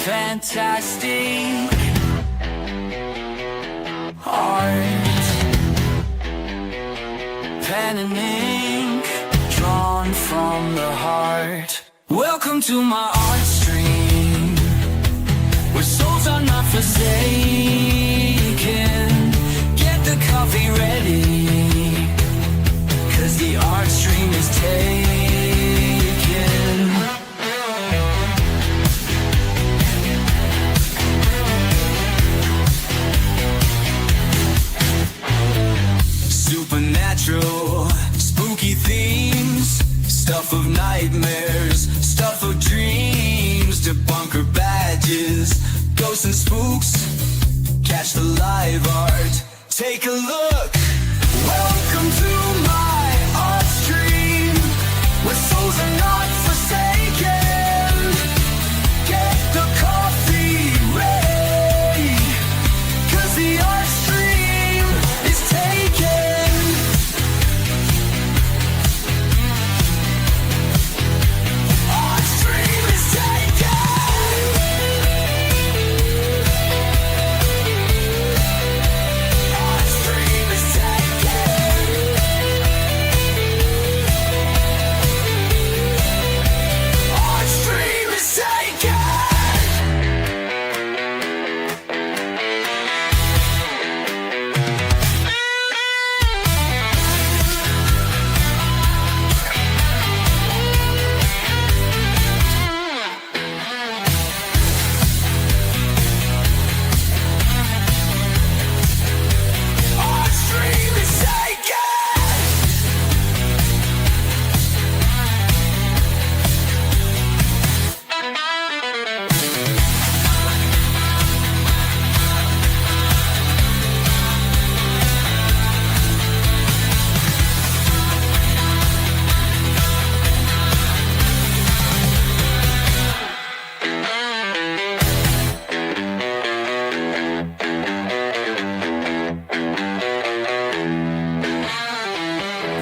Fantastic art, pen and ink drawn from the heart. Welcome to my art stream, where souls are not forsaken. Get the coffee ready, 'cause the art stream is taken. Supernatural, spooky themes, stuff of nightmares, stuff of dreams, debunker badges, ghosts and spooks, catch the live art, take a look. Welcome to my art stream, where souls are not forsaken. Get the coffee ready, 'cause the art stream is taken. Art stream is taken. Art stream is taken. Art stream is taken. Art stream is taken.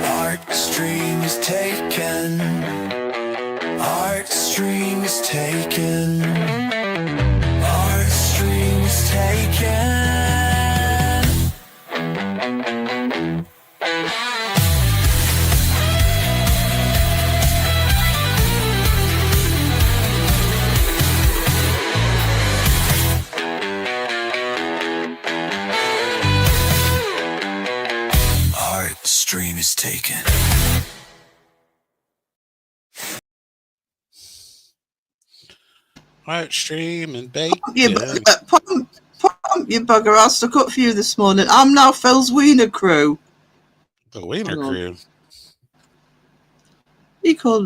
Art stream is taken. Art stream is taken. Art stream is taken. Art stream is taken. Art stream and bacon. Pump, you bugger. I stuck up for you this morning. I'm now Phil's Wiener Crew. The Wiener Hang on. Crew.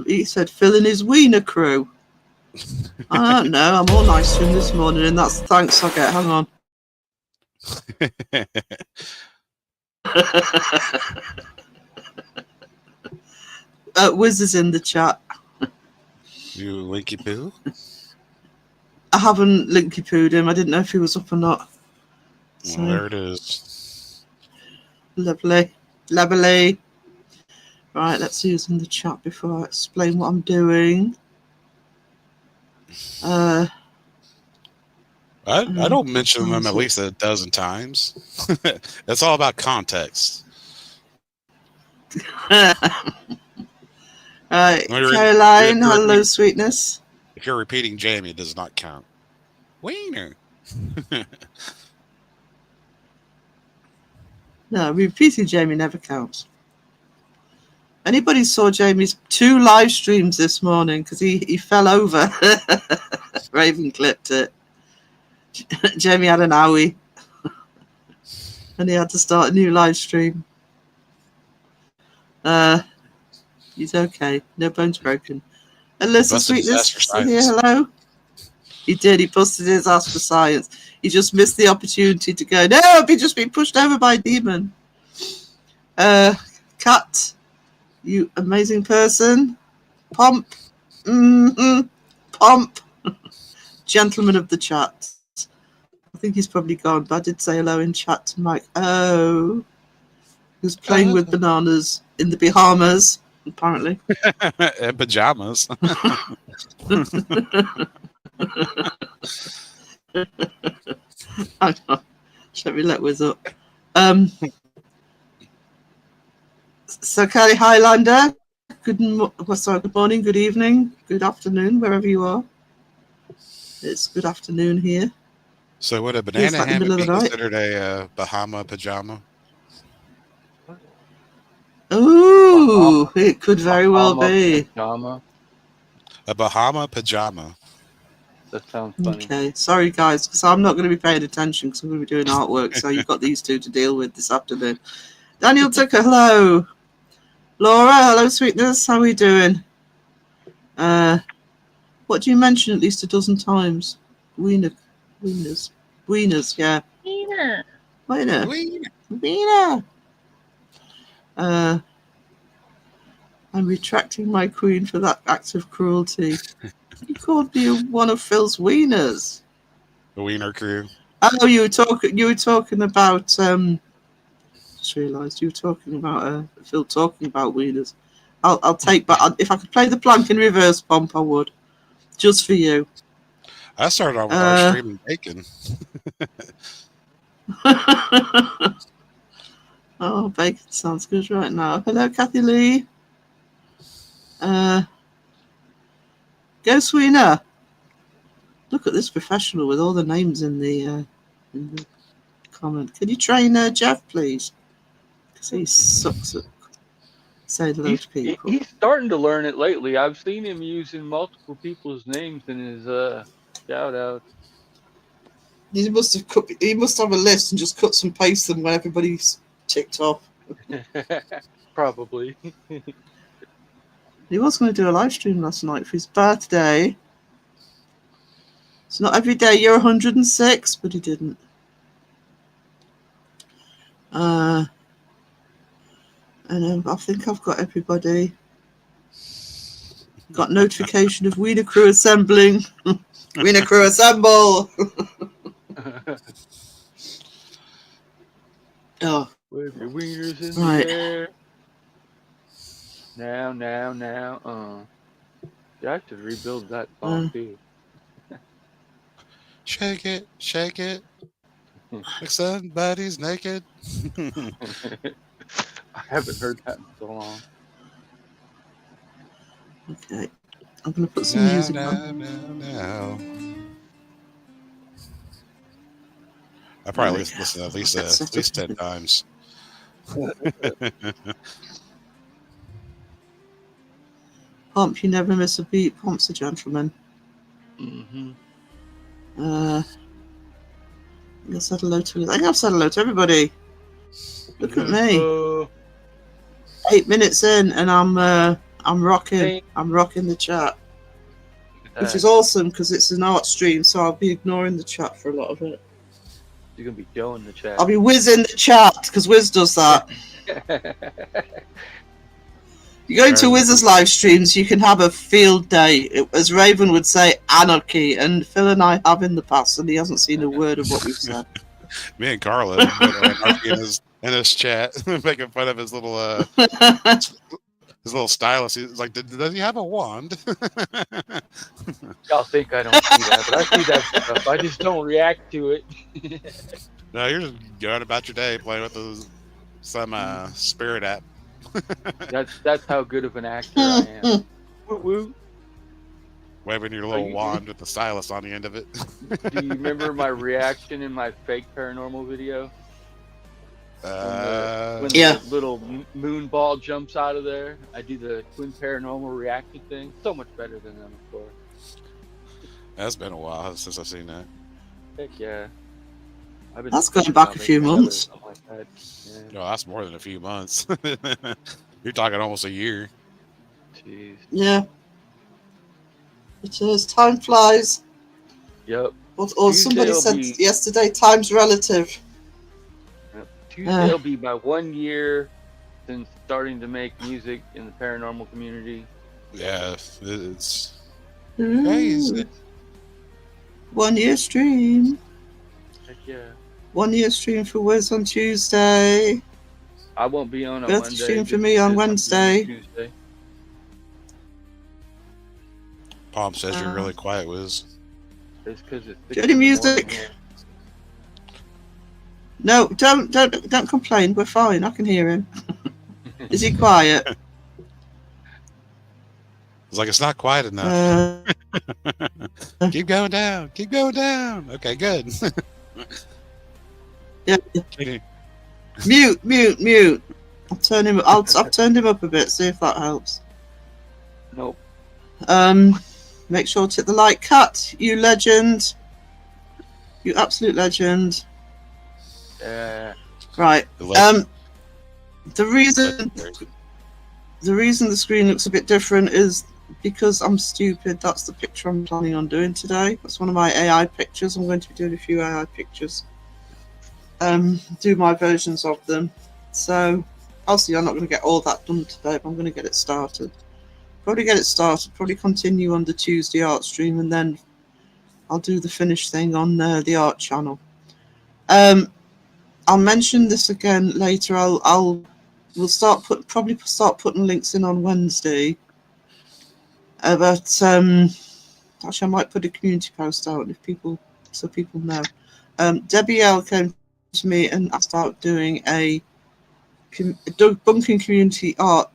He said Phil and his Wiener Crew. I don't know. I'm all nice to him this morning, and that's the thanks I get. Hang on. Wiz is in the chat. You Linky Poo? I haven't linky pooed him. I didn't know if he was up or not. So, Well, there it is. lovely. Lovely. Right, let's see who's in the chat before I explain what I'm doing. I don't mention them at least a dozen times. It's all about context. Right, Caroline, hello, sweetness. If you're repeating Jamie, it does not count. Wiener. No, repeating Jamie never counts. Anybody saw Jamie's 2 live streams this morning because he fell over. Raven clipped it. Jamie had an owie and he had to start a new live stream. He's okay. No bones broken. Alyssa Sweetness here. Hello. He did. He busted his ass for science. He just missed the opportunity to go, no, he just been pushed over by a demon. Kat, you amazing person. Pomp. Pomp. Gentleman of the chat. I think he's probably gone, but I did say hello in chat to Mike. Oh, who's playing with bananas in the Bahamas, apparently. And pajamas. I know. Shall we let Wiz up? So Kelly Highlander, good morning, good evening, good afternoon, wherever you are. It's good afternoon here. So would a Feels banana like the hammock middle be of the night. considered a Bahama pajama? Ooh, it could very well be. Pajama. A Bahama pajama. That sounds funny. Okay, sorry guys, because I'm not going to be paying attention because I'm going to be doing artwork. So you've got these two to deal with this afternoon. Daniel Tucker, hello. Laura, hello, sweetness. How are we doing? What do you mention at least a dozen times? Wieners, yeah. Wiener. I'm retracting my queen for that act of cruelty. You called me one of Phil's wieners. The Wiener Crew. Oh, you were talking about. Just realised you were talking about Phil talking about wieners. I'll take back. If I could play the plank in reverse, Pomp, I would. Just for you. I started off with our streaming bacon. Oh, bacon sounds good right now. Hello, Kathy Lee. Ghost Wiener. Look at this professional with all the names in the comment. Can you train Jeff, please? Because he sucks at saying hello to people. He's starting to learn it lately. I've seen him using multiple people's names in his shout out. He must have a list and just cuts and pastes them when everybody's ticked off. Probably. He was going to do a live stream last night for his birthday. It's not every day you're 106, but he didn't. And I think I've got everybody. Got notification of Wiener Crew assembling. Wiener Crew assemble! Oh. With your wieners in Right. the air. Now. Yeah, I should rebuild that song too. Shake it, shake it. Like somebody's naked. I haven't heard that in so long. Okay. I'm going to put some music on. Now. I probably listen at least 10 times. Pomp, you never miss a beat. Pomp's a gentleman. Mm-hmm. I think I've said hello to everybody. Look at me. 8 minutes in, and I'm rocking. I'm rocking the chat, which is awesome because it's an art stream. So I'll be ignoring the chat for a lot of it. You're gonna be showing the chat. I'll be whizzing the chat because Wiz does that. You go into Wiz's live streams, you can have a field day. As Raven would say, anarchy. And Phil and I have in the past, and he hasn't seen a word of what we've said. Me and Carla in his chat, making fun of his little stylus. He's like, does he have a wand? Y'all think I don't see that, but I see that stuff. I just don't react to it. No, you're just going about your day playing with some spirit app. That's how good of an actor I am. Woo woo. Waving your little wand with the stylus on the end of it. Do you remember my reaction in my fake paranormal video? When the little moon ball jumps out of there, I do the twin paranormal reaction thing. So much better than them, of course. That's been a while since I've seen that. Heck yeah. That's going back a few months. Like that. Yeah. No, that's more than a few months. You're talking almost a year. Jeez. Yeah. It is. Time flies. Yep. Or somebody said yesterday, time's relative. Yep. Tuesday will be my 1 year since starting to make music in the paranormal community. Yeah, it's crazy. 1 year stream. Heck yeah. 1 year stream for Wiz on Tuesday. I won't be on Birth Monday. stream for just me on because I'm doing Wednesday. Tuesday. Palm says you're really quiet, Wiz. It's because it's Johnny Music. No, don't complain. We're fine. I can hear him. Is he quiet? It's like it's not quiet enough. Keep going down. Keep going down. Okay, good. Yeah. Mute. I've turned him up a bit. See if that helps. Nope. Make sure to hit the like. Cat, you legend. You absolute legend. Right. The reason the screen looks a bit different is because I'm stupid. That's the picture I'm planning on doing today. That's one of my AI pictures. I'm going to be doing a few AI pictures. Do my versions of them. So obviously I'm not going to get all that done today, but I'm going to get it started. Probably continue on the Tuesday art stream, and then I'll do the finished thing on the art channel. I'll mention this again later. We'll start putting links in on Wednesday. But actually, I might put a community post out so people know. Debbie L came to me and asked about doing a bunking community art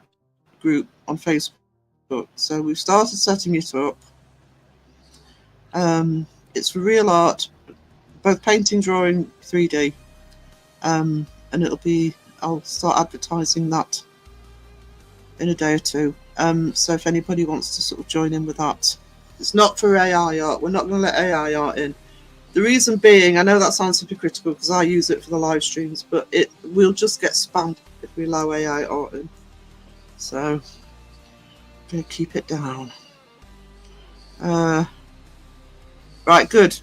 group on Facebook. So we've started setting it up. It's for real art, both painting, drawing, 3D. And I'll start advertising that in a day or two. So if anybody wants to sort of join in with that, it's not for AI art. We're not going to let AI art in. The reason being, I know that sounds hypocritical because I use it for the live streams, but we'll just get spammed if we allow AI art in. So I'm going to keep it down. Right, good.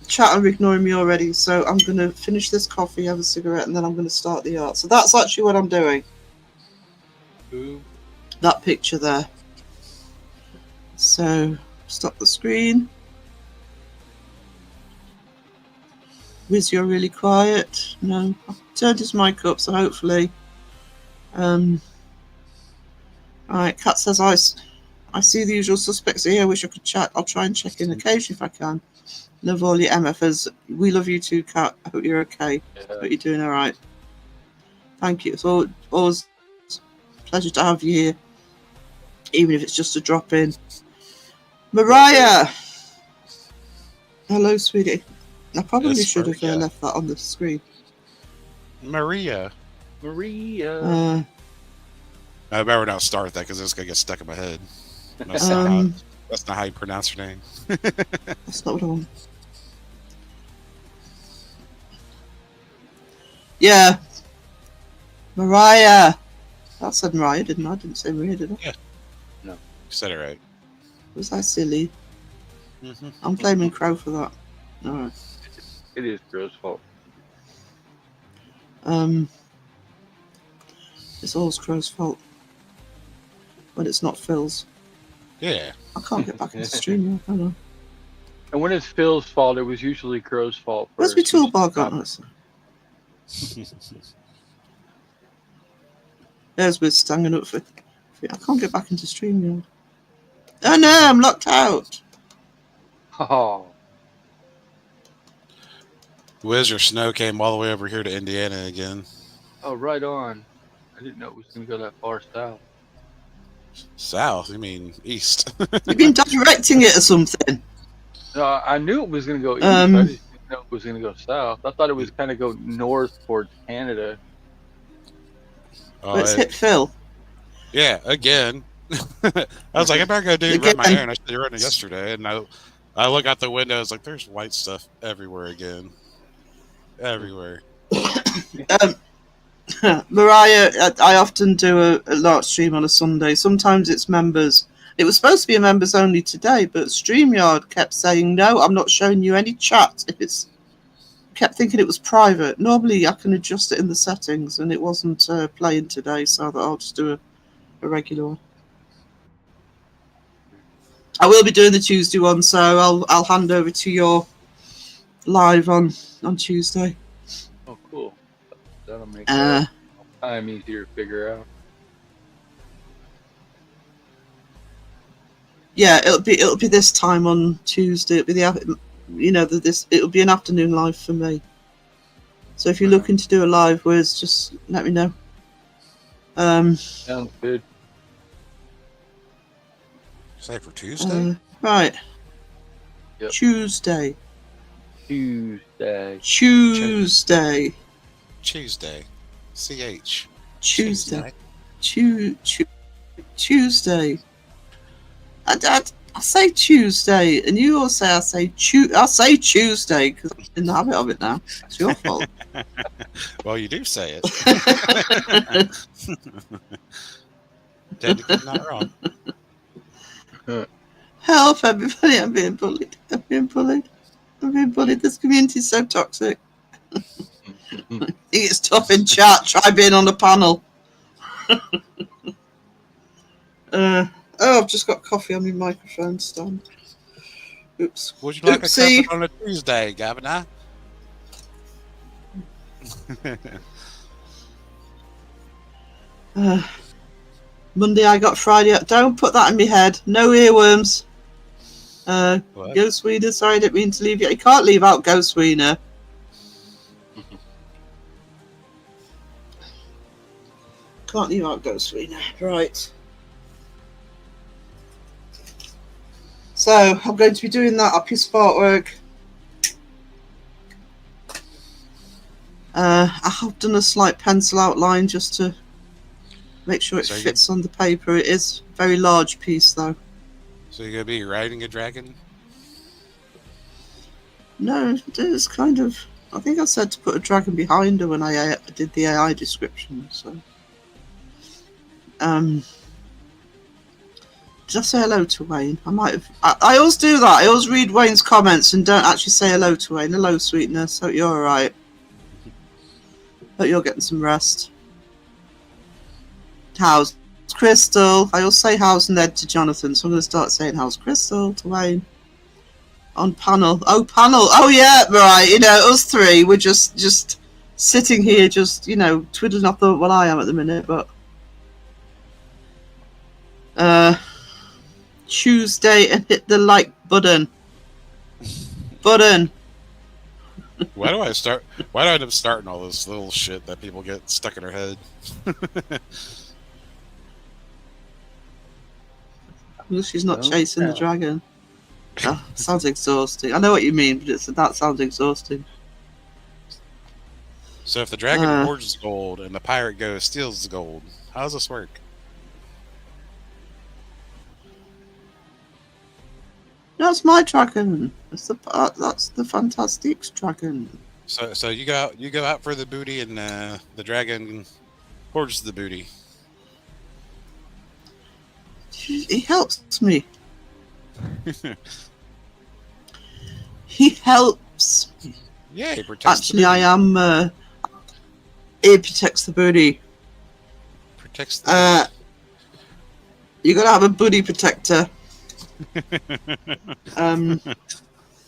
Chat are ignoring me already, so I'm going to finish this coffee, have a cigarette, and then I'm going to start the art. So that's actually what I'm doing. Ooh. That picture there. So stop the screen. Wiz, you're really quiet. No, I've turned his mic up, so hopefully. Alright, Kat says I see the usual suspects here. I wish I could chat. I'll try and check in occasionally if I can. Love all your MFers. We love you too, Kat. I hope you're okay. Yeah. I hope you're doing all right. Thank you. It's always a pleasure to have you here, even if it's just a drop in. Mariah! Hello, sweetie. I probably Yes, should have Maria. left that on the screen. Maria. I better not start that because it's going to get stuck in my head. That's not how you pronounce your name. That's not what I want. Yeah. Mariah. I said Mariah, didn't I? I didn't say Maria, did I? Yeah. You said it right. Was I silly? Mm-hmm. I'm blaming Crow for that. Alright. It is Crow's fault. It's always Crow's fault. When it's not Phil's. Yeah. I can't get back into stream now. Hold on. And when it's Phil's fault, it was usually Crow's fault. Where's my first. toolbar gone? There's Wiz standing up for. I can't get back into StreamYard. Oh no, I'm locked out. Oh, Wiz, your snow came all the way over here to Indiana again. oh, right on. I didn't know it was going to go that far south. South? You mean east? You've been directing it or something. No, I knew it was going to go east. Um, I just didn't know it was going to go south. I thought it was kind of go north towards Canada. Oh, Let's hit Phil. yeah, again. I was like, I better go run my Again. hair, and I should have run it yesterday. And I look out the window, it's like, there's white stuff everywhere again. Everywhere. Mariah, I often do a large stream on a Sunday. Sometimes it's members. It was supposed to be a members only today, but StreamYard kept saying, no, I'm not showing you any chat. Kept thinking it was private. Normally I can adjust it in the settings, and it wasn't playing today, so I thought I'll just do a regular one. I will be doing the Tuesday one, so I'll hand over to your live on Tuesday. Oh, cool. That'll make Uh, time easier to figure out. yeah, it'll be this time on Tuesday. It'll be it'll be an afternoon live for me. So if you're looking to do a live, just let me know. Sounds good. Say for Tuesday? Right. Yep. Tuesday. Tuesday. Tuesday. Tuesday. CH. Tuesday. Tuesday. I say Tuesday, and you all say I say Tuesday because I'm in the habit of it now. It's your fault. Well, you do say it. Technically not wrong. Help, everybody. I'm being bullied. This community is so toxic. I think it's tough in chat. Try being on the panel. I've just got coffee on my microphone stand. Oops. Would you like Oopsie. a cup on a Tuesday, Governor? Monday I got Friday. Don't put that in my head. No earworms. What? Ghost Weeder. Sorry, I didn't mean to leave you. You can't leave out Ghost Weeder. Can't leave out Ghost Weeder. Right. So I'm going to be doing that up your spot work. I have done a slight pencil outline just to make sure it fits on the paper. It is a very large piece though. So you're going to be riding a dragon? No, it's kind of... I think I said to put a dragon behind her when I did the AI description, so... Did I say hello to Wayne? I might have... I always do that. I always read Wayne's comments and don't actually say hello to Wayne. Hello, sweetness. Hope you're alright. Hope you're getting some rest. How's Crystal? I always say how's Ned to Jonathan, so I'm going to start saying how's Crystal to Wayne. On panel. Oh, panel. Oh, yeah, right. You know, us three, we're just sitting here, just, you know, twiddling off the... Well, I am at the minute, but... Tuesday and hit the like button. Why do I end up starting all this little shit that people get stuck in their head? Well, she's not chasing the dragon. Oh, sounds exhausting. I know what you mean, but that sounds exhausting. So if the dragon hoards gold and the pirate goes steals the gold, how does this work? That's my dragon. That's the Fantastics dragon. So you go out for the booty, and the dragon hoards the booty. He helps me. He helps. Yeah, he protects. Actually, I am. He protects the booty. Protects the. You gotta have a booty protector. Don't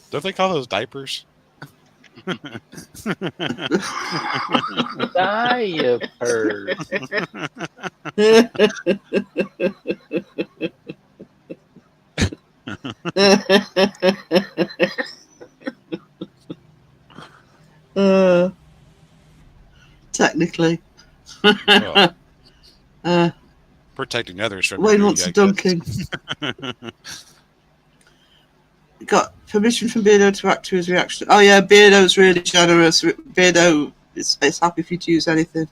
they call those diapers? Diapers. Technically. Well, protecting others from Wayne wants a dunking. Got permission from Beardo to act to his reaction. Oh yeah, Beardo's really generous. Beardo is happy for you to use anything.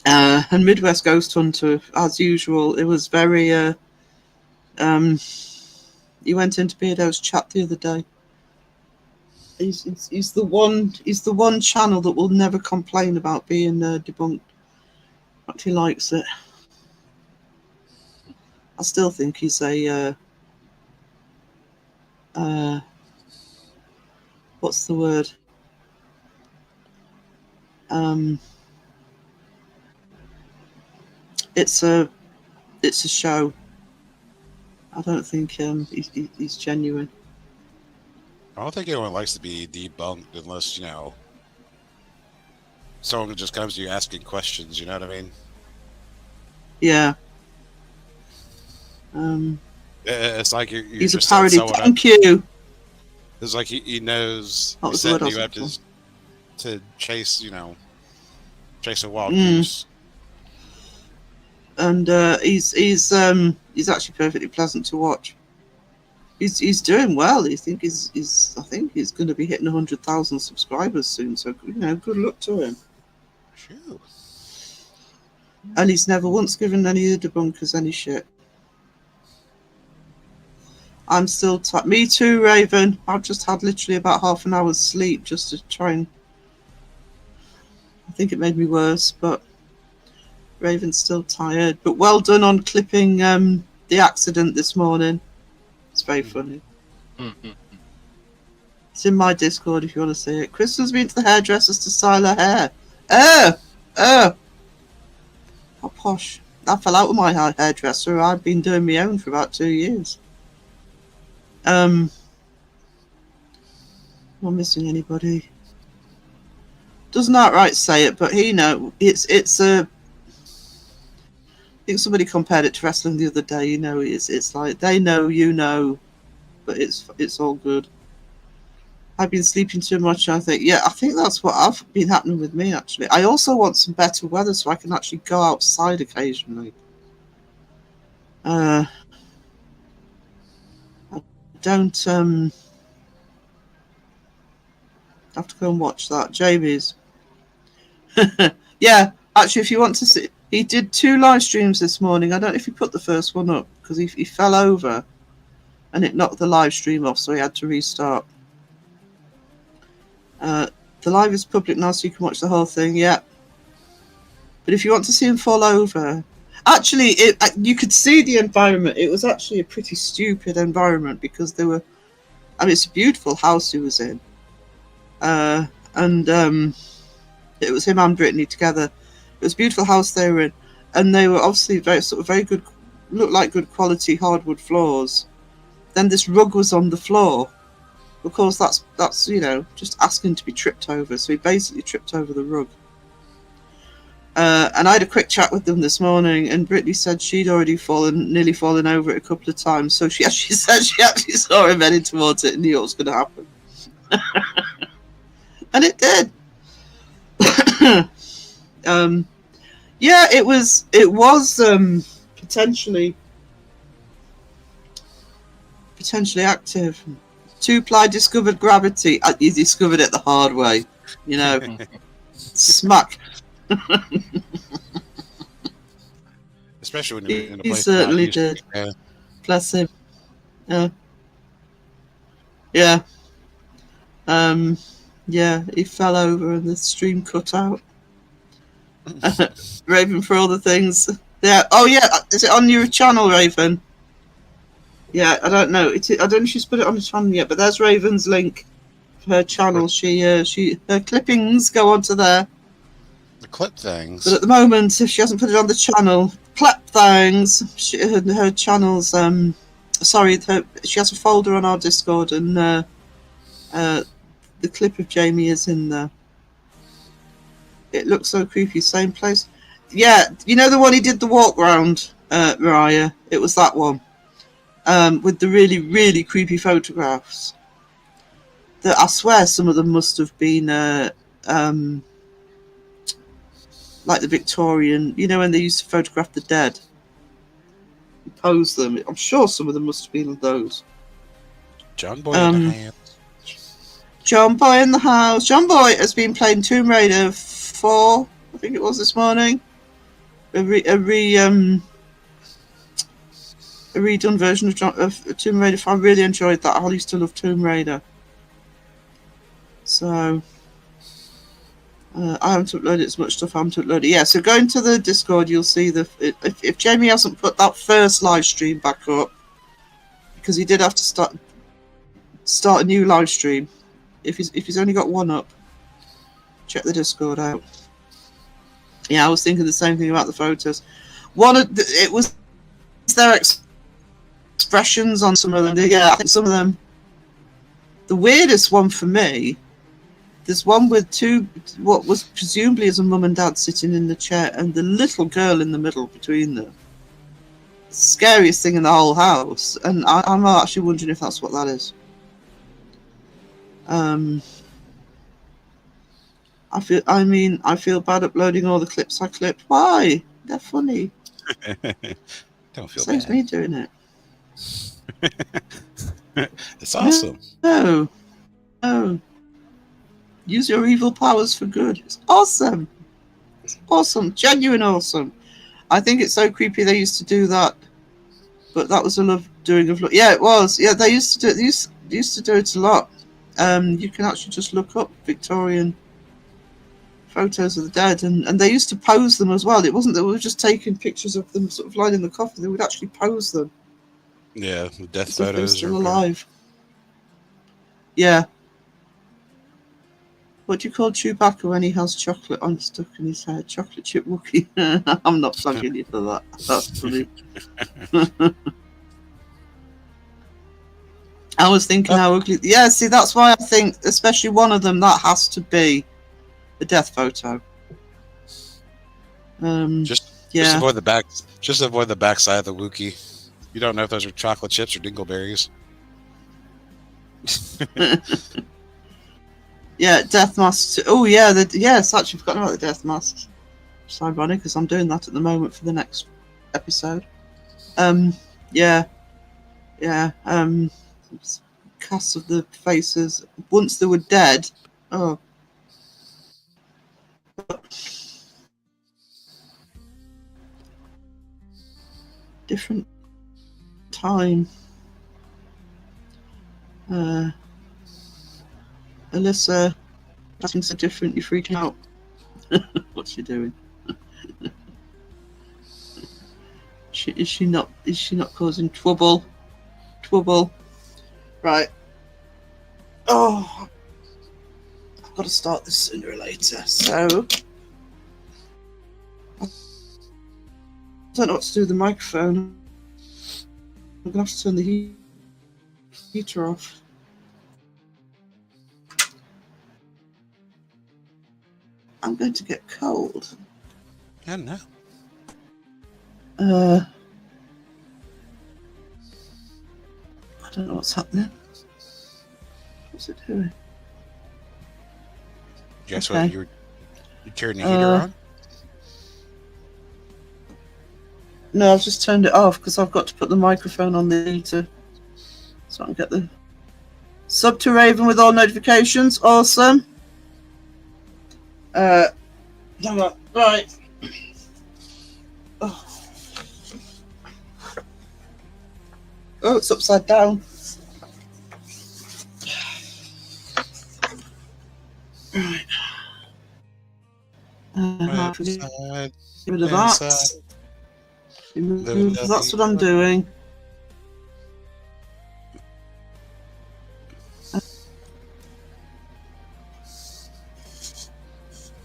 And Midwest Ghost Hunter, as usual, it was very. He went into Beardo's chat the other day. He's the one channel that will never complain about being debunked. He likes it. I still think he's a what's the word? It's a show. I don't think he's genuine. I don't think anyone likes to be debunked unless, someone just comes to you asking questions, you know what I mean? Yeah. It's like you're He's a just setting parody. someone up. Thank you. It's like he knows What he's was the word I setting was you up looking to chase, chase a wild Mm. goose. And he's actually perfectly pleasant to watch. He's doing well. I think he's going to be hitting 100,000 subscribers soon. So good luck to him. Phew. And he's never once given any of the debunkers any shit. I'm still me too, Raven. I've just had literally about half an hour's sleep just to try and. I think it made me worse, but Raven's still tired. But well done on clipping the accident this morning. It's very funny. It's in my Discord if you want to see it. Kristen's been to the hairdressers to style her hair. How posh. I fell out with my hairdresser. I've been doing my own for about 2 years. Am I missing anybody? Doesn't outright say it, but it's a. I think somebody compared it to wrestling the other day. It's like they know, but it's all good. I've been sleeping too much. I think that's what I've been happening with me actually. I also want some better weather so I can actually go outside occasionally. I don't have to go and watch that. Jamie's. Yeah, actually, if you want to see, he did 2 live streams this morning. I don't know if he put the first one up because he fell over and it knocked the live stream off, so he had to restart. The live is public now, so you can watch the whole thing. Yeah, but if you want to see him fall over, actually, you could see the environment. It was actually a pretty stupid environment because there were. I mean, it's a beautiful house he was in, and it was him and Brittany together. It was a beautiful house they were in, and they were obviously very good, looked like good quality hardwood floors. Then this rug was on the floor. Of course, that's just asking to be tripped over. So he basically tripped over the rug. And I had a quick chat with them this morning, and Brittany said she'd already nearly fallen over it a couple of times. So she actually said she actually saw him heading towards it and knew what was going to happen. And it did. Yeah, it was potentially active. 2-ply discovered gravity. You discovered it the hard way, Smack. Especially when you're in a He place. certainly did. Yeah. Bless him. Yeah. Yeah. Yeah, he fell over and the stream cut out. Raven for all the things. Yeah. Oh yeah. Is it on your channel, Raven? Yeah. I don't know. I don't know if she's put it on the channel yet, but there's Raven's link for her channel. Her clippings go onto there. The clip things. But at the moment, if she hasn't put it on the channel, clap things. Her channel's she has a folder on our Discord, and the clip of Jamie is in there. It looks so creepy. Same place. Yeah, the one he did the walk round, Mariah. It was that one, with the really, really creepy photographs. That I swear some of them must have been like the Victorian, when they used to photograph the dead, pose them. I'm sure some of them must have been those. John Boy in the house. John Boy in the house. John Boy has been playing Tomb Raider 4, I think it was this morning. A redone version of Tomb Raider 4. I really enjoyed that. I used to love Tomb Raider. So I haven't uploaded as much stuff. I haven't uploaded. Yeah, so go into the Discord, you'll see if Jamie hasn't put that first live stream back up, because he did have to start a new live stream. If he's only got one up, check the Discord out. Yeah, I was thinking the same thing about the photos. It was their expressions on some of them. Yeah, I think some of them The weirdest one for me, there's one with two, what was presumably as a mum and dad sitting in the chair, and the little girl in the middle between them. Scariest thing in the whole house, and I'm actually wondering if that's what that is. I feel bad uploading all the clips I clipped. Why? They're funny. Don't feel Saves bad. me doing it. It's awesome. No. Use your evil powers for good. It's awesome. It's awesome. Genuine awesome. I think it's so creepy they used to do that. But that was a love doing of. Yeah, it was. Yeah, they used to do it. They used to do it a lot. You can actually just look up Victorian photos of the dead, and they used to pose them as well. It wasn't that we were just taking pictures of them sort of lying in the coffin. They would actually pose them. Yeah, the death As if they were photos still are good. alive. Yeah. What do you call Chewbacca when he has chocolate on stuck in his head? Chocolate chip Wookie. I'm not plugging you for that. That's funny. I was thinking how ugly. Yeah, see, that's why I think, especially one of them, that has to be a death photo. Just Yeah. avoid the back. Just avoid the backside of the Wookiee. You don't know if those are chocolate chips or dingleberries. Yeah, death masks. Oh yeah, yes. Actually, forgotten about the death masks. It's ironic because I'm doing that at the moment for the next episode. Yeah. Casts of the faces once they were dead. Oh. Different time. Alyssa, acting so different, you're freaking out. What's she doing? Is she not causing trouble? Right. Oh, I've got to start this sooner or later. So I don't know what to do with the microphone. I'm gonna have to turn the heater off. I'm going to get cold. I know. I don't know what's happening. What's it doing? Guess Okay. what? You turning the heater on? No, I've just turned it off because I've got to put the microphone on the heater so I can get the sub to Raven with all notifications. Awesome. Hang on. Right. Oh, it's upside down. Right. Outside, Get rid of that. inside. That's what I'm doing.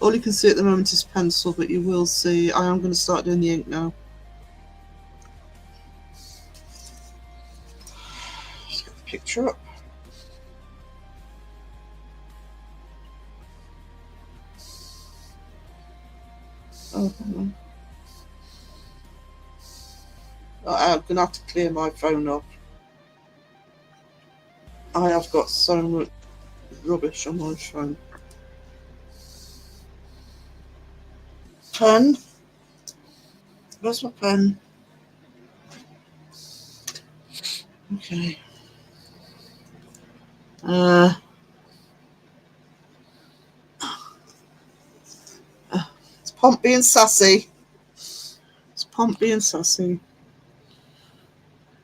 All you can see at the moment is pencil, but you will see. I am going to start doing the ink now. Just get the picture up. Oh, hang on. I'm going to have to clear my phone up. I have got so much rubbish on my phone. Pen. Where's my pen? Okay. It's Pomp being sassy. It's Pomp being sassy.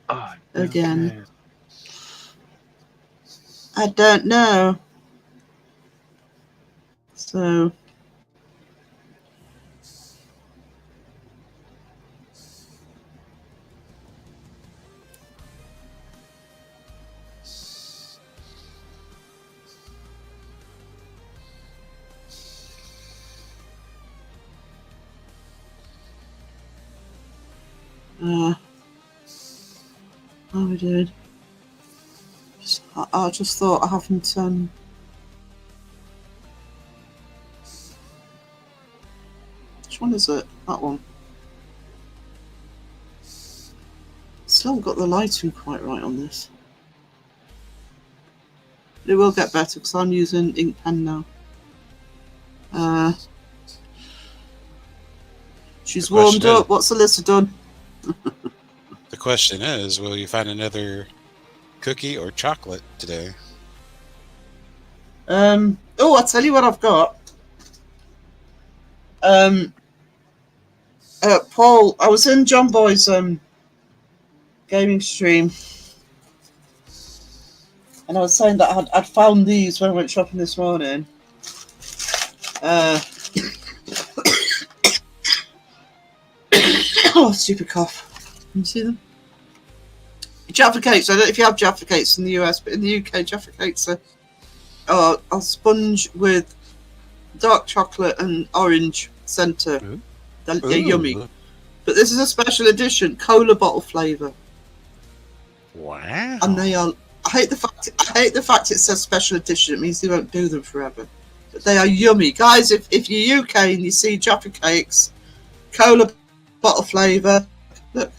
Oh, Again. man. I don't know. So. How we did. Just I just thought I haven't. Which one is it? That one. Still got the lighting quite right on this. It will get better because I'm using ink pen now. She's warmed up. What's Alyssa done? The question is, will you find another cookie or chocolate today? Oh, I'll tell you what I've got. Paul, I was in John Boy's gaming stream, and I was saying that I'd found these when I went shopping this morning. Oh, stupid cough. Can you see them? Jaffa cakes. I don't know if you have Jaffa cakes in the US, but in the UK, Jaffa cakes are a sponge with dark chocolate and orange centre. They're yummy. But this is a special edition, cola bottle flavour. Wow. And they are. I hate the fact it says special edition. It means they won't do them forever. But they are yummy, guys. If you're UK and you see Jaffa cakes, cola bottle flavour, look,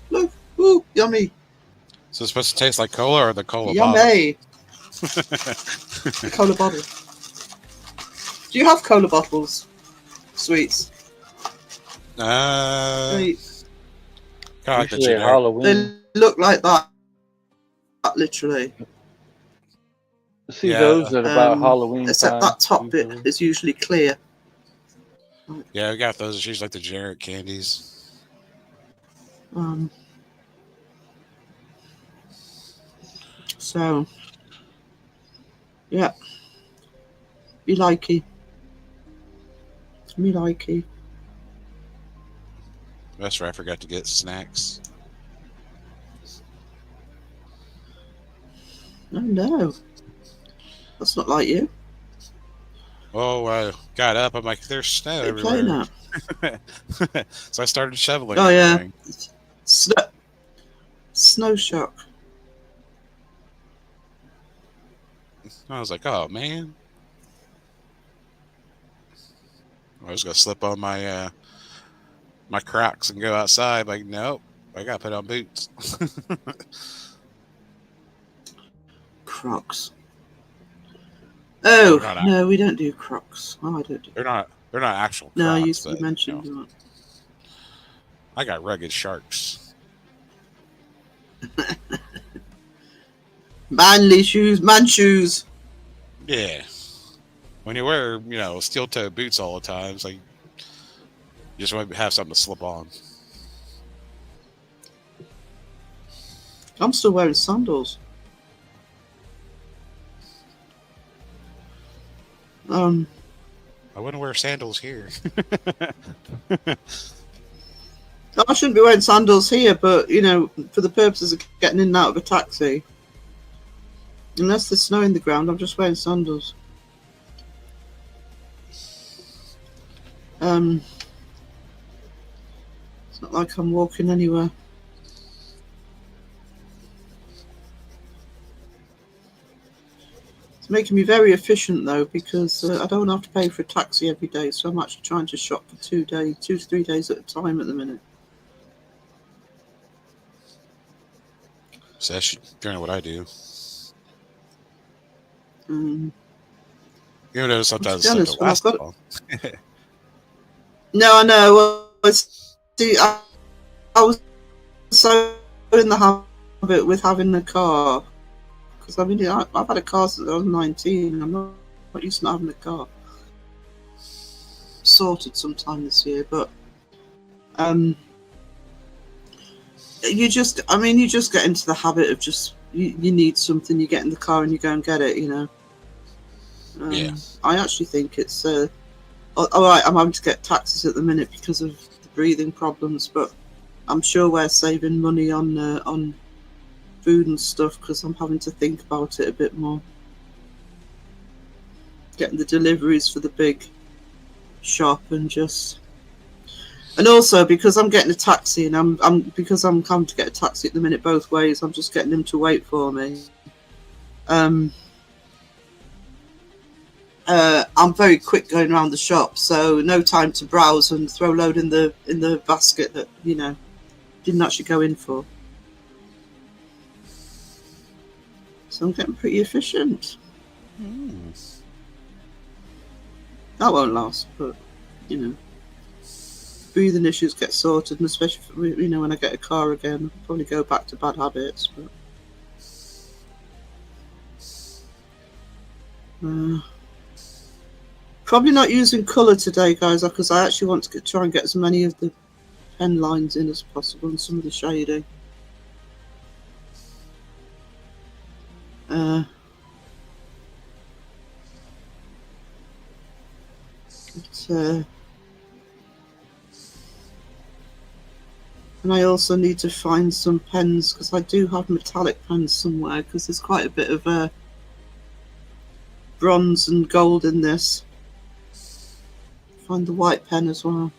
ooh, yummy. So it's supposed to taste like cola or the cola Yummy. The cola bottle. Do you have cola bottles? Sweets. Sweet. Kind of like the Usually at generic. Halloween. They look like that, literally. See those at about Halloween Except time. that top bit usually. is usually clear. Yeah, we got those. It's usually like the generic candies. So, yeah. Me likey. Me likey. That's right. I forgot to get snacks. Oh no. That's not like you. Oh, I got up. I'm like, there's snow What are you playing everywhere. at? So I started shoveling. Oh, yeah. everything. Snow shock. I was like, oh man. I was gonna slip on my my Crocs and go outside. Like, nope, I gotta put on boots. Crocs. Oh, They're not no, we don't do Crocs. Oh, I don't do. They're not actual Crocs. No, you but, mentioned you know, that. I got rugged sharks. Manly shoes, man shoes. Yeah. When you wear, steel toe boots all the time, it's like you just want to have something to slip on. I'm still wearing sandals. I wouldn't wear sandals here. I shouldn't be wearing sandals here, but for the purposes of getting in and out of a taxi, unless there's snow in the ground, I'm just wearing sandals. It's not like I'm walking anywhere. It's making me very efficient though, because I don't have to pay for a taxi every day, so I'm actually trying to shop for 2 to 3 days at a time at the minute. So that's generally what I do. Um, You know, sometimes To be it's like honest, the when last I've long. No, I know. Well, I was so in the habit with having a car. Because, I've had a car since I was 19. I'm not used to not having a car. Sorted sometime this year, but you just get into the habit of just, you need something, you get in the car and you go and get it, Yeah. I actually think it's all right. I'm having to get taxis at the minute because of the breathing problems, but I'm sure we're saving money on food and stuff because I'm having to think about it a bit more. Getting the deliveries for the big shop and also because I'm getting a taxi and because I'm coming to get a taxi at the minute both ways. I'm just getting him to wait for me. I'm very quick going around the shop, so no time to browse and throw a load in the basket that didn't actually go in for. So I'm getting pretty efficient. That won't last, but breathing issues get sorted, and especially when I get a car again, I'll probably go back to bad habits. But probably not using colour today, guys, because I actually want to try and get as many of the pen lines in as possible and some of the shading. And I also need to find some pens, because I do have metallic pens somewhere, because there's quite a bit of bronze and gold in this. Find the white pen as well.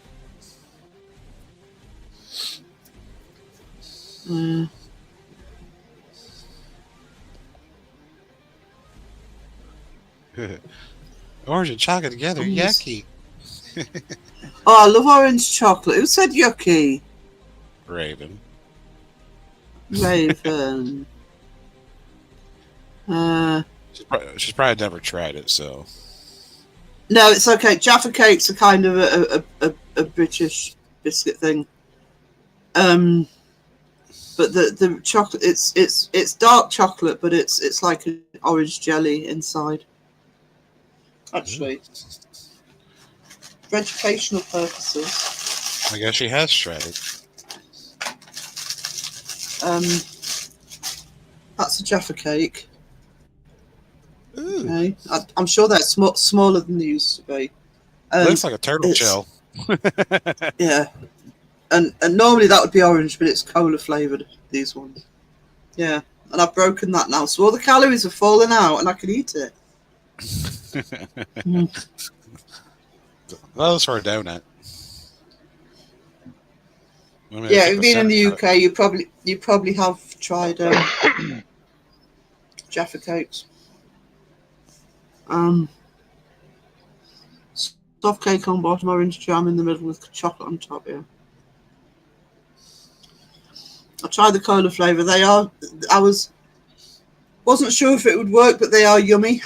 Orange and chocolate together, yucky. Oh, I love orange chocolate. Who said yucky? Raven. Raven. She's probably never tried it, so. No, it's okay. Jaffa cakes are kind of a British biscuit thing. But the chocolate, it's dark chocolate, but it's like an orange jelly inside. Actually, for educational purposes. I guess she has tried it. That's a Jaffa cake. Ooh. Okay. I'm sure they're smaller than they used to be. Looks like a turtle shell. Yeah. And normally that would be orange, but it's cola flavoured, these ones. Yeah. And I've broken that now. So all the calories are falling out and I can eat it. That was for a donut. Yeah, being in the UK, you probably have tried Jaffa cakes. Soft cake on bottom, orange jam in the middle with chocolate on top. Yeah, I tried the cola flavour. I wasn't sure if it would work, but they are yummy.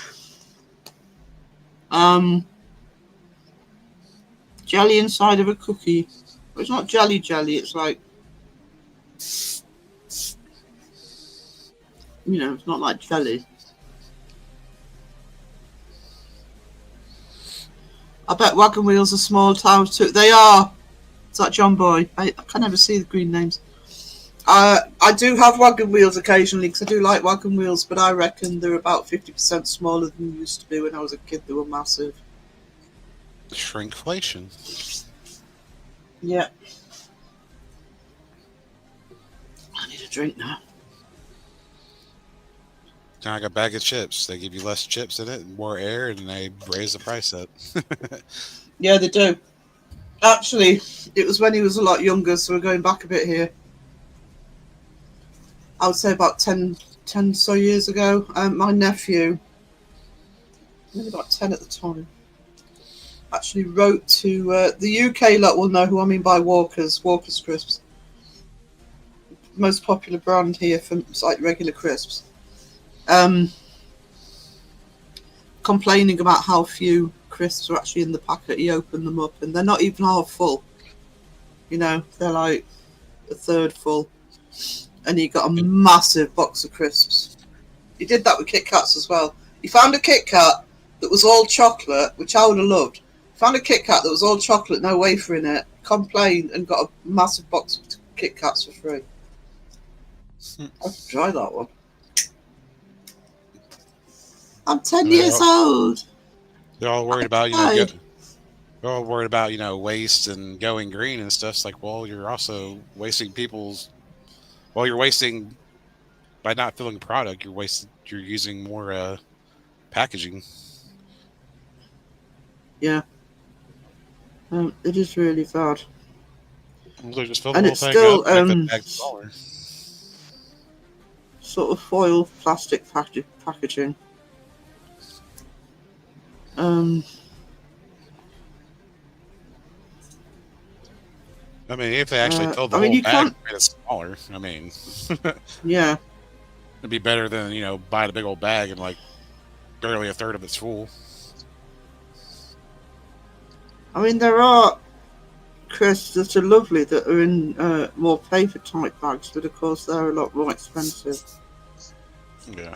Jelly inside of a cookie. It's not jelly. It's like, it's not like jelly. I bet Wagon Wheels are small towns too. They are. Is that John Boy? I can never see the green names. I do have Wagon Wheels occasionally because I do like Wagon Wheels, but I reckon they're about 50% smaller than they used to be when I was a kid. They were massive. Shrinkflation. Yeah. I need a drink now. Kind of like a bag of chips. They give you less chips in it and more air, and they raise the price up. Yeah, they do. Actually, it was when he was a lot younger, so we're going back a bit here. I would say about 10 so years ago. My nephew, maybe about 10 at the time, actually wrote to the UK lot will know who I mean by Walker's crisps. Most popular brand here for like regular crisps. Complaining about how few crisps are actually in the packet. He opened them up and they're not even half full. They're like a third full. And he got a massive box of crisps. He did that with Kit Kats as well. He found a Kit Kat that was all chocolate, which I would have loved. Found a Kit Kat that was all chocolate, no wafer in it. Complained and got a massive box of Kit Kats for free. I could try that one. I'm 10 years old. They're all worried about, they're all worried about, waste and going green and stuff. It's like, well, you're also wasting you're wasting by not filling the product. You're using more packaging. Yeah. It is really bad. Well, just fill And the whole it's thing still, up, make the bag smaller. sort of foil plastic packaging. I mean, if they actually filled the I mean, whole you bag can't. and made it smaller, I mean, Yeah. it'd be better than, you know, buying a big old bag and like barely a third of it's full. I mean, there are crisps that are lovely that are in more paper type bags, but of course they're a lot more expensive. Yeah.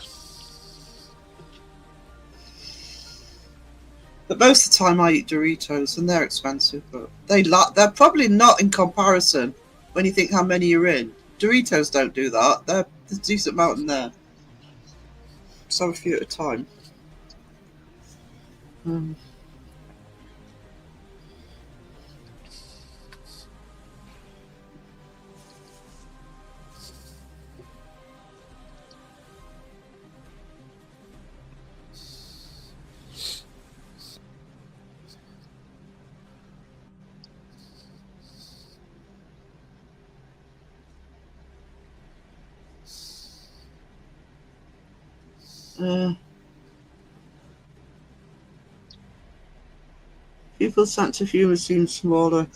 But most of the time I eat Doritos and they're expensive, but they're probably not in comparison when you think how many you're in. Doritos don't do that. There's a decent amount in there. So a few at a time. People's sense of humour seems smaller.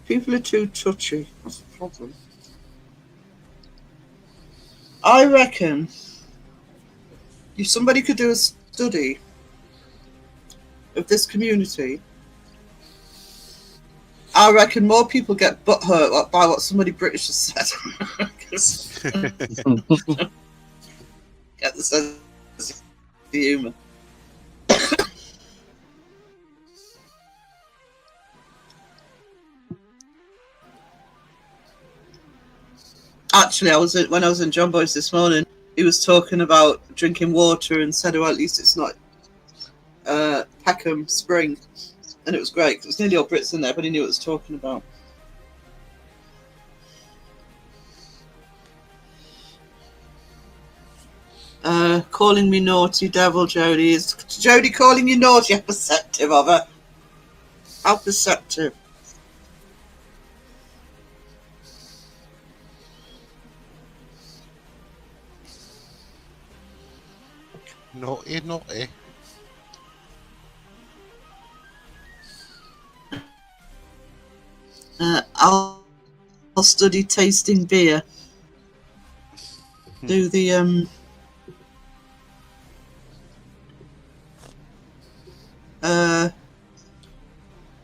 People are too touchy. That's the problem. I reckon if somebody could do a study of this community, I reckon more people get butthurt by what somebody British has said. Get the sense of humour. Actually, when I was in John Boy's this morning, he was talking about drinking water and said, well, at least it's not Peckham Spring. And it was great. It was nearly all Brits in there, but he knew what he was talking about. Calling me naughty, devil, Jodie. Is Jodie calling you naughty? How perceptive of her. How perceptive. Naughty, naughty. I'll study tasting beer. Do the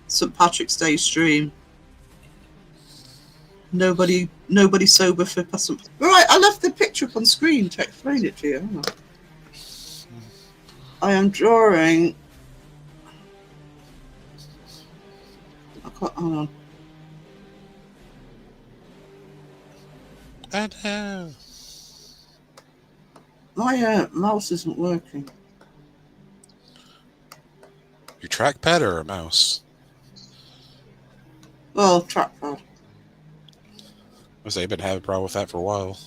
St. Patrick's Day stream. Nobody sober for St. Right, I left the picture up on screen to explain it to you. Hang on. I am drawing. Hold on. My mouse isn't working. Your trackpad or a mouse? Well, trackpad. I say I've been having a problem with that for a while.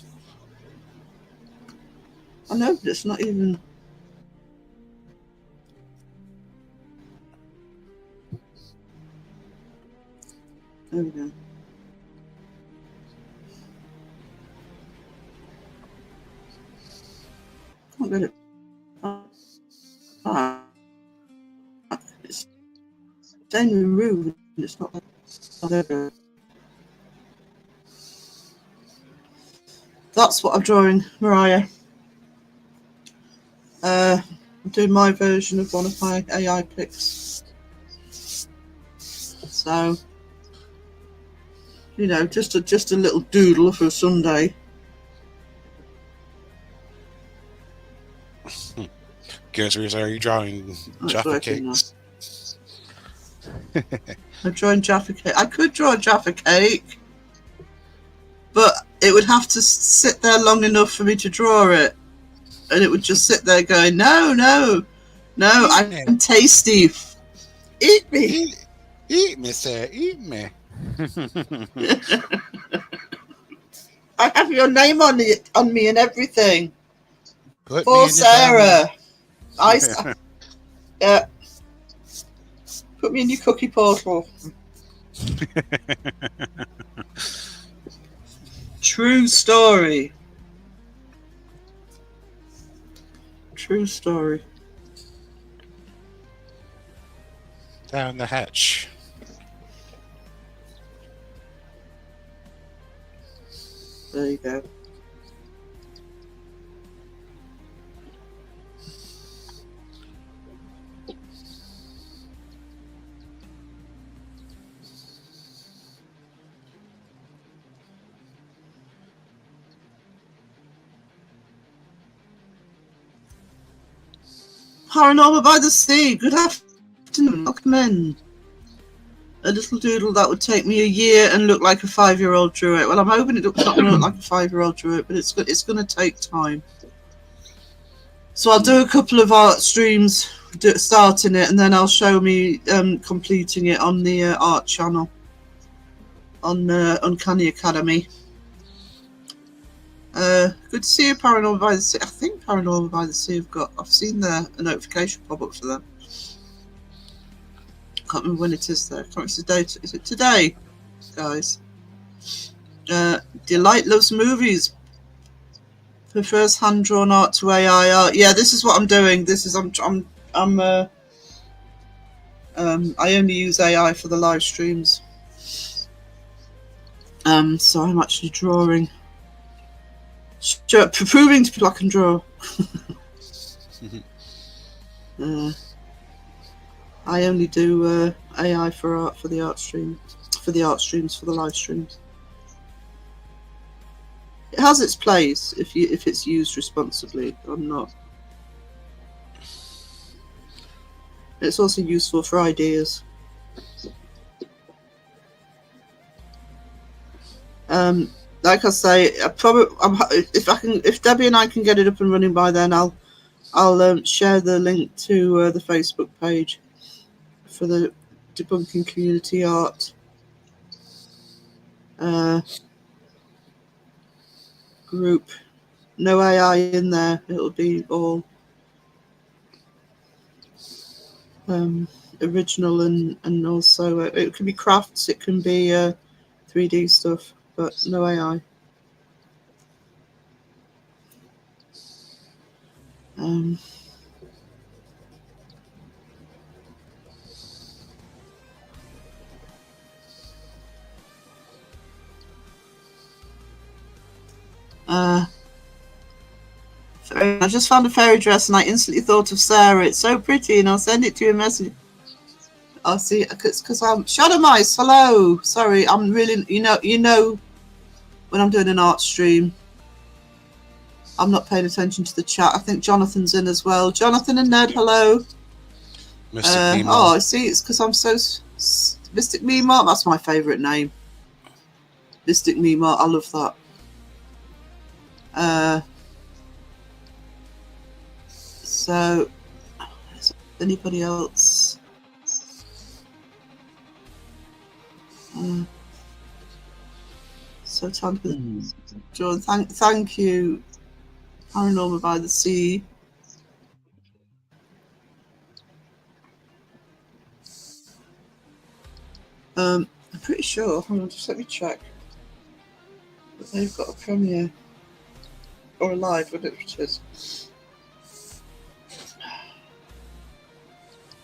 I know, but it's not even. There we go. Can't get it back. It's staying in the room. It's not. Oh, there we go. That's what I'm drawing, Mariah. I'm doing my version of one of my AI pics. So, you know, just a little doodle for a Sunday. Guess are you drawing Jaffa cakes? I'm drawing Jaffa cake. I could draw a Jaffa cake, but it would have to sit there long enough for me to draw it, and it would just sit there going, no, I'm tasty. Eat me. Eat me, sir. Eat me. I have your name on me and everything. Put For me in Sarah. Yeah. Put me in your cookie portal. True story. True story. Down the hatch. There you go. Paranormal by the Sea. Good afternoon. Welcome in. A little doodle that would take me a year and look like a 5-year-old drew it. Well, I'm hoping it's not going to look like a 5-year-old drew it, but it's going to take time. So I'll do a couple of art streams, starting it, and then I'll show me completing it on the art channel on Uncanny Academy. Good to see you, Paranormal by the Sea. I think Paranormal by the Sea I've seen a notification pop up for them. Can't remember when it is though. Can't remember the date. Is it today, guys? Delight loves movies. Prefers hand drawn art to AI art. Yeah, this is what I'm doing. This is I only use AI for the live streams. So I'm actually drawing. Proving to people I can draw. I only do AI for the art streams, for the live streams. It has its place if it's used responsibly. I'm not. It's also useful for ideas. Like I say, if Debbie and I can get it up and running by then, I'll share the link to the Facebook page for the Debunking Community Art group. No AI in there. It'll be all original and also it can be crafts, it can be 3D stuff, but no AI. I just found a fairy dress and I instantly thought of Sarah. It's so pretty, and I'll send it to you a message. I'll see, because I'm Shadow Mice. Hello, sorry, I'm really you know when I'm doing an art stream, I'm not paying attention to the chat. I think Jonathan's in as well. Jonathan and Ned, hello. Mystic oh, I see. It's because I'm so Mystic Mimar. That's my favourite name. Mystic Mimar. I love that. So, is anybody else? So time for John. Thank you, Paranormal by the Sea. I'm pretty sure. Hold on, just let me check. But they've got a premiere or a live, whatever it is.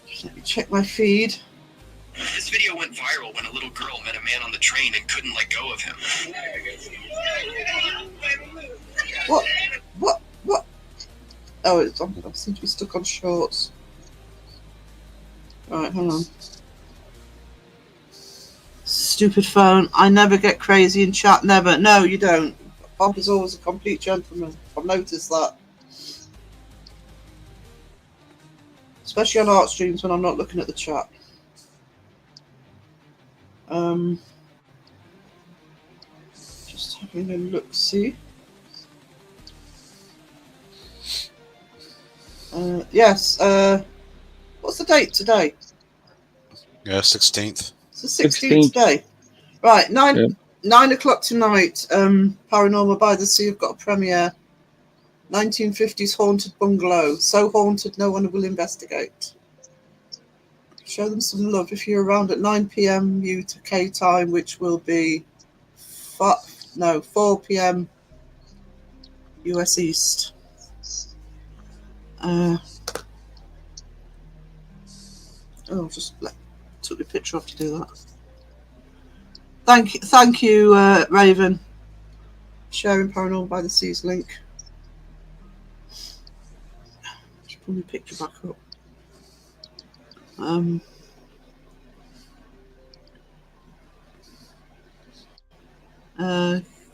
Just let me check my feed. This video went viral when a little girl met a man on the train and couldn't let go of him. What? Oh, I seem to be stuck on shorts. Right, hang on. Stupid phone. I never get crazy in chat, never. No, you don't. Bob is always a complete gentleman. I've noticed that. Especially on art streams when I'm not looking at the chat. Just having a look-see. Yes, what's the date today? Yeah, 16th. It's the 16th day. Right, 9 o'clock tonight, Paranormal by the Sea have got a premiere. 1950s haunted bungalow. So haunted no one will investigate. Show them some love if you're around at 9 p.m. UK time, which will be No, 4 p.m. US East. Took the picture off to do that. Thank you, Raven. Sharing Paranormal by the Seas link. Just pull my picture back up.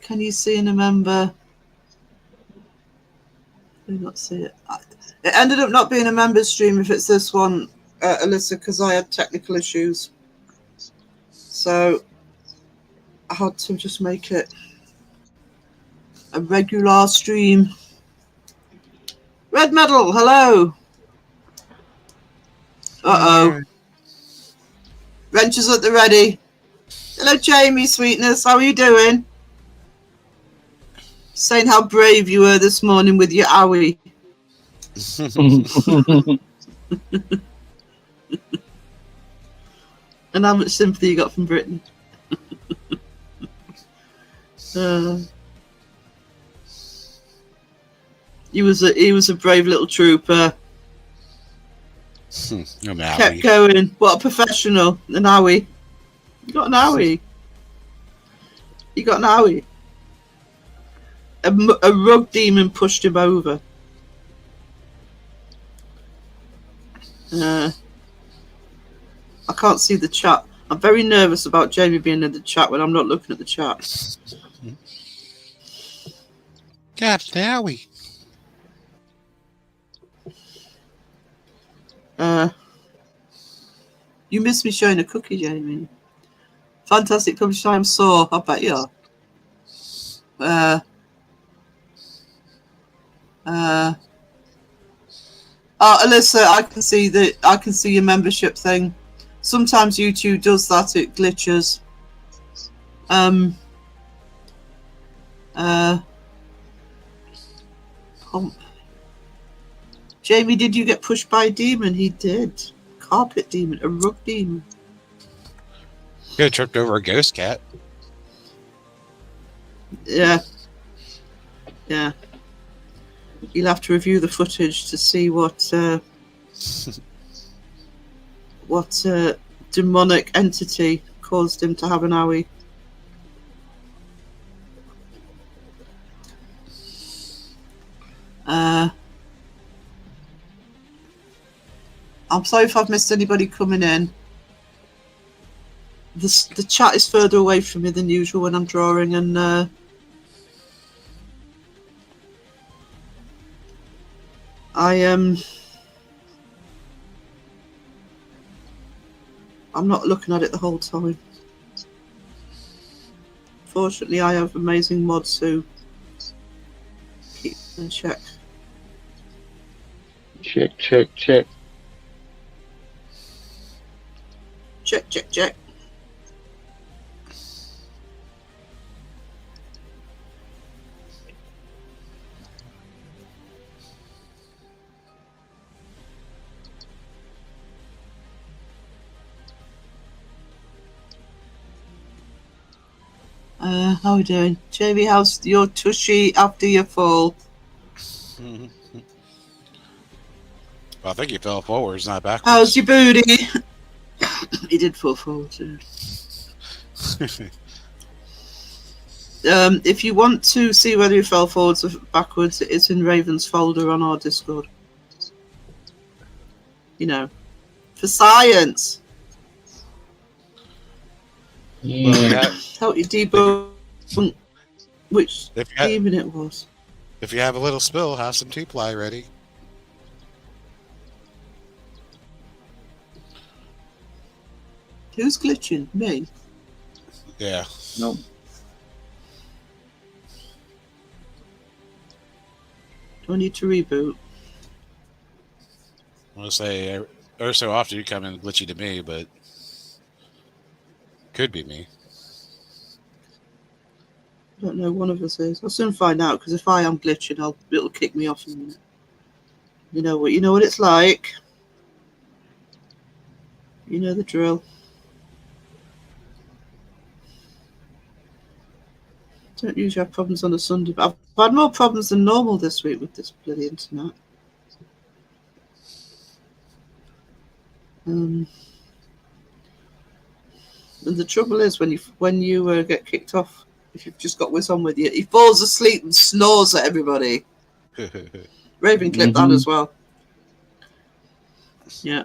Can you see and remember? Do not see it. It ended up not being a members stream if it's this one, Alyssa, because I had technical issues. So I had to just make it a regular stream. Red Medal, hello. Uh-oh. Wrenches at the ready. Hello, Jamie, sweetness. How are you doing? Saying how brave you were this morning with your owie. And how much sympathy you got from Britain. He was a brave little trooper. Kept going. What a professional. An owie. You got an owie. You got an owie. A rug demon pushed him over. I can't see the chat. I'm very nervous about Jamie being in the chat when I'm not looking at the chat. God, Howie. You missed me showing a cookie, Jamie. Fantastic published. I'm sore. I bet you are. Alyssa, I can see your membership thing. Sometimes YouTube does that, it glitches. Pump. Jamie, did you get pushed by a demon? He did. Carpet demon, a rug demon. You had tripped over a ghost cat. Yeah. Yeah. You'll have to review the footage to see what demonic entity caused him to have an owie. I'm sorry if I've missed anybody coming in. The chat is further away from me than usual when I'm drawing, and I'm not looking at it the whole time. Fortunately, I have amazing mods who keep in check. Check. Check. How are we doing? Jamie, how's your tushy after your fall? Well, I think he fell forwards, not backwards. How's your booty? He did fall forward too. If you want to see whether he fell forwards or backwards, it is in Raven's folder on our Discord. You know, for science. Yeah. Help you debunk which demon it was. If you have a little spill, have some 2-ply ready. Who's glitching? Me? Yeah. No. Do I need to reboot? I want to say, every so often you come in glitchy to me, but could be me. I don't know, one of us is. I'll soon find out, because if I am glitching, it'll kick me off in a minute. You know what it's like. You know the drill. Don't usually have problems on a Sunday, but I've had more problems than normal this week with this bloody internet. And the trouble is when you get kicked off, if you've just got Wiz on with you, he falls asleep and snores at everybody. Raven clipped that as well. Yeah.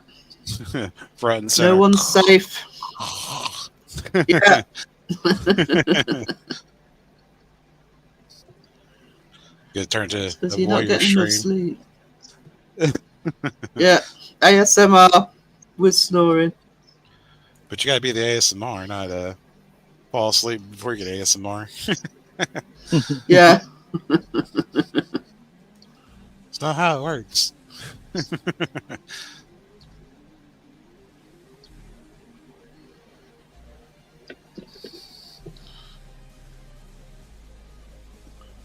Front and center. No one's safe. Yeah. Get turned to Because a you're not warrior getting enough stream. sleep. Yeah. ASMR with snoring. But you gotta be the ASMR, not fall asleep before you get ASMR. Yeah. It's not how it works.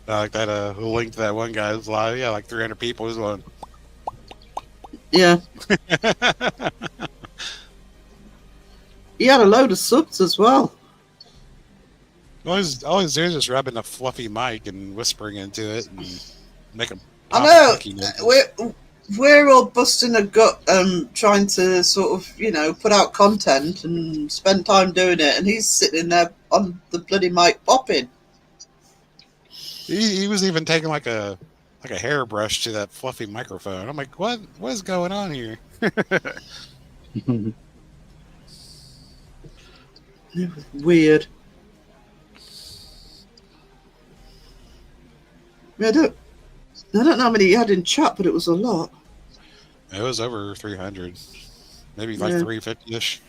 Like that link to that one guy was live. Yeah, like 300 people. He was going. Yeah. He had a load of subs as well. All he's doing is just rubbing a fluffy mic and whispering into it and making. I know. We're all busting a gut, trying to sort of, put out content and spend time doing it, and he's sitting there on the bloody mic popping. He was even taking like a hairbrush to that fluffy microphone. I'm like, what is going on here? It was weird. I don't know how many you had in chat, but it was a lot. It was over 300, maybe like 350-ish.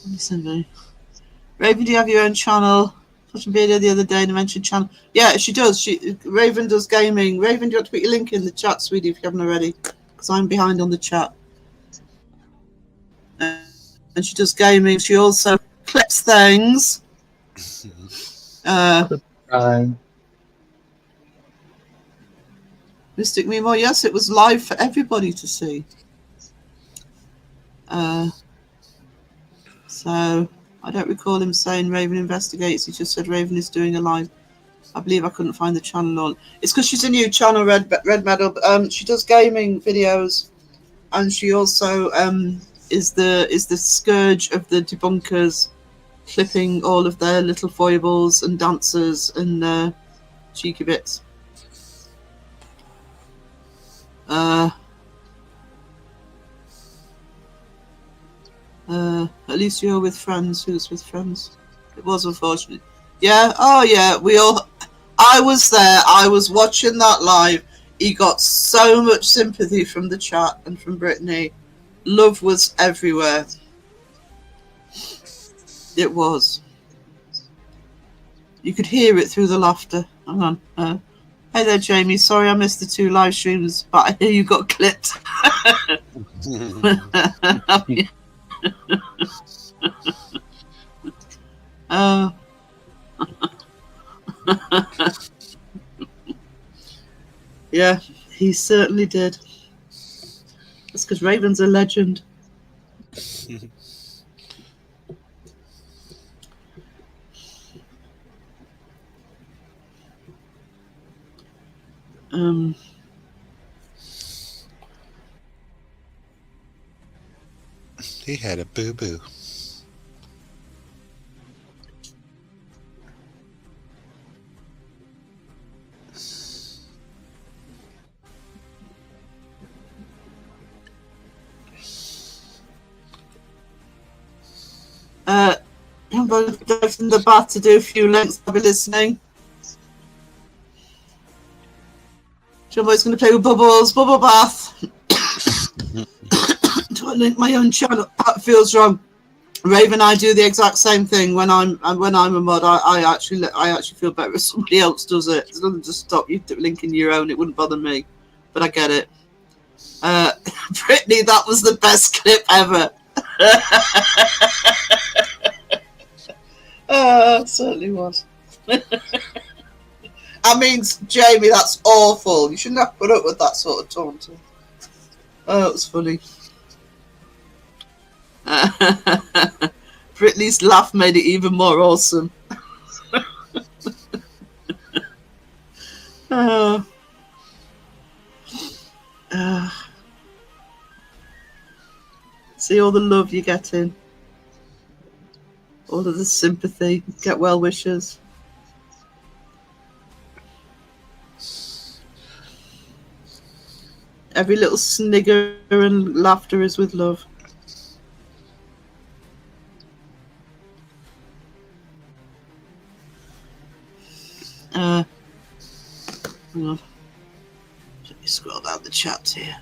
Listen, Raven, do you have your own channel? Watched a video the other day and I mentioned channel. Yeah, she does. Raven does gaming. Raven, do you want to put your link in the chat, sweetie, if you haven't already? Because I'm behind on the chat. And she does gaming. She also clips things. Mystic Memo, yes, it was live for everybody to see. So I don't recall him saying Raven investigates. He just said Raven is doing a live. I believe I couldn't find the channel on. It's because she's a new channel, Red Medal. She does gaming videos, and she also is the scourge of the debunkers, clipping all of their little foibles and dancers and cheeky bits. At least you're with friends. Who's with friends? It was unfortunate. Yeah. Oh, yeah. I was there. I was watching that live. He got so much sympathy from the chat and from Brittany. Love was everywhere. It was. You could hear it through the laughter. Hang on. Hey there, Jamie. Sorry I missed the 2 live streams, but I hear you got clipped. Yeah, he certainly did. That's because Raven's a legend. He had a boo-boo. I'm going to go from the bath to do a few links. I'll be listening. Jumbo's going to play with Bubbles. Bubble bath. Do I link my own channel? That feels wrong. Raven, I do the exact same thing when I'm a mod. I actually feel better if somebody else does it. There's nothing to stop you linking your own. It wouldn't bother me, but I get it. Brittany, that was the best clip ever. It certainly was. I mean, Jamie, that's awful. You shouldn't have put up with that sort of taunting. Oh, it was funny. Brittany's laugh made it even more awesome. See all the love you're getting, all of the sympathy, get well wishes. Every little snigger and laughter is with love. Hang on. Let me scroll down the chat here.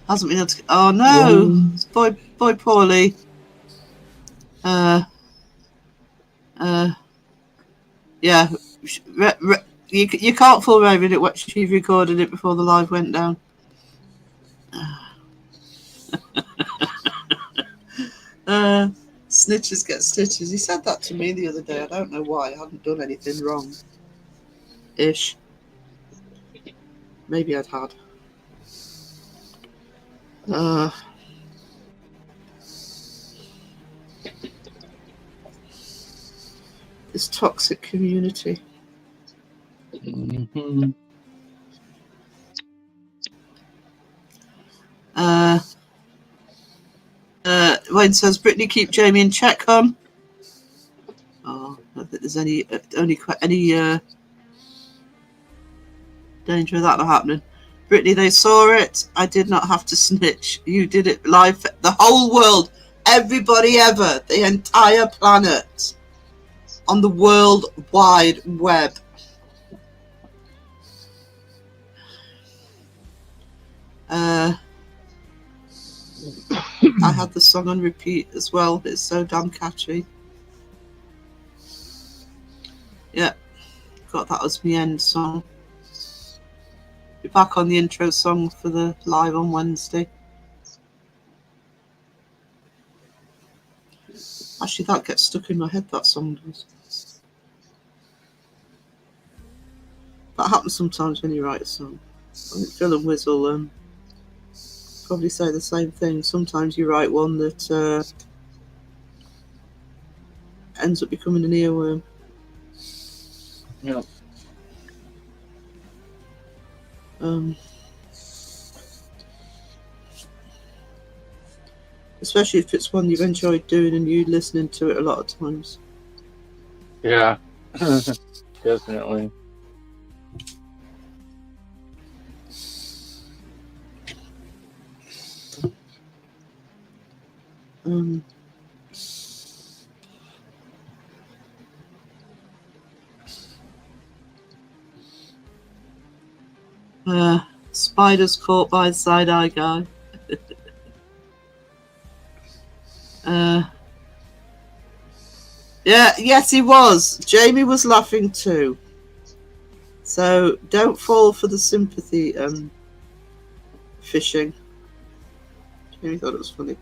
Hasn't been able to. Oh no, it's boy Paulie. Yeah. You can't fool Raven it. She recorded it before the live went down. Snitches get stitches. He said that to me the other day. I don't know why. I haven't done anything wrong. Ish. Maybe I'd had. This toxic community. Mm-hmm. Wayne says, Brittany, keep Jamie in check, hon. Oh, I don't think there's any danger of that not happening. Brittany, they saw it. I did not have to snitch. You did it live. The whole world, everybody ever, the entire planet, on the World Wide Web. I had the song on repeat as well. It's so damn catchy. Yeah, got that as my end song. Be back on the intro song for the live on Wednesday. Actually, that gets stuck in my head, that song does. That happens sometimes when you write a song. I think Phil and Wiz will probably say the same thing. Sometimes you write one that ends up becoming an earworm. Yeah. Especially if it's one you've enjoyed doing and you listening to it a lot of times. Yeah. Definitely. Spiders caught by the side-eye guy. Yeah, yes, he was. Jamie was laughing too. So don't fall for the sympathy fishing. Jamie thought it was funny.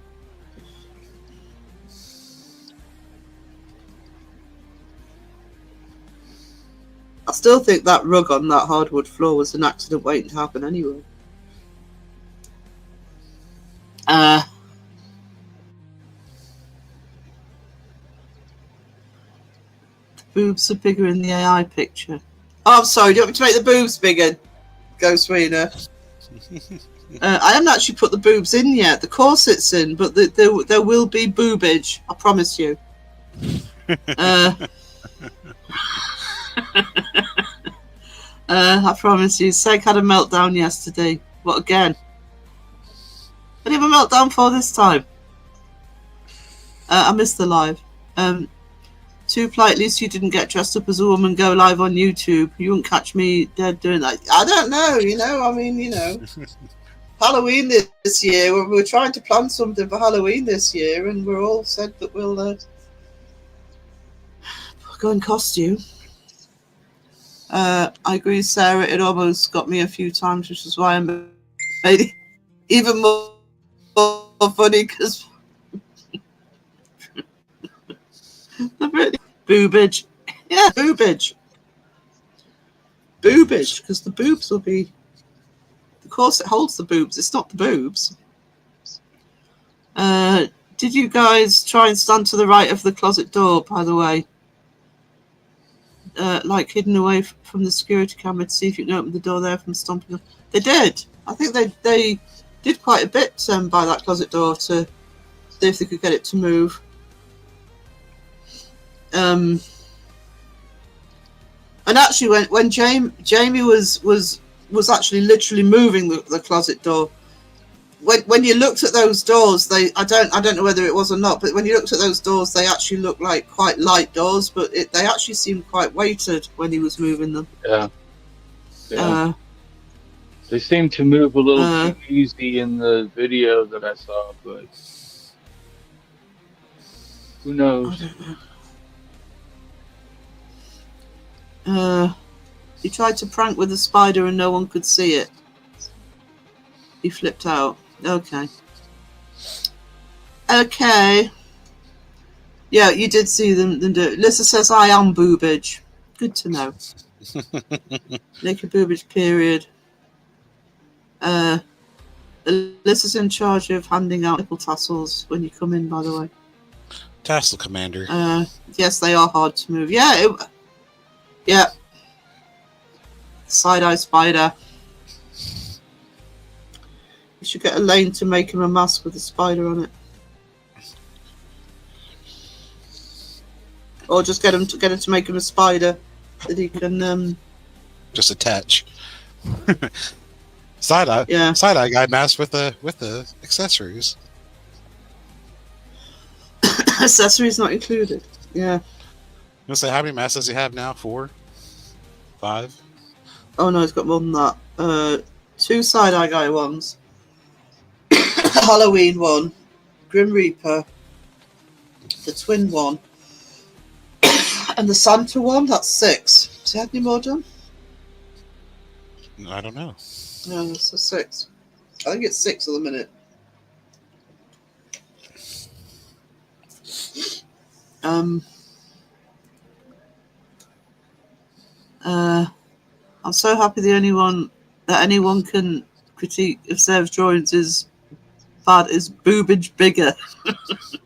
I still think that rug on that hardwood floor was an accident waiting to happen anyway. The boobs are bigger in the AI picture. Oh, I'm sorry. Do you want me to make the boobs bigger, Ghost Wiener? I haven't actually put the boobs in yet. The corset's in, but there will be boobage. I promise you. I promise you. Seg had a meltdown yesterday. What again? What did he have a meltdown for this time? I missed the live. Too polite, at least you didn't get dressed up as a woman, go live on YouTube. You wouldn't catch me dead doing that. I don't know, I mean, Halloween this year. We were trying to plan something for Halloween this year, and we're all said that we'll go in costume. I agree, Sarah. It almost got me a few times, which is why I made it even more funny because boobage. Yeah, boobage. Boobage, because the boobs will be. Of course, it holds the boobs. It's not the boobs. Did you guys try and stand to the right of the closet door, by the way? Like hidden away from the security camera to see if you can open the door there from stomping. They did. I think they did quite a bit by that closet door to see if they could get it to move. And actually, when Jamie was actually literally moving the closet door. When you looked at those doors, I don't know whether it was or not, but when you looked at those doors, they actually looked like quite light doors, but they actually seemed quite weighted when he was moving them. Yeah. They seem to move a little too easy in the video that I saw, but who knows? I don't know. He tried to prank with a spider and no one could see it. He flipped out. Okay. Yeah, you did see them do it. Lissa says, I am boobage. Good to know. Naked boobage, period. Lissa's in charge of handing out nipple tassels when you come in, by the way. Tassel commander. Yes, they are hard to move. Yeah. Side-eye spider. You should get Elaine to make him a mask with a spider on it. Or just get him to make him a spider that he can just attach. Side-eye guy mask with the accessories. Accessories not included. Yeah. You say how many masks does he have now? 4? 5? Oh no, he's got more than that. 2 side-eye guy ones. Halloween one. Grim Reaper. The twin one. And the Santa one, that's 6. Has he had any more done? I don't know. No, that's a 6. I think it's 6 at the minute. I'm so happy that anyone can critique if Sarah's drawings is bad is boobage bigger.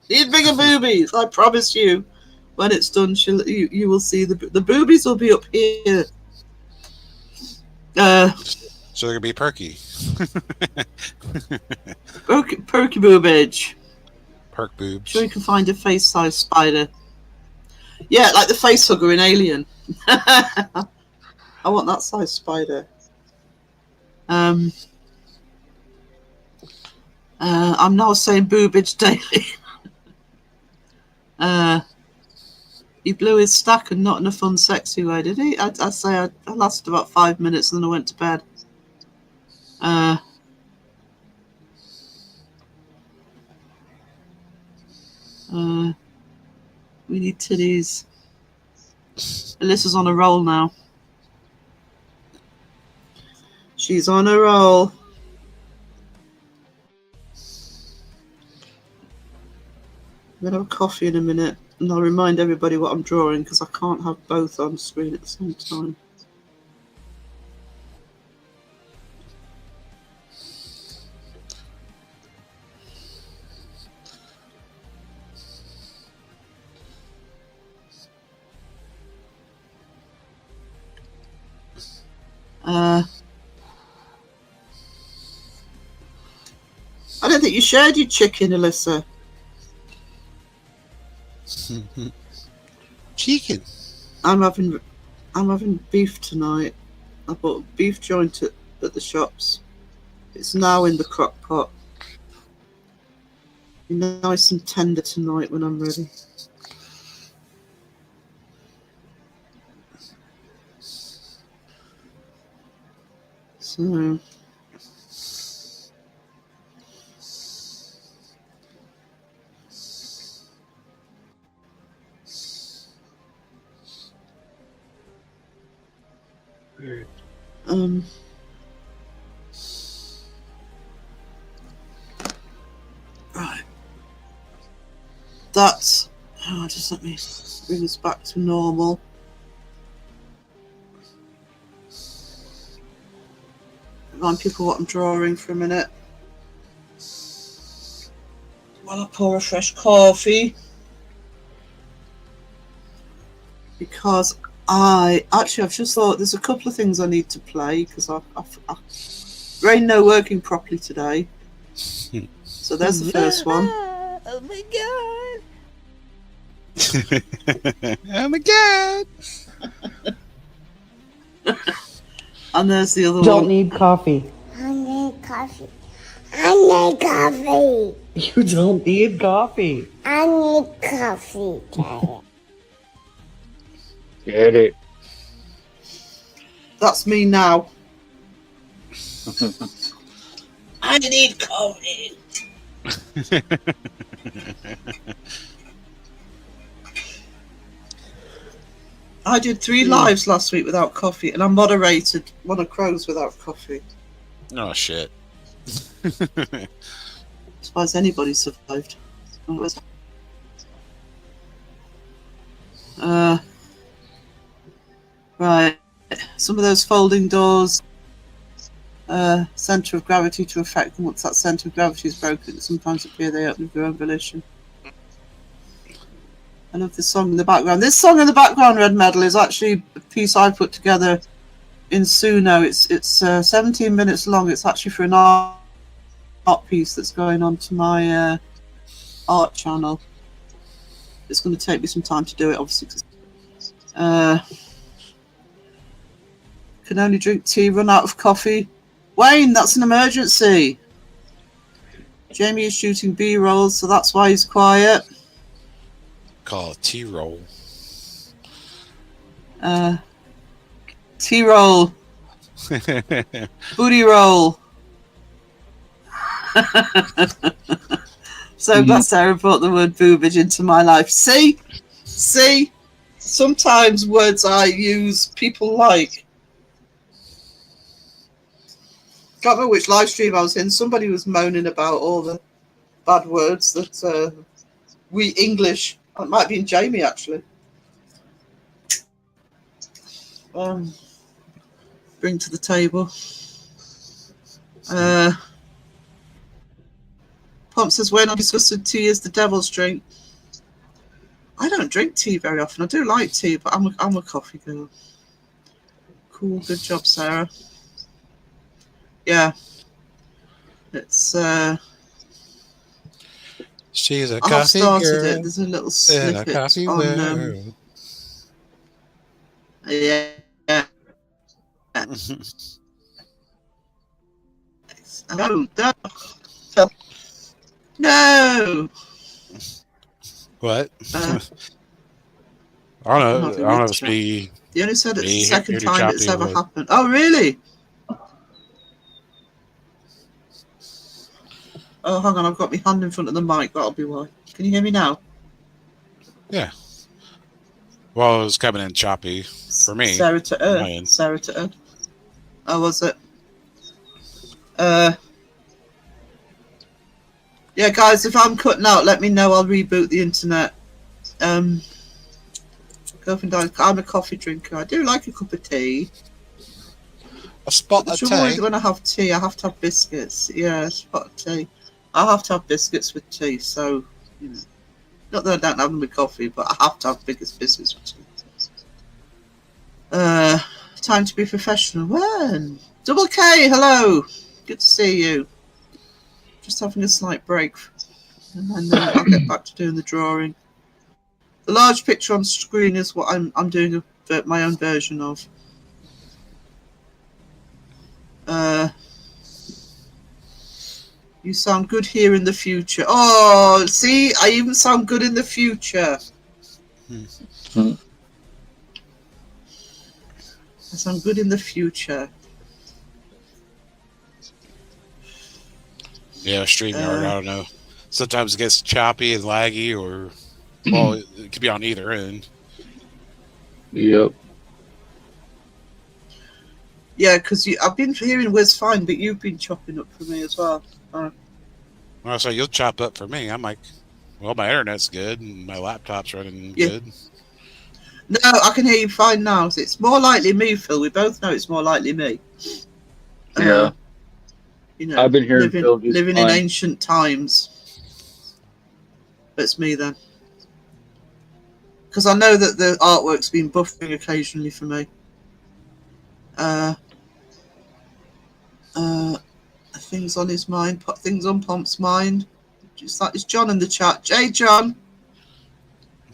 Need bigger boobies, I promise you. When it's done, you will see the boobies will be up here. So they're gonna be perky. Perky boobage. Perk boobs. Sure, you can find a face-size spider. Yeah, like the face hugger in Alien. I want that size spider. I'm now saying boobage daily. He blew his stack and not in a fun, sexy way, did he? I say I lasted about 5 minutes and then I went to bed. We need titties. Alyssa's on a roll now. She's on a roll. I'm going to have a coffee in a minute, and I'll remind everybody what I'm drawing because I can't have both on screen at the same time. I don't think you shared your chicken, Alyssa. Chicken. I'm having beef tonight. I bought a beef joint at the shops. It's now in the crock pot. Be nice and tender tonight when I'm ready. So Um, right. That's. Oh, just let me bring us back to normal. Remind people what I'm drawing for a minute. While I pour a fresh coffee. Because I've just thought there's a couple of things I need to play because Rain no working properly today. So there's the first one. Oh my god! Oh my god! And there's the other Don't one. need coffee. I need coffee. I need coffee. You don't need coffee. I need coffee. Get it. That's me now. I need coffee. I did 3 lives last week without coffee, and I moderated one of Crow's without coffee. Oh shit. As far as anybody survived. Right. Some of those folding doors, centre of gravity to affect them. Once that centre of gravity is broken, it sometimes appear they open of their own volition. I love this song in the background. This song in the background, Red Medal, is actually a piece I put together in Suno. It's 17 minutes long. It's actually for an art piece that's going on to my art channel. It's going to take me some time to do it, obviously. Can only drink tea, run out of coffee. Wayne, that's an emergency. Jamie is shooting B-rolls, so that's why he's quiet. Call it T-roll. T-roll. Booty roll. So glad Sarah brought the word boobage into my life. See? Sometimes words I use people like. Can't remember which live stream I was in. Somebody was moaning about all the bad words that we English. It might be in Jamie actually. Bring to the table. Pomp says, when I discussed tea is the devil's drink. I don't drink tea very often. I do like tea, but I'm a coffee girl. Cool, good job, Sarah. Yeah. It's She's a I have coffee started girl it. There's a little in a snippet coffee on world. yeah. No. What? Uh, I don't know. Nothing I don't know if with it's that. me. You only said it's the Me, second Henry time it's Choppy ever would. happened. Oh, really? Oh, hang on. I've got my hand in front of the mic. That'll be why. Can you hear me now? Yeah. Well, it was coming in choppy for me. Sarah to my end. Sarah to Oh, was it? Yeah, guys, if I'm cutting out, let me know. I'll reboot the internet. Girlfriend, I'm a coffee drinker. I do like a cup of tea. A spot The of trouble is tea. when I have tea, I have to have biscuits. Yeah, a spot of tea. I have to have biscuits with tea, so, you know. Not that I don't have them with coffee, but I have to have biscuits with tea. Time to be professional. When? Double K, hello. Good to see you. Just having a slight break. And then I'll get back to doing the drawing. The large picture on screen is what I'm doing my own version of. You sound good here in the future. Oh, see, I even sound good in the future. I sound good in the future. Yeah, StreamYard, I don't know. Sometimes it gets choppy and laggy, or, well, it could be on either end. Yep. Yeah, because I've been hearing Wiz fine, but you've been chopping up for me as well. Well, so you'll chop up for me. I'm like, well, my internet's good and my laptop's running Yeah. good. No, I can hear you fine now. It's more likely me, Phil. We both know it's more likely me. Yeah. You know, I've been hearing Phil just living in fine. ancient times. It's me then. Because I know that the artwork's been buffering occasionally for me. Things on his mind, things on Pomp's mind. Just like it's John in the chat. Hey, John.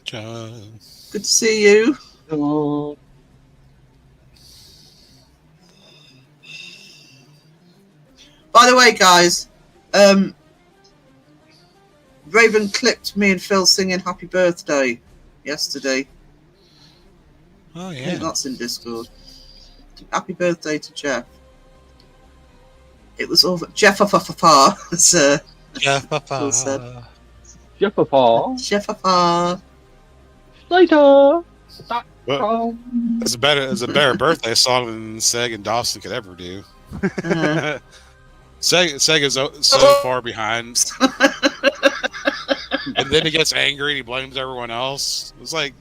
John. Good to see you. Oh, By the way, guys, Raven clipped me and Phil singing "Happy Birthday" yesterday. Oh I think yeah. that's in Discord. Happy birthday to Jeff. It was over Jeff sir. Phil said. Jeffa Jeff later. Well, it's a better birthday song than Seg and Dawson could ever do. Seg is so far behind, and then he gets angry and he blames everyone else. It's like,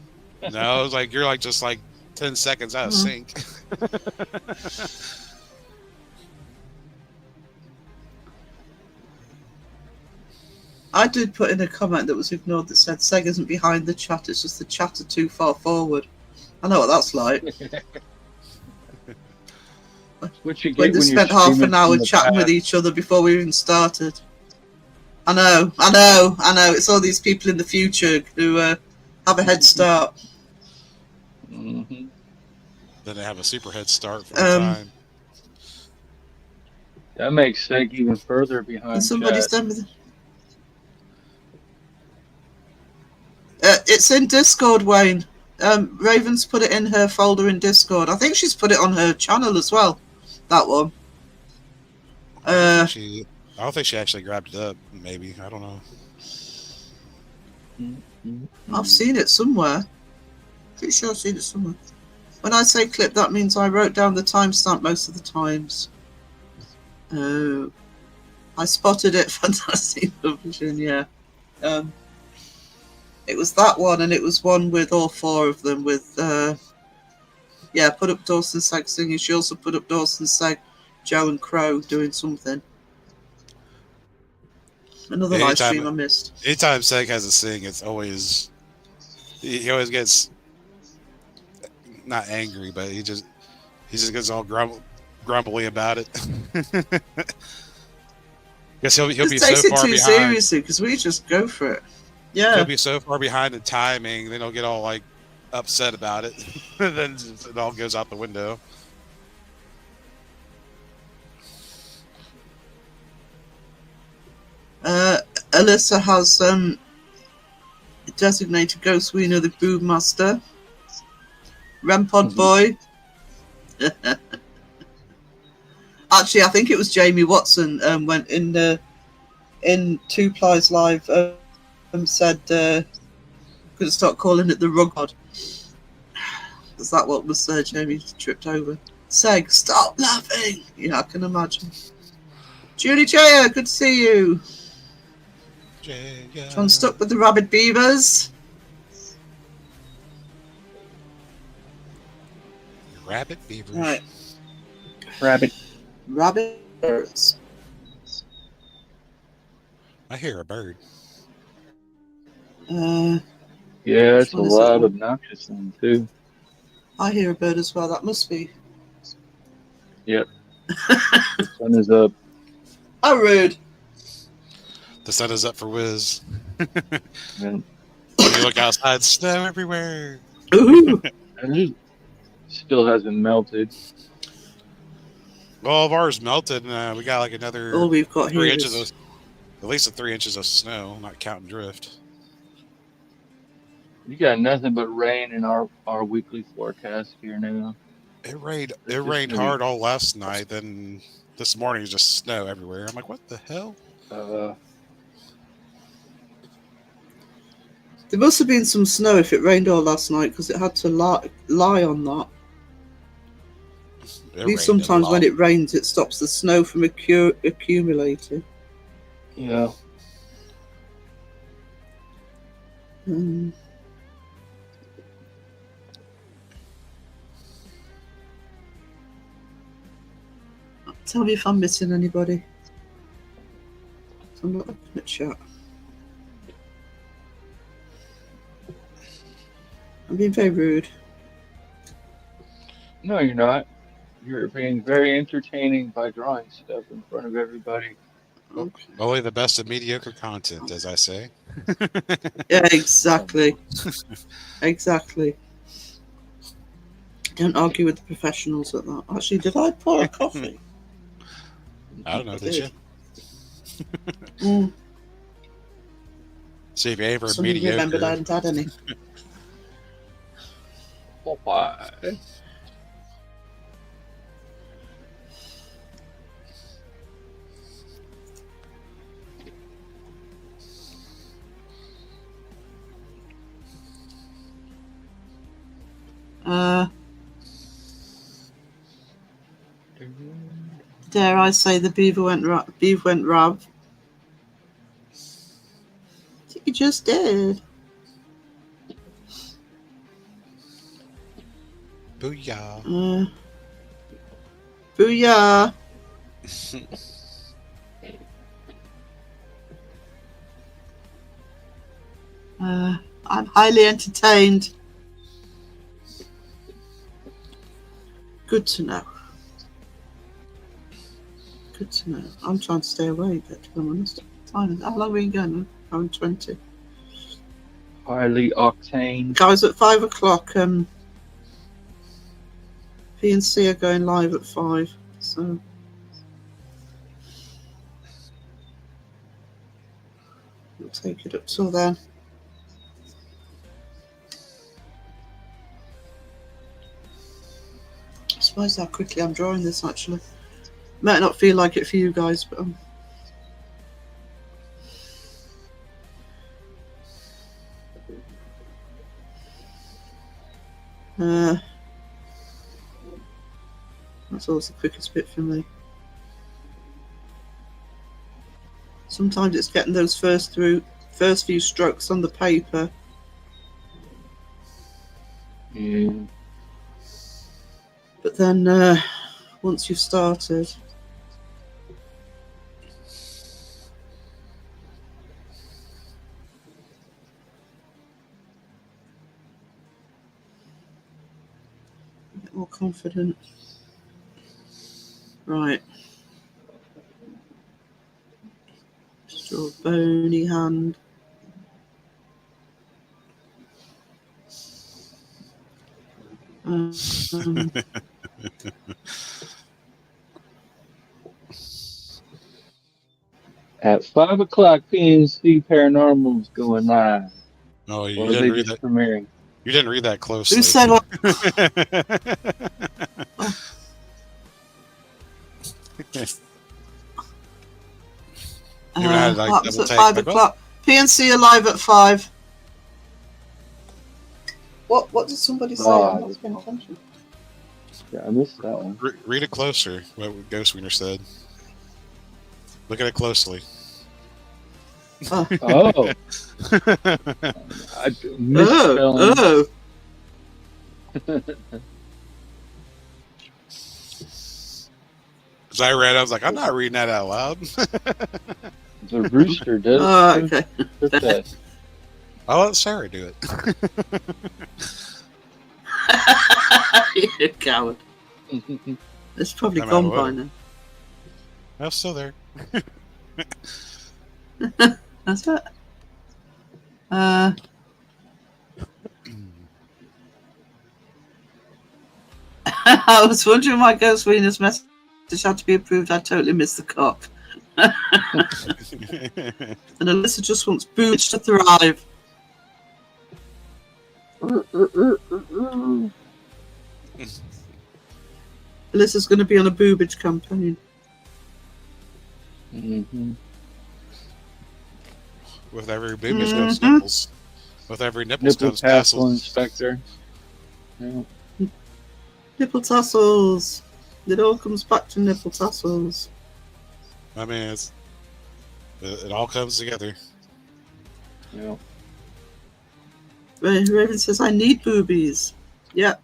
no, it's like you're like just like 10 seconds out of sync. I did put in a comment that was ignored that said Seg isn't behind the chat, it's just the chatter too far forward. I know what that's like. What you get When they when spent you're half an streaming hour from the chatting with past. each other before we even started. I know. It's all these people in the future who have a head start. Mhm. Then they have a super head start for the time. That makes Seg even further Can behind. somebody chat. send me it's in Discord, Wayne. Raven's put it in her folder in Discord. I think she's put it on her channel as well. That one. I don't think she actually grabbed it up. Maybe, I don't know. I've seen it somewhere. Pretty sure I've seen it somewhere. When I say clip, that means I wrote down the timestamp most of the times. I spotted it. Fantastic vision, yeah. It was that one, and it was one with all four of them. With put up Dawson Seg singing. She also put up Dawson Seg, Joe and Crow doing something. Another live stream I missed. Anytime Seg has a sing, it's always he always gets not angry, but he just gets all grumbly about it. Guess he'll be so takes it far too behind. seriously because we just go for it. Yeah, He'll be so far behind in timing, then he'll get all like upset about it, and then it all goes out the window. Alyssa has designated Ghost Wiener the Boob Master. Rempod Boy. Actually, I think it was Jamie Watson went in Two Plies Live said could start calling it the rug pod. Is that what was Jamie tripped over? Seg, stop laughing. Yeah, I can imagine. Julie Jaya, good to see you. John stuck with the rabid beavers. Rabbit beavers. Right. Rabbit. Rabbit birds. I hear a bird. Yeah, it's a one is it? loud, obnoxious thing too. I hear a bird as well. That must be. Yep. The sun is up. How rude. The sun is up for Wiz. And When you look outside, snow everywhere. Ooh. it still hasn't melted. Well, all of ours melted, and we got like another All we've got here 3 is inches of, at least 3 inches of snow, not counting drift. You got nothing but rain in our weekly forecast here now. It rained. It just rained really- hard all last night. Then this morning is just snow everywhere. I'm like, what the hell? There must have been some snow if it rained all last night because it had to lie on that. At least sometimes when it rains, it stops the snow from accumulating. Yeah. Tell me if I'm missing anybody. I'm not looking at chat. I'm being very rude. No, you're not. You're being very entertaining by drawing stuff in front of everybody. Okay. Only the best of mediocre content, as I say. Yeah, exactly. Exactly. Don't argue with the professionals at that. Actually, did I pour a coffee? I don't know, did you? Mm. See if you ever Suddenly remembered I mediocre. hadn't had any. Popeye. Dare I say the beaver went rab? You just did. Booyah. Booyah. I'm highly entertained. Good to know. Good to know. I'm trying to stay awake, to be honest. Time. How long are we going? Around 20. Highly octane. Guys, at 5 o'clock, P&C are going live at 5. So we'll take it up till then. I suppose how quickly I'm drawing this, actually. Might not feel like it for you guys, but that's always the quickest bit for me. Sometimes it's getting those first few strokes on the paper. Yeah. But then once you've started, a bit more confident. Right. Just draw a bony hand. At 5 o'clock, PNC Paranormal's going live. Oh, you Or are they didn't read just that. premiering? You didn't read that closely. Who said what? You had, like, That's double at take, 5 like, o'clock. PNC are live at 5. What did somebody say? I'm not paying attention. Yeah, I missed that one. Read it closer. What Ghost Wiener said. Look at it closely. Oh. Oh. I misspelled. Oh. As I read, I was like, I'm not reading that out loud. The rooster does. Oh, okay. that. I'll let Sarah do it. You coward. It's probably No gone matter by what. now. I'm still there. That's it. I was wondering why Ghost Wiener's message had to be approved. I totally missed the cock. And Alyssa just wants Boobage to thrive. Alyssa's going to be on a boobage campaign. Mm-hmm. With every boobage comes nipples. With every nipples Nipple comes tassel tassels. inspector. Yeah. Nipple tassels. It all comes back to nipple tassels. I mean, it all comes together. Yeah. Raven says, I need boobies. Yep.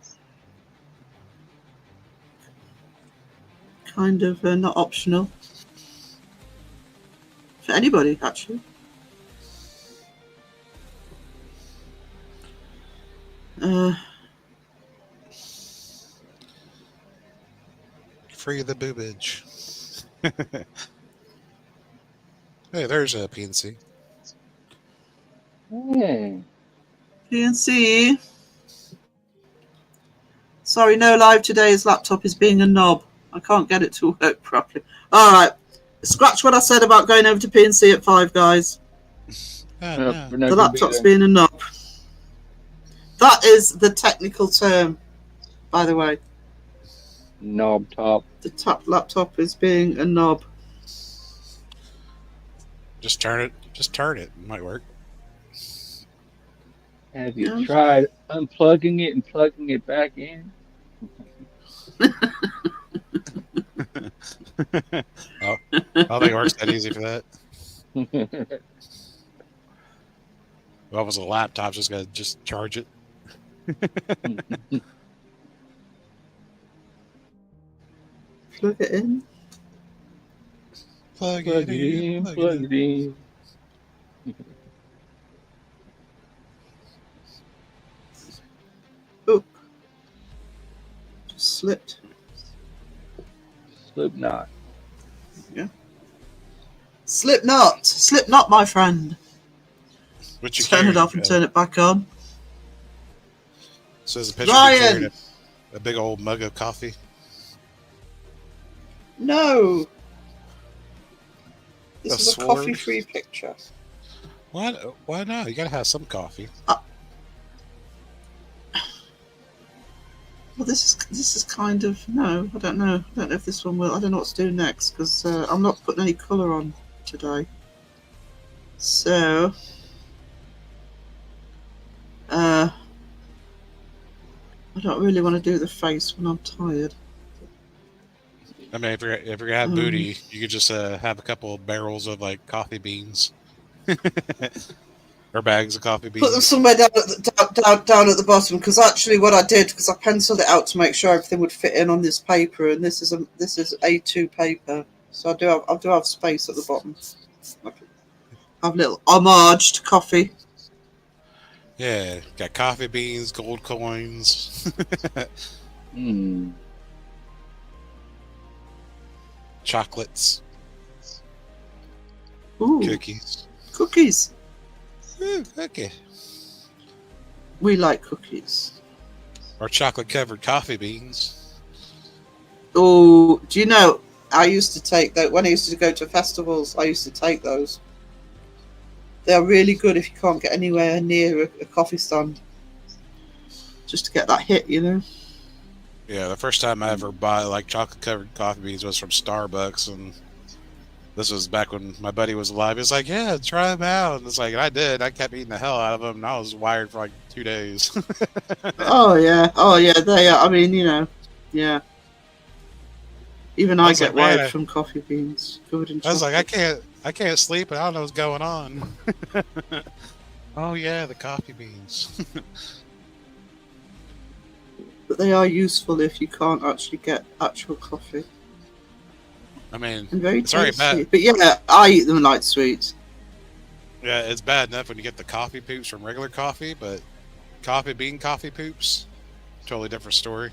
Kind of not optional. For anybody, actually. Free the boobage. Hey, there's a PNC. Hey. PNC. Sorry, no live today. His laptop is being a knob. I can't get it to work properly. All right. Scratch what I said about going over to PNC at 5, guys. Oh, Nope, no. we're not The gonna be laptop's there. being a knob. That is the technical term, by the way. Knob top. The laptop is being a knob. Just turn it. Just turn it. It might work. Have you Yeah. tried unplugging it and plugging it back in? I don't think it works that easy for that. If I was a laptop, just gotta just charge it. Plug it in. Plug Plug it in, plug it in. Oh. Just slipped. Slipknot. Slipknot. Slipknot, my friend. Which you Turn it off and turn it back on. So there's a picture of you Ryan! carrying a big old mug of coffee. No. This A is a sword? coffee-free picture. What? Why not? You gotta have some coffee. Well, this is kind of no. I don't know. I don't know if this one will. I don't know what to do next because I'm not putting any colour on today. So, I don't really want to do the face when I'm tired. I mean, if you're gonna have booty, you could just have a couple of barrels of like coffee beans, or bags of coffee beans. Put them somewhere down at the bottom because actually what I did because I penciled it out to make sure everything would fit in on this paper and this is A2 paper, so I do have space at the bottom. Have a little homage to coffee. Yeah, got coffee beans, gold coins, chocolates, Ooh, cookies. cookies. Ooh, okay. We like cookies. Or chocolate covered coffee beans. Oh, do you know? I used to take that when I used to go to festivals. I used to take those. They're really good if you can't get anywhere near a coffee stand. Just to get that hit, you know. Yeah, the first time I ever bought like chocolate covered coffee beans was from Starbucks, and this was back when my buddy was alive. He was like, "Yeah, try them out." And it's like, and I did. I kept eating the hell out of them, and I was wired for like 2 days. Oh yeah, they are. I mean, you know, yeah. Even I was get like, man, wired from coffee beans covered in I was like, chocolate. I can't sleep, and I don't know what's going on. Oh yeah, the coffee beans. But they are useful if you can't actually get actual coffee. I mean, And very it's already tasty. bad. But yeah, I eat them like sweets. Yeah, it's bad enough when you get the coffee poops from regular coffee, but coffee bean coffee poops, totally different story.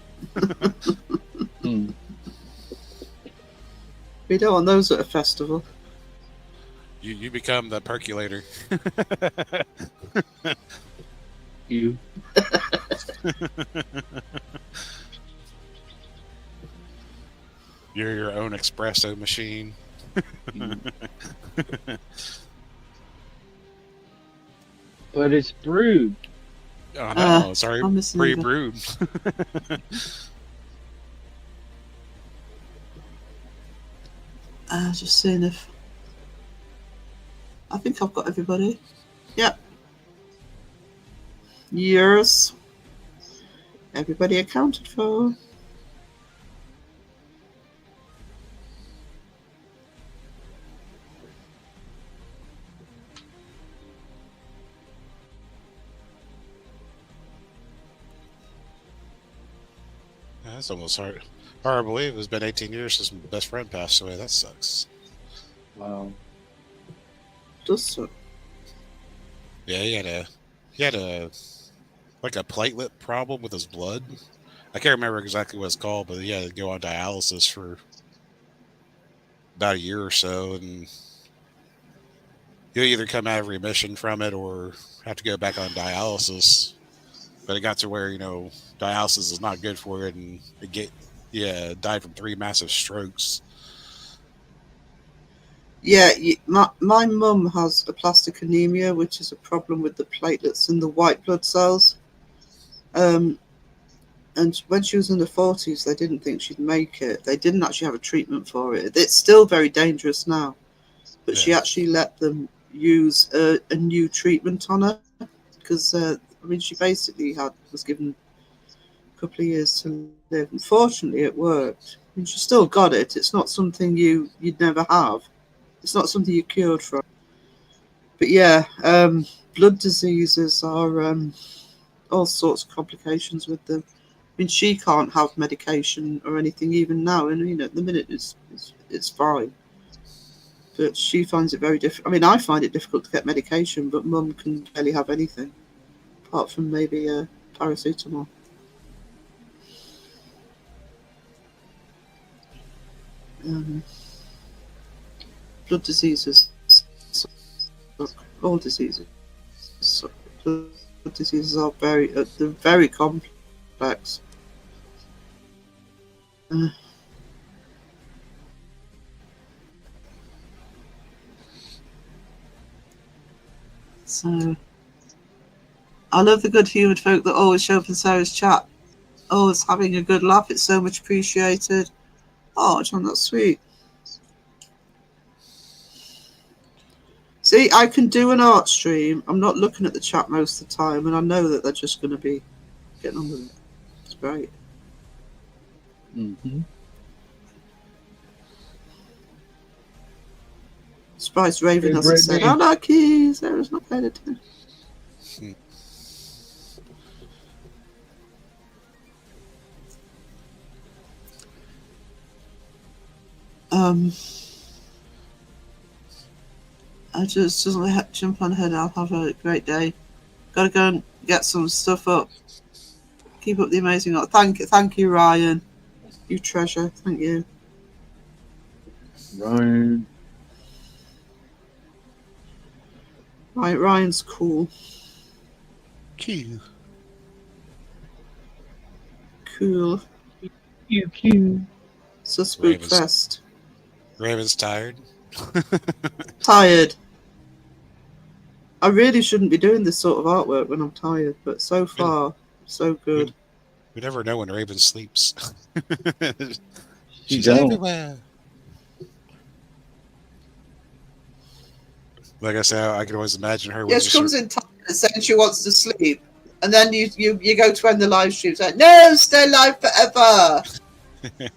We don't want those at a festival. You become the percolator. You. You're your own espresso machine. But it's brewed. Oh no, sorry, I'm missing either. pre-brewed. Just seeing if I think I've got everybody. Yep. Yours. Everybody accounted for. That's almost hard to believe. It's been 18 years since my best friend passed away. That sucks. Wow. Does so. Yeah, he had a like a platelet problem with his blood. I can't remember exactly what it's called, but he had to go on dialysis for about a year or so, and he'll either come out of remission from it or have to go back on dialysis. But it got to where dialysis is not good for it, and died from 3 massive strokes. Yeah, my mum has aplastic anemia, which is a problem with the platelets in the white blood cells. And when she was in the 40s, they didn't think she'd make it. They didn't actually have a treatment for it. It's still very dangerous now, but she Yeah. actually let them use a new treatment on her because she basically was given a couple of years to live. Unfortunately, it worked. I mean, she still got it. It's not something you'd never have. It's not something you're cured from. But yeah, blood diseases are all sorts of complications with them. I mean, she can't have medication or anything even now, and at the minute it's fine. But she finds it very difficult. I mean, I find it difficult to get medication, but Mum can barely have anything apart from maybe paracetamol. Blood diseases, all diseases. Blood diseases are they're very complex. So, I love the good-humoured folk that always show up in Sarah's chat. Always having a good laugh. It's so much appreciated. Oh, John, that's sweet. See, I can do an art stream. I'm not looking at the chat most of the time, and I know that they're just going to be getting on with it. It's great. Mm-hmm. Surprised Raven Hey, hasn't said, Brittany. "Oh, lucky, Sarah's not paying attention." I just jump on ahead. I'll have a great day. Gotta go and get some stuff up. Keep up the amazing art. Thank you, Ryan. You treasure. Thank you. Ryan. Right, Ryan's cool. Q. Cool. QQ. It's a spook Raven's- fest. Raven's tired. Tired. I really shouldn't be doing this sort of artwork when I'm tired, but so far, so good. We never know when Raven sleeps. She She's don't. everywhere. Like I said, I can always imagine her. Yeah, she comes in tired and saying she wants to sleep, and then you go to end the live stream saying, "No, stay live forever,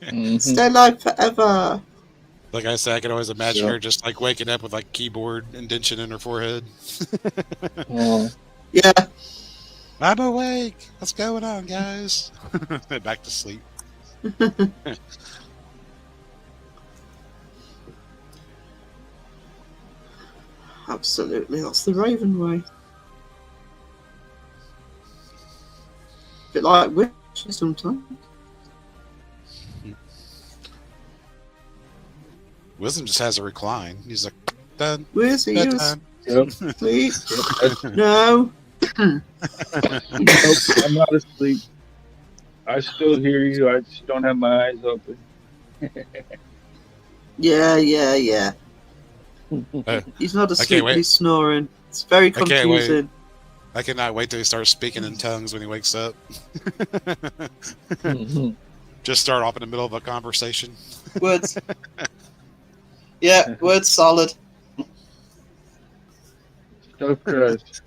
Mhm. stay live forever." Like I said, I can always imagine Yeah. her just like waking up with like keyboard indentation in her forehead. Oh, Yeah, I'm awake. What's going on, guys? Back to sleep. absolutely. That's the Raven way. Bit like witches sometimes. Wisdom just has a recline. He's like, done. Where's he? Bedtime. yep. Sleep? That's- No. Nope, I'm not asleep. I still hear you. I just don't have my eyes open. Yeah. Uh, He's not can't asleep, wait. he's snoring. It's very can't wait. confusing. I cannot wait till he starts speaking in tongues when he wakes up. Mhm. Just start off in the middle of a conversation. Words. Yeah, words solid. Stuff crust.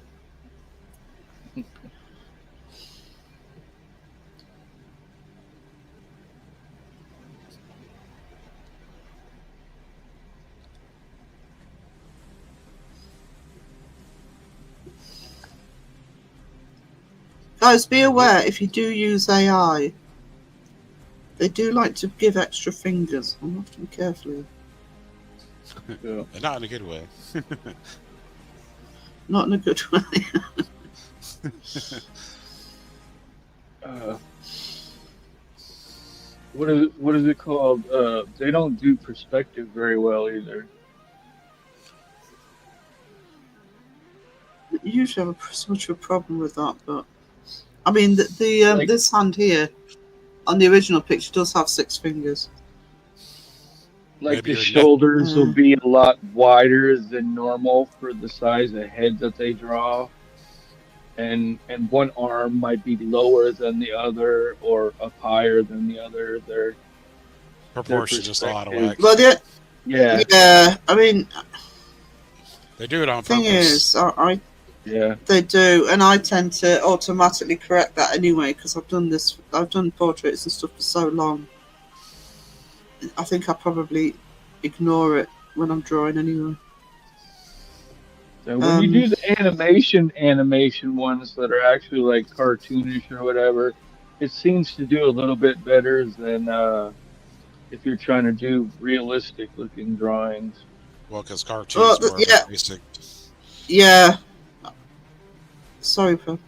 Guys, be aware if you do use AI, They do like to give extra fingers. I'm have to be careful. Yeah. And not in a good way. Not in a good way. What is it called? They don't do perspective very well either. You usually have so much of a problem with that, but I mean, the Like- this hand here on the original picture does have 6 fingers. Like Maybe the your neck- shoulders will Mm. be a lot wider than normal for the size of head that they draw. And one arm might be lower than the other or up higher than the other. Proportion just a lot of whack. Well, Yeah, yeah. I mean, They do it on thing purpose. is, I yeah. they do, and I tend to automatically correct that anyway because I've done portraits and stuff for so long. I think I probably ignore it when I'm drawing anyway. So when you do the animation ones that are actually like cartoonish or whatever, it seems to do a little bit better than if you're trying to do realistic looking drawings. Well, because cartoons Well, are more yeah. basic. Yeah. Sorry, Phil.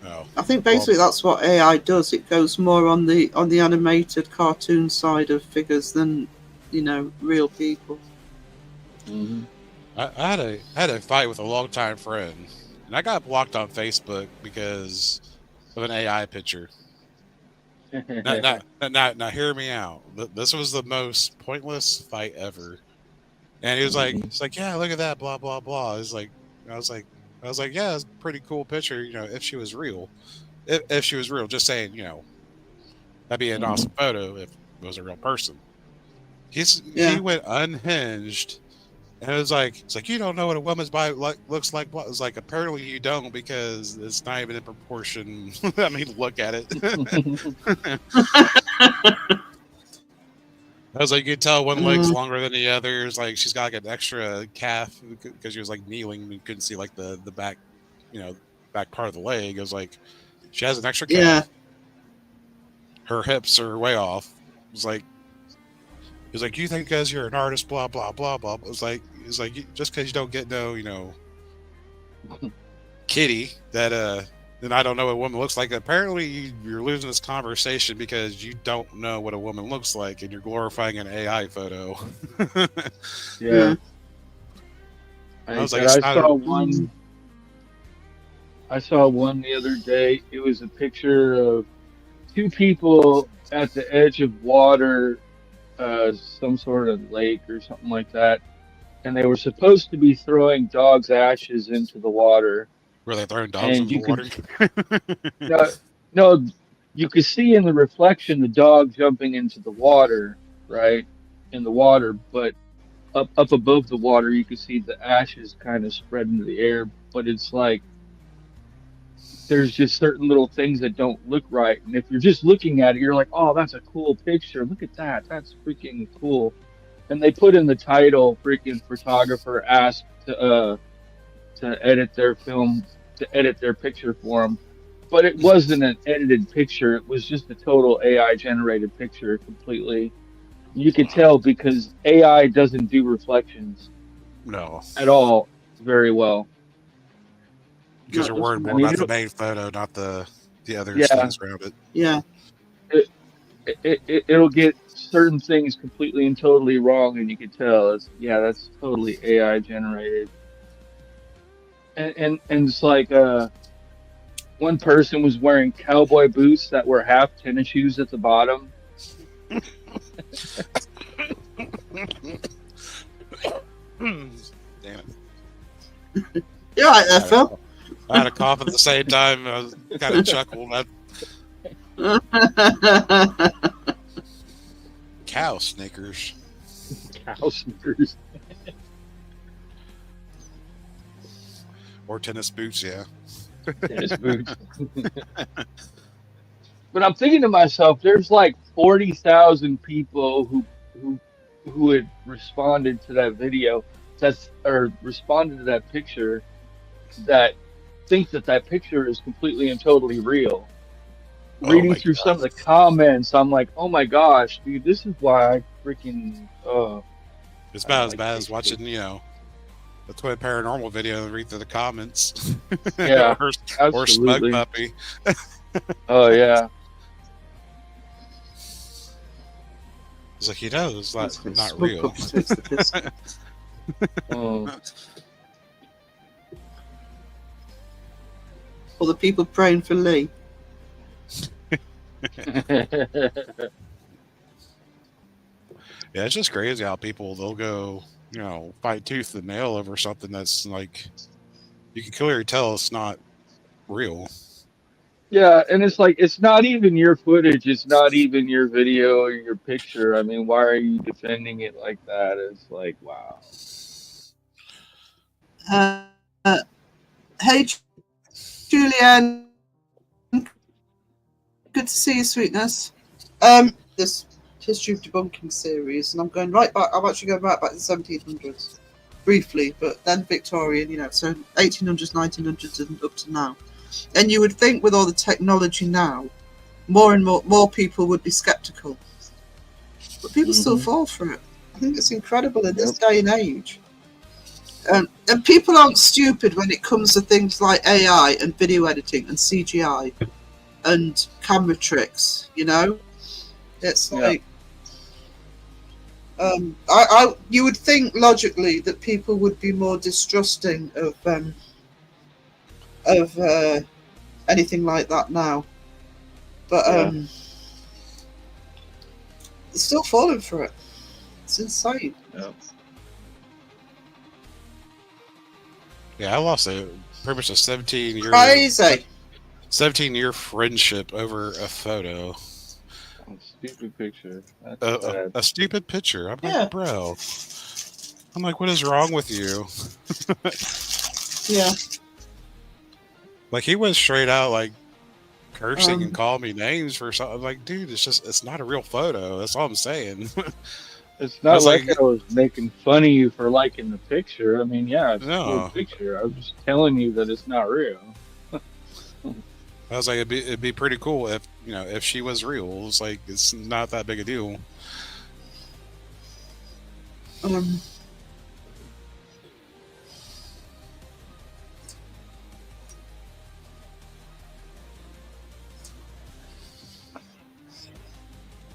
Oh, I think basically that's what AI does. It goes more on the animated cartoon side of figures than, real people. Mm-hmm. I had a fight with a longtime friend, and I got blocked on Facebook because of an AI picture. Now, hear me out. This was the most pointless fight ever. And he was like, "It's like, yeah, look at that, blah blah blah." It's like, I was like, yeah, it's a pretty cool picture. If she was real, if she was real, just saying, that'd be an awesome photo if it was a real person. He went unhinged, and it was like, you don't know what a woman's body looks like. What? It's like, apparently you don't, because it's not even in proportion. I mean, look at it. I was like, you can tell one leg's longer than the other. It's like she's got like an extra calf because she was like kneeling and you couldn't see like the back, back part of the leg. It was like she has an extra calf. Yeah. Her hips are way off. It was like you think because you're an artist, blah blah blah blah. It's like just because you don't get no, kitty that then I don't know what a woman looks like. Apparently, you're losing this conversation because you don't know what a woman looks like, and you're glorifying an AI photo. Yeah. I was like, I it's not saw a- one. I saw one the other day. It was a picture of 2 people at the edge of water, some sort of lake or something like that, and they were supposed to be throwing dog's ashes into the water. Were they throwing dogs And in you the water? No, you could see in the reflection the dog jumping into the water, right, in the water, but up above the water you could see the ashes kind of spread into the air. But it's like there's just certain little things that don't look right, and if you're just looking at it, you're like, oh, that's a cool picture, look at that, that's freaking cool. And they put in the title, freaking photographer asked to edit their film, to edit their picture for them. But it wasn't an edited picture. It was just a total AI generated picture completely. You could tell because AI doesn't do reflections No, at all very well. because you're worried I more mean, about the it'll- main photo, not the other Yeah. things around it. Yeah. It'll get certain things completely and totally wrong, and you can tell that's totally AI generated. And it's like one person was wearing cowboy boots that were half tennis shoes at the bottom. Damn it. You're right there, Phil. I had a cough at the same time. I was kind of chuckled. Cow sneakers. Cow sneakers. Or tennis boots, yeah. Tennis boots. But I'm thinking to myself, there's like 40,000 people who had responded to that video, or responded to that picture, that think that picture is completely and totally real. reading my through God. some of the comments, I'm like, oh my gosh, dude, this is why I freaking It's I don't about as like bad as Facebook. watching, the Twin Paranormal video and read through the comments. Yeah, or Smug absolutely. Puppy. Oh yeah. It's like, it's That's not, it. not Smug real. Puppy takes the piss. Oh. Or the people praying for Lee. Yeah, it's just crazy how they'll go, fight tooth and nail over something that's like, you can clearly tell it's not real. Yeah, and it's like it's not even your footage, it's not even your video or your picture. I mean, why are you defending it like that? It's like, wow. Uh, uh, hey, Julianne. Good to see you, sweetness. This history of debunking series, and I'm going right back. I'm actually going right back to the 1700s, briefly, but then Victorian. So 1800s, 1900s, and up to now. And you would think, with all the technology now, more and more people would be skeptical, but people still fall for it. I think it's incredible in this day and age. And people aren't stupid when it comes to things like AI and video editing and CGI and camera tricks. It's like you would think logically that people would be more distrusting of anything like that now, but they're still falling for it. It's insane. Yeah, I lost pretty much a 17-year friendship over a photo. Stupid picture. That's bad. A stupid picture. I'm Yeah. like, bro. I'm like, what is wrong with you? Yeah. Like, he went straight out, like, cursing and calling me names for something. I'm like, dude, it's not a real photo. That's all I'm saying. It's not like like, I was making fun of you for liking the picture. I mean, yeah, it's a No. cool picture. I was just telling you that it's not real. I was like, it'd be pretty cool if she was real. It's like, it's not that big a deal.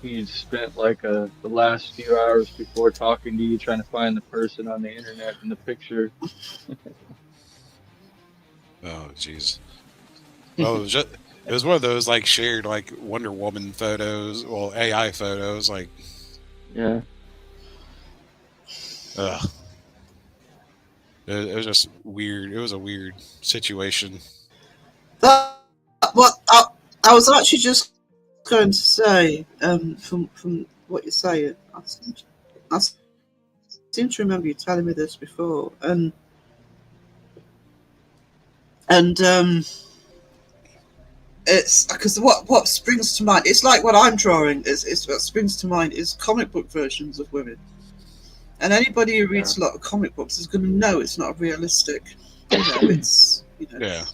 He spent like the last few hours before talking to you trying to find the person on the internet in the picture. Oh, jeez. Well, it was one of those like shared like Wonder Woman photos, well, AI photos, like. Yeah. Ugh. It was just weird. It was a weird situation. What I was actually just going to say, from what you're saying, I seem to remember you telling me this before, and it's because what springs to mind. It's like what I'm drawing. It's what springs to mind is comic book versions of women, and anybody who reads a lot of comic books is going to know it's not realistic. It's Yeah.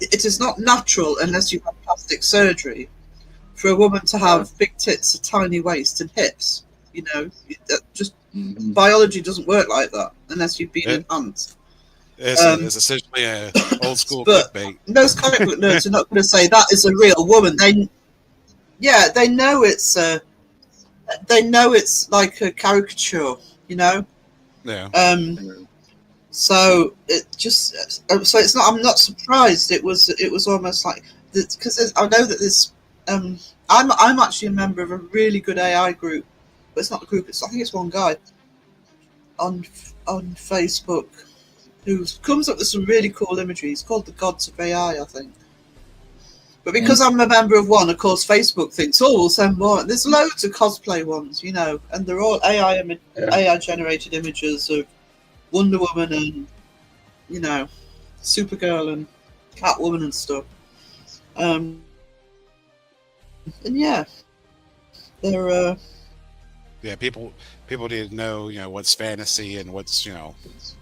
It is not natural unless you have plastic surgery for a woman to have big tits, a tiny waist, and hips. Just biology doesn't work like that unless you've been enhanced. It's essentially a old school but clickbait. Most comic book nerds are not going to say that is a real woman. They know it's like a caricature, Yeah. So it's not. I'm not surprised. It was almost like because I know that this. I'm actually a member of a really good AI group, but it's not a group. I think it's one guy on Facebook who comes up with some really cool imagery. It's called the Gods of AI, I think. But because I'm a member of one, of course, Facebook thinks, oh, we'll send more. There's loads of cosplay ones, and they're all AI generated images of Wonder Woman and, Supergirl and Catwoman and stuff. And yeah, they're Yeah, people need to know, what's fantasy and what's,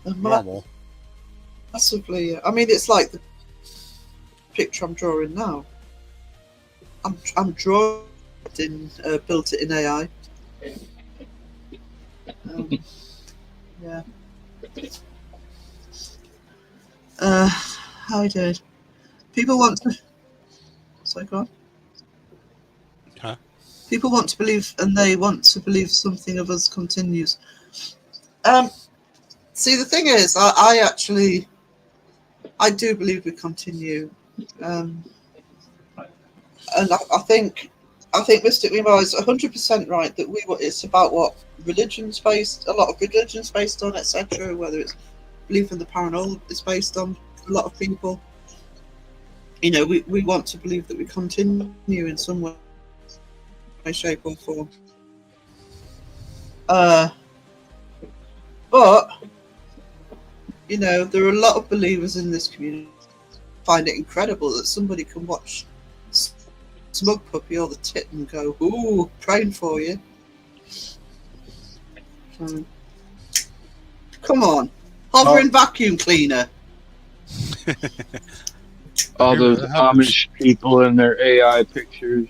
normal. massively. I mean, it's like the picture I'm drawing now. I'm drawing in built it in AI. Yeah. How I did. People want to. Sorry, go on. Huh? People want to believe, and they want to believe something of us continues. See, the thing is, I do believe we continue, and I think Mystic Mimo is 100% right that it's about what religion's based, a lot of religion's based on, etc. Whether it's belief in the paranormal is based on a lot of people. You know, we want to believe that we continue in some way, shape, or form. But you know, there are a lot of believers in this community. I find it incredible that somebody can watch Smug Puppy or the Tit and go, "Ooh, praying for you." So, come on, hovering vacuum cleaner. All those Amish people in their AI pictures.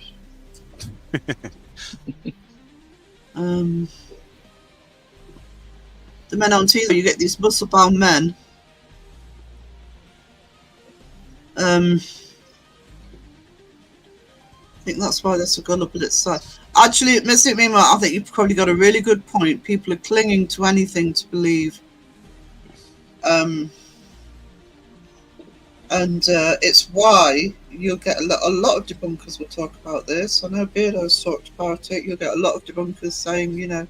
The men on TV, you get these muscle-bound men. I think that's why there's a gun up at its side. Actually, Mystic Mimo, I think you've probably got a really good point. People are clinging to anything to believe. And it's why you'll get a lot of debunkers will talk about this. I know Beardo's talked about it. You'll get a lot of debunkers saying, you know,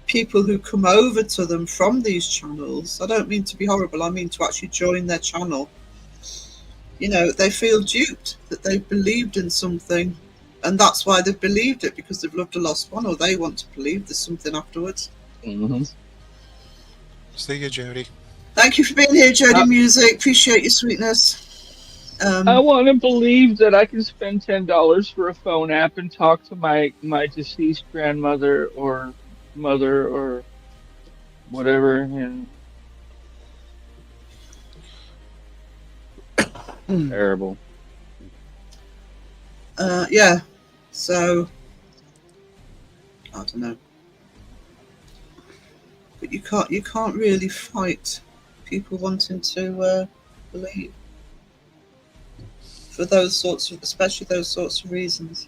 people who come over to them from these channels, I don't mean to be horrible, I mean to actually join their channel. You know, they feel duped, that they've believed in something, and that's why they've believed it, because they've loved a lost one, or they want to believe there's something afterwards. Mm-hmm. See you, Jody. Thank you for being here, Jody Music. Appreciate your sweetness. I want to believe that I can spend $10 for a phone app and talk to my deceased grandmother or mother or whatever. And terrible. Yeah. So I don't know. But you can't really fight people wanting to believe for those sorts of, especially those sorts of reasons.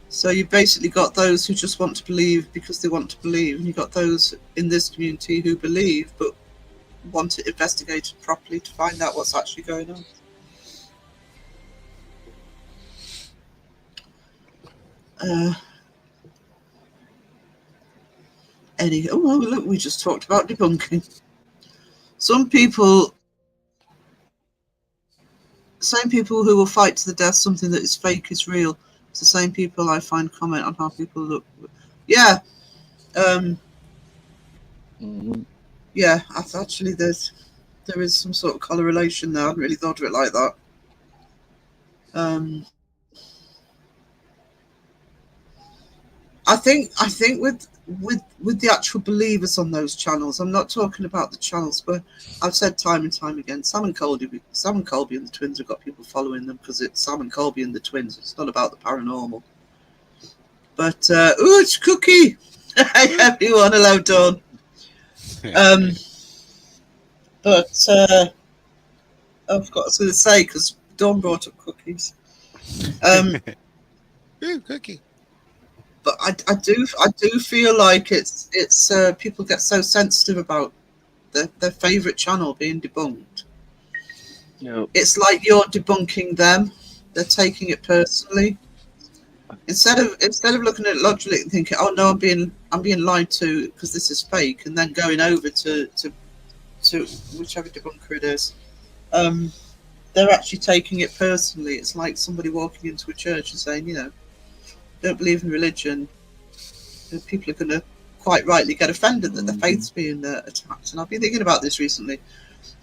So you basically got those who just want to believe because they want to believe, and you got those in this community who believe but want it investigated properly to find out what's actually going on. Oh, look, we just talked about debunking. Some people, same people who will fight to the death something that is fake is real. It's the same people I find comment on how people look. Yeah. Yeah, actually there is some sort of correlation there. I hadn't really thought of it like that. I think with the actual believers on those channels, I'm not talking about the channels, but I've said time and time again, Sam and Colby and the twins have got people following them because it's Sam and Colby and the twins. It's not about the paranormal. But ooh, it's Cookie. Hey everyone, hello Dawn. But I forgot what I was going to say because Dawn brought up cookies. Ooh, Cookie. But I do feel like it's people get so sensitive about their favourite channel being debunked. Yep. It's like you're debunking them. They're taking it personally. Instead of looking at it logically and thinking, "Oh no, I'm being lied to because this is fake," and then going over to whichever debunker it is, they're actually taking it personally. It's like somebody walking into a church and saying, you know, don't believe in religion. People are going to quite rightly get offended that their faith's being attacked. And I've been thinking about this recently,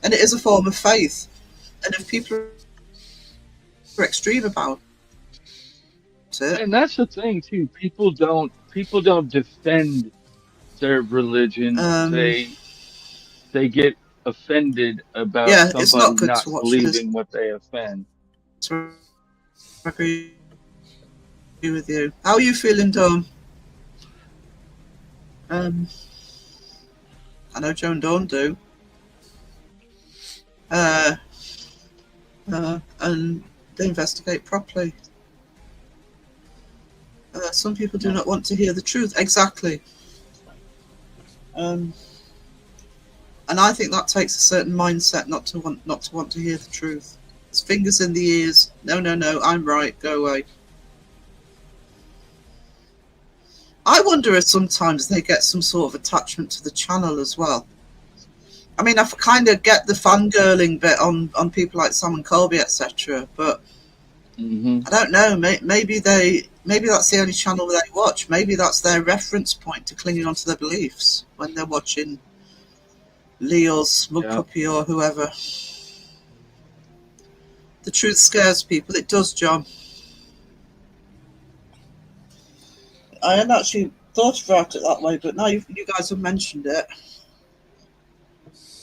and it is a form of faith. And if people are extreme about it, And that's the thing too. People don't defend their religion. They get offended about yeah, it's not somebody good not to watch. believing what they offend. I agree with you. How are you feeling, Dawn? I know Joe and Dawn do. And they investigate properly. Some people do not want to hear the truth. Exactly. And I think that takes a certain mindset not to want to hear the truth. It's fingers in the ears. No, I'm right. Go away. I wonder if sometimes they get some sort of attachment to the channel as well. I mean, I kind of get the fangirling bit on people like Sam and Colby, etc. But I don't know. Maybe that's the only channel they watch. Maybe that's their reference point to clinging onto their beliefs when they're watching Lee or Smug Puppy or whoever. The truth scares people. It does, John. I hadn't actually thought about it that way, but now you guys have mentioned it.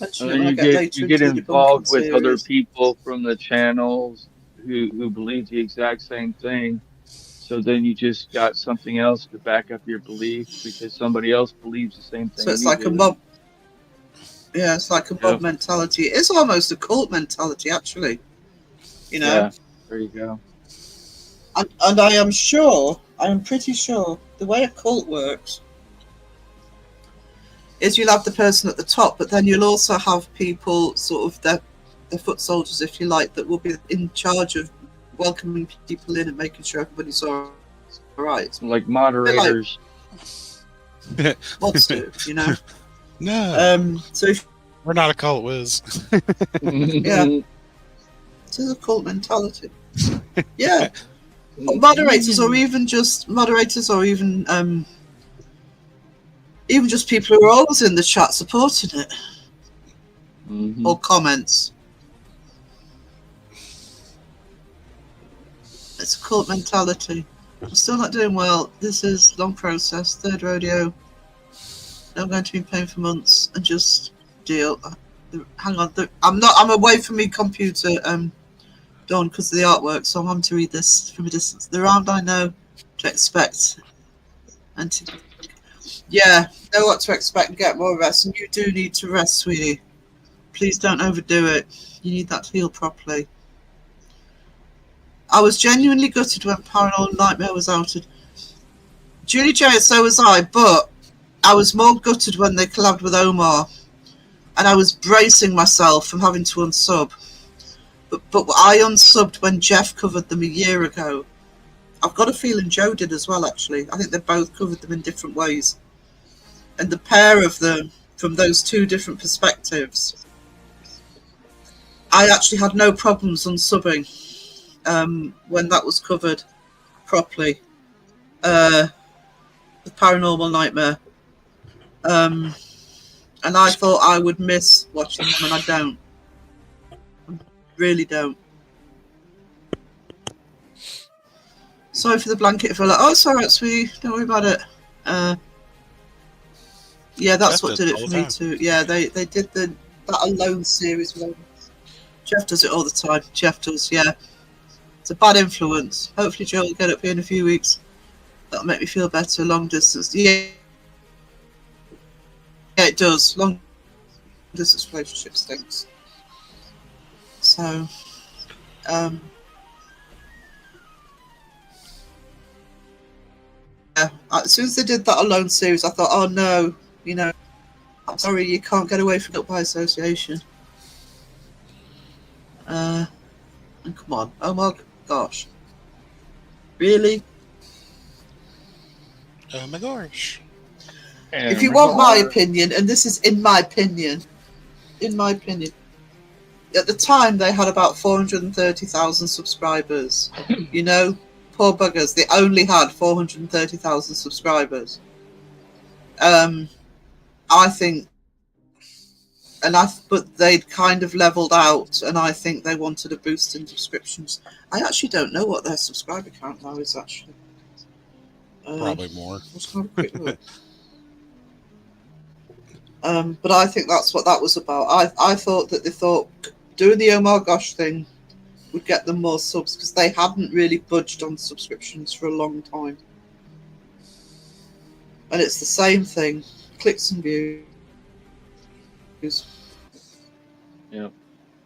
And then you get involved with other people from the channels who believe the exact same thing. So then you just got something else to back up your belief because somebody else believes the same thing. So it's like a mob. Yeah, it's like a mob mentality. It's almost a cult mentality, actually. You know. Yeah, there you go. And I am pretty sure, the way a cult works is you'll have the person at the top, but then you'll also have people, sort of their foot soldiers, if you like, that will be in charge of welcoming people in and making sure everybody's all right. Like moderators. Like mods do, you know? No. So if, we're not a cult, Wiz. yeah. It's a cult mentality. Yeah. Moderators or even just people who are always in the chat supporting it. Or comments. It's a cult mentality. I'm still not doing well. This is long process, third rodeo. I'm going to be in pain for months and just deal. Hang on, I'm away from my computer, Dawn, because of the artwork, so I'm having to read this from a distance. The round I know to expect. And to, yeah, know what to expect and get more rest. And you do need to rest, sweetie. Please don't overdo it. You need that to heal properly. I was genuinely gutted when Paranormal Nightmare was outed. Julie J, so was I, but I was more gutted when they collabed with Omar. And I was bracing myself from having to unsub. But I unsubbed when Jeff covered them a year ago. I've got a feeling Joe did as well, actually. I think they both covered them in different ways. And the pair of them, from those two different perspectives, I actually had no problems unsubbing when that was covered properly. The Paranormal Nightmare. And I thought I would miss watching them, and I don't. Really don't. Sorry for the blanket filler. Oh, it's alright, sweetie. Don't worry about it. Yeah, that's what did it for me too. Yeah, they did that Alone series with Jeff does it all the time. Jeff does, yeah. It's a bad influence. Hopefully Joe will get up here in a few weeks. That'll make me feel better. Long distance. Yeah, it does. Long distance relationship stinks. So, yeah, as soon as they did that Alone series, I thought, oh no, you know, I'm sorry, you can't get away from it by association. And come on, oh my gosh. Really? Oh my gosh. If you want my opinion, and this is in my opinion, at the time they had about 430,000 subscribers. You know, poor buggers, they only had 430,000 subscribers. I think, but they'd kind of leveled out, and I think they wanted a boost in subscriptions. I actually don't know what their subscriber count now is, actually. Probably more. Let's have a quick look. But I think that's what that was about. I thought that they thought doing the Omar Gosh thing would get them more subs because they hadn't really budged on subscriptions for a long time. And it's the same thing, clicks and views. Yeah.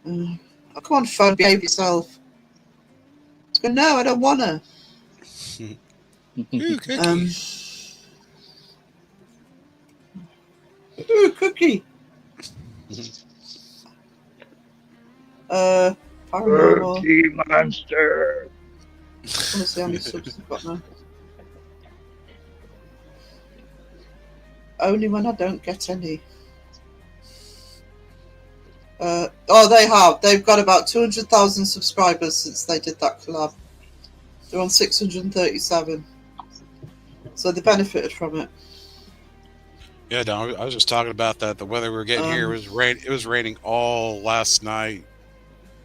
Oh, come on, phone, behave yourself. But no, I don't want to. Ooh, cookie. Ooh, cookie. Paranormal. Cookie Monster. I want to see how many subs I've got now. Only when I don't get any. They have. They've got about 200,000 subscribers since they did that collab. They're on 637. So they benefited from it. Yeah, Don, I was just talking about that. The weather we were getting here was rain. It was raining all last night.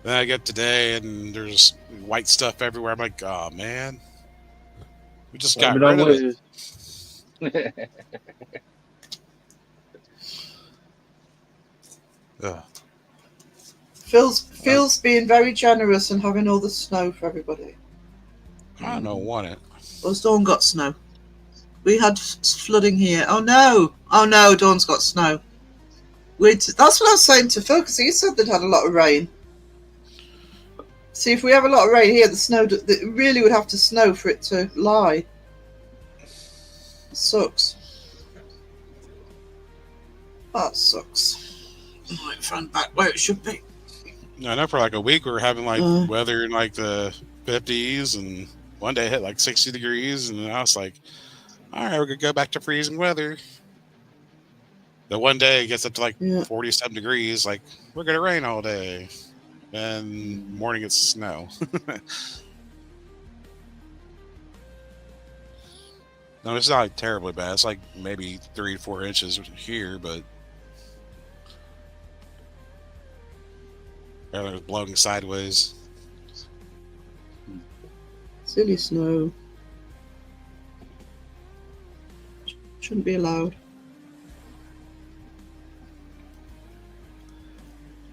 Then I get today, and there's white stuff everywhere. I'm like, oh man, we just got rid of it. Ugh. Phil's being very generous and having all the snow for everybody. I don't want it. Well, Dawn got snow. We had flooding here. Oh no, Dawn's got snow. That's what I was saying to Phil because he said they'd had a lot of rain. See, if we have a lot of rain here, the snow it really would have to snow for it to lie. It sucks. That sucks. Right, front back where it should be. I know for like a week we were having like weather in like the 50s, and one day it hit like 60 degrees, and I was like, all right, we're gonna go back to freezing weather. The one day it gets up to like 47 degrees, like we're gonna rain all day, and morning it's snow. No, it's not like terribly bad. It's like maybe 3 to 4 inches here, but rather it's blowing sideways. Silly snow. Shouldn't be allowed.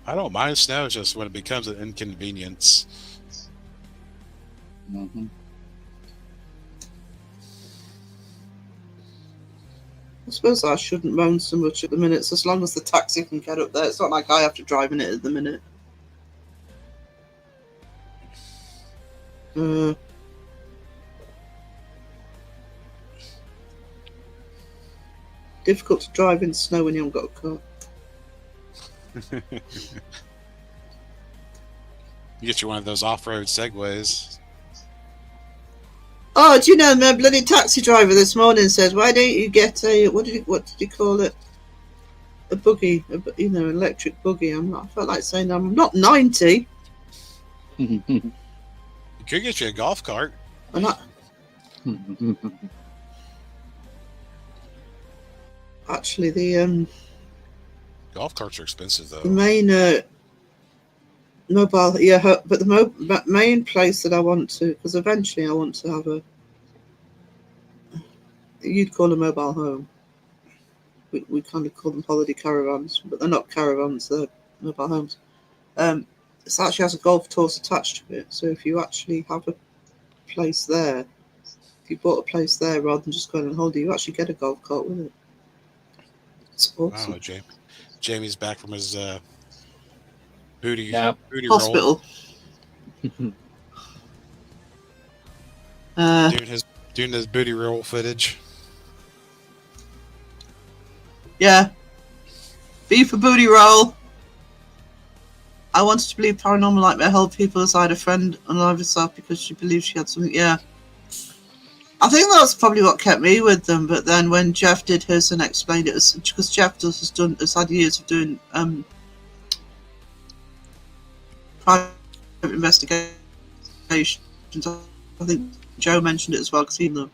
I don't mind snow, it's just when it becomes an inconvenience. Mm-hmm. I suppose I shouldn't moan so much at the minute, so as long as the taxi can get up there. It's not like I have to drive in it at the minute. Difficult to drive in snow when you haven't got a car. You get you one of those off-road segways. Oh, do you know, my bloody taxi driver this morning said, why don't you get a, what did you call it? A buggy, electric buggy. I felt like saying I'm not 90. You could get you a golf cart. And actually, the Golf carts are expensive, though. the main mobile, but the main place that I want to, because eventually I want to have you'd call a mobile home. We kind of call them holiday caravans, but they're not caravans, they're mobile homes. It actually has a golf course attached to it, so if you actually have a place there, if you bought a place there rather than just going on holiday, you actually get a golf cart with it. It's awesome. I don't know, Jamie's back from his booty hospital. Roll. Doing his booty roll footage. Yeah. B for booty roll. I wanted to believe Paranormal Nightmare held people aside a friend unalive herself because she believed she had something. Yeah. I think that's probably what kept me with them, but then when Jeff did his and explained it, because Jeff has had years of doing private investigations. I think Joe mentioned it as well, because he knew.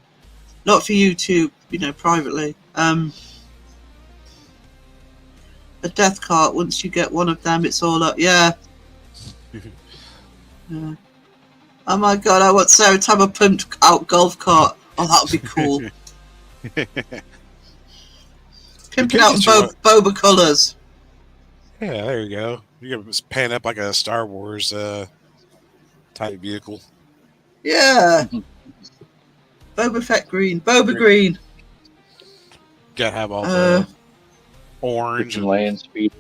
Not for YouTube, privately. A death cart, once you get one of them, it's all up. Yeah. Yeah. Oh my god, I want Sarah to have a pimped out golf cart. Oh, that would be cool. Pimping out in boba colours. Yeah, there you go. You can pan up like a Star Wars type vehicle. Yeah. Boba Fett green. Boba green. Gotta have all the orange. Freaking And land speed.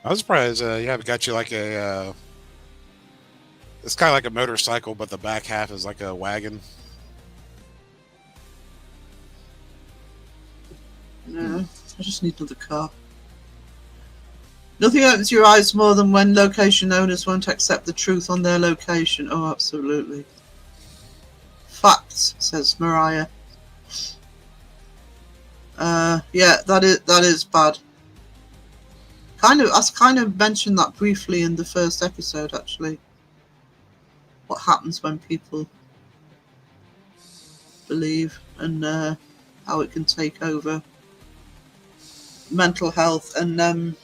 I was surprised. You have got you like a. It's kind of like a motorcycle, but the back half is like a wagon. No, I just need another car. Nothing opens your eyes more than when location owners won't accept the truth on their location. Oh, absolutely. Facts, says Mariah. Yeah, that is bad. I kind of mentioned that briefly in the first episode, actually. What happens when people believe and how it can take over mental health. And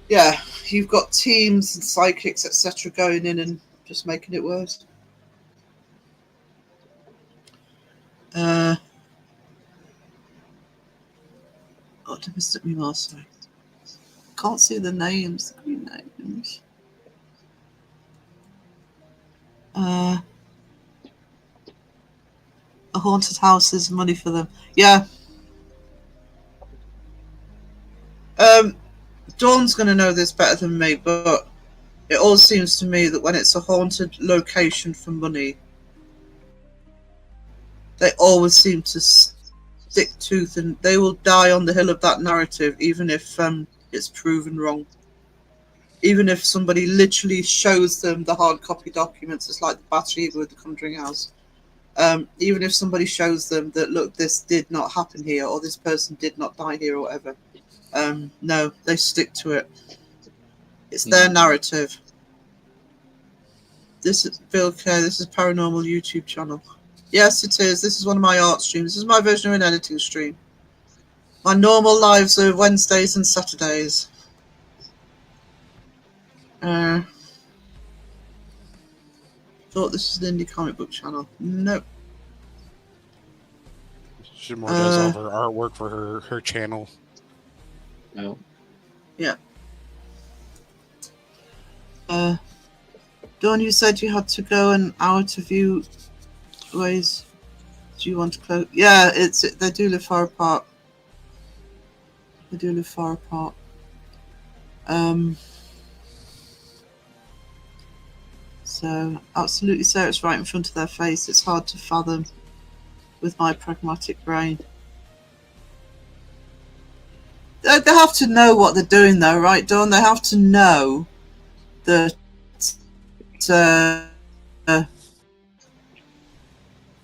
yeah, you've got teams and psychics, etc., going in and just making it worse. Oh, did I miss me more? Sorry. Can't see the names. A haunted house is money for them. Yeah. Dawn's going to know this better than me, but it all seems to me that when it's a haunted location for money, they always seem to stick tooth, and they will die on the hill of that narrative, even if it's proven wrong. Even if somebody literally shows them the hard copy documents, it's like the Bathsheba with the Conjuring House. Even if somebody shows them that, look, this did not happen here, or this person did not die here, or whatever, no, they stick to it. It's their narrative. This is Bill Kerr. This is Paranormal YouTube channel. Yes, it is. This is one of my art streams. This is my version of an editing stream. My normal lives are Wednesdays and Saturdays. Thought this was an indie comic book channel. Nope. She more does all of her artwork for her channel. No. Yeah. Dawn, you said you had to go an hour to view ways. Do you want to close? Yeah, they do live far apart. They do live far apart. So absolutely, Sarah, it's right in front of their face. It's hard to fathom with my pragmatic brain. They have to know what they're doing, though, right, Dawn? They have to know that they're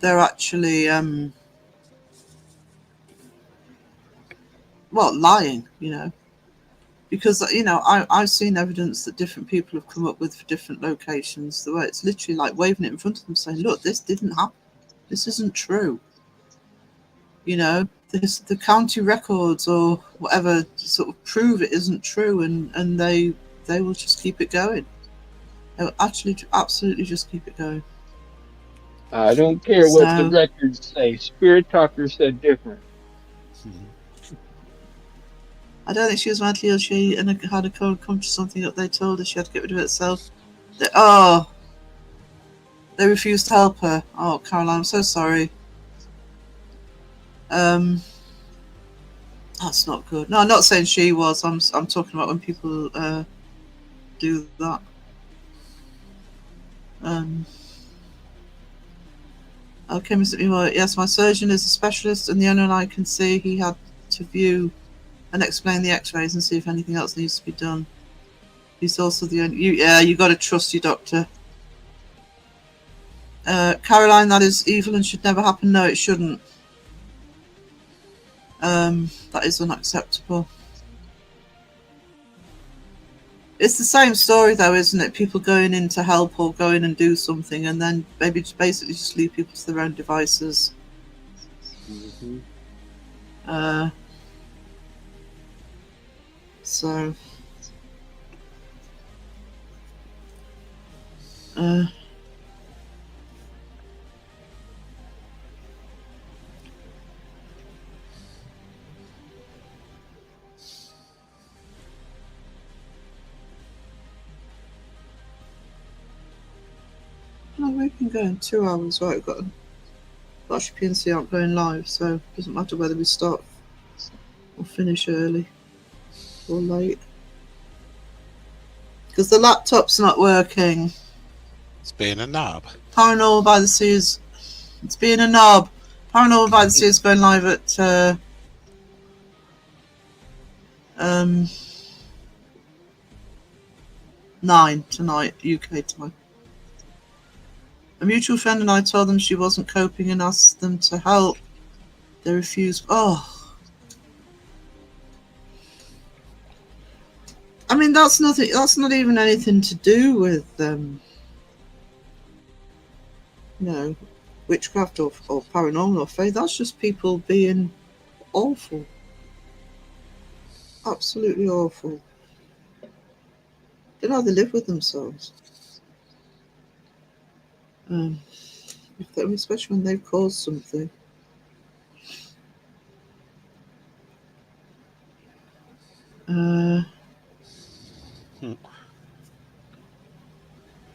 actually lying, because I've seen evidence that different people have come up with for different locations, the way it's literally like waving it in front of them saying, look, this didn't happen, this isn't true, the county records or whatever sort of prove it isn't true, and they will just keep it going. They'll actually absolutely just keep it going. I don't care what the records say. Spirit Talker said different. I don't think she was mentally ill. She had a come to something that they told her she had to get rid of it herself. They refused to help her. Oh, Caroline, I'm so sorry. That's not good. No, I'm not saying she was. I'm talking about when people do that. Okay, Mr. Emo, yes, my surgeon is a specialist, and the only one I can see, he had to view and explain the x-rays and see if anything else needs to be done. He's also the only... you got to trust your doctor. Caroline, that is evil and should never happen. No, it shouldn't. That is unacceptable. It's the same story, though, isn't it? People going in to help or go in and do something, and then maybe basically just leave people to their own devices. Mm-hmm. So. long have we been going? 2 hours, right? We've got Flash PNC aren't going live, so it doesn't matter whether we start or finish early or late. Because the laptop's not working. It's being a knob. Paranormal by the Sea is... It's being a knob. Paranormal by the Sea is going live at... 9 tonight, UK time. A mutual friend and I told them she wasn't coping and asked them to help. They refused. Oh. I mean, that's nothing. That's not even anything to do with, witchcraft or paranormal or faith. That's just people being awful. Absolutely awful. They know how they live with themselves. Especially when they've caused something.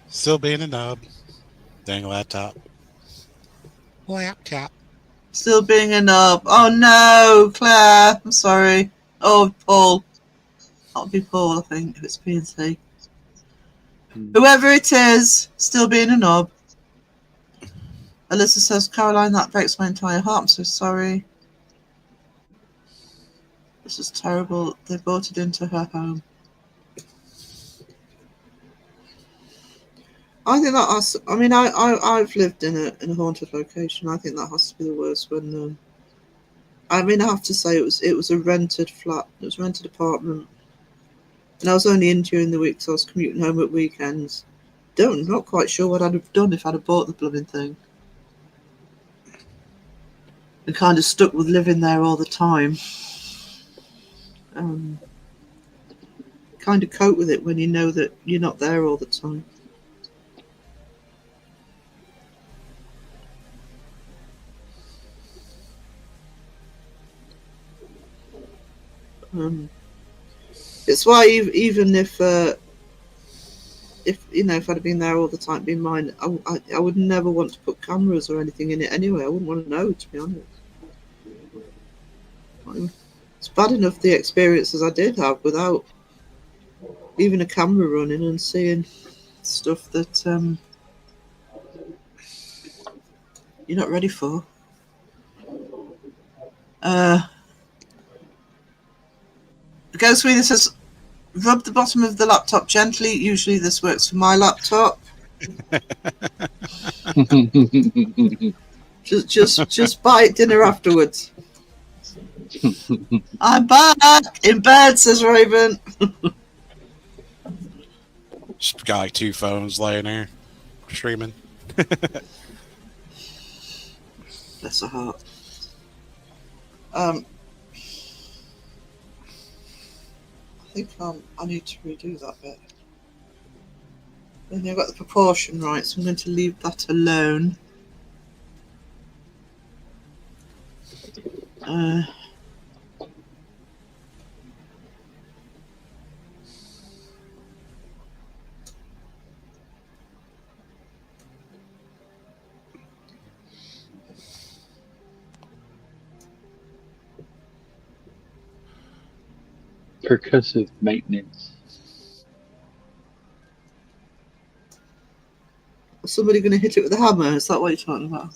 Still being a knob. Dang laptop. Laptop. Still being a knob. Oh no, Claire. I'm sorry. Oh, Paul. That'll be Paul, I think, if it's PNC. Whoever it is, still being a knob. Alyssa says, Caroline, that breaks my entire heart. I'm so sorry. This is terrible. They brought it into her home. I think that has. I mean, I've lived in a haunted location. I think that has to be the worst. When I mean, I have to say it was a rented flat. It was a rented apartment, and I was only in during the week, so I was commuting home at weekends. Not quite sure what I'd have done if I'd have bought the blooming thing. And kind of stuck with living there all the time. Kind of cope with it when you know that you're not there all the time. It's why even if I'd have been there all the time, being mine, I would never want to put cameras or anything in it anyway. I wouldn't want to know, to be honest. It's bad enough the experiences I did have without even a camera running and seeing stuff that you're not ready for. Ghost Reader says, rub the bottom of the laptop gently. Usually this works for my laptop. just bite dinner afterwards. I'm back in bed, says Raven. Just got like 2 phones laying there, streaming. Bless her heart. I think I need to redo that bit. Then I've got the proportion right, so I'm going to leave that alone. Percussive maintenance. Is somebody going to hit it with a hammer? Is that what you're talking about?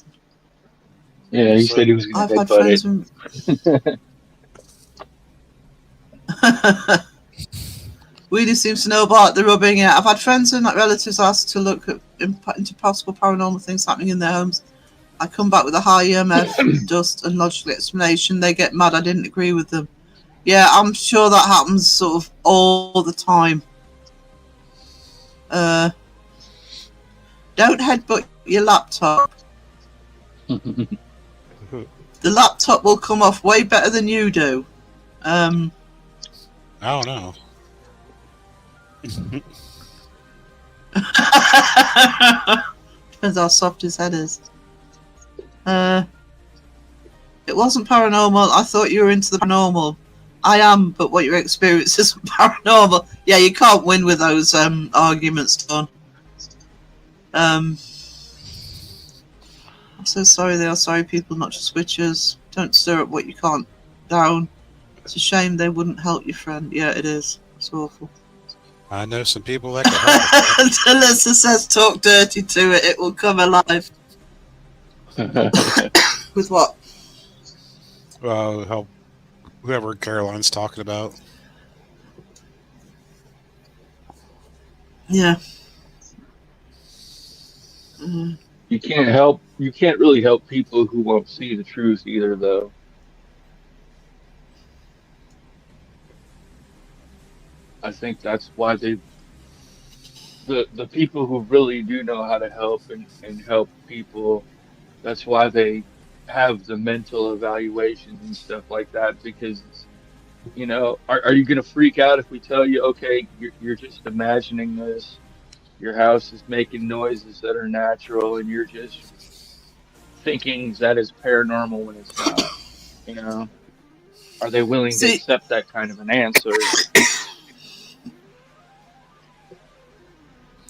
Yeah, he said he was going I've to had headbutt friends it. Weedy seems to know about the rubbing. Yeah, I've had friends and relatives asked to look into possible paranormal things happening in their homes. I come back with a high EMF, dust, and logical explanation. They get mad. I didn't agree with them. Yeah, I'm sure that happens sort of all the time. Don't headbutt your laptop. The laptop will come off way better than you do. I don't know. Depends how soft his head is. It wasn't paranormal. I thought you were into the paranormal. I am, but what your experience is paranormal. Yeah, you can't win with those arguments, Don. I'm so sorry. They are sorry people, not just witches. Don't stir up what you can't down. It's a shame they wouldn't help your friend. Yeah, it is. It's awful. I know some people that can help. Until Alyssa says talk dirty to it, it will come alive. With what? Help whoever Caroline's talking about. Yeah. You can't really help people who won't see the truth either, though. I think that's why the people who really do know how to help and help people, that's why they have the mental evaluations and stuff like that, because are you going to freak out if we tell you, okay, you're just imagining this, your house is making noises that are natural and you're just thinking that is paranormal when it's not? Are they willing to accept that kind of an answer?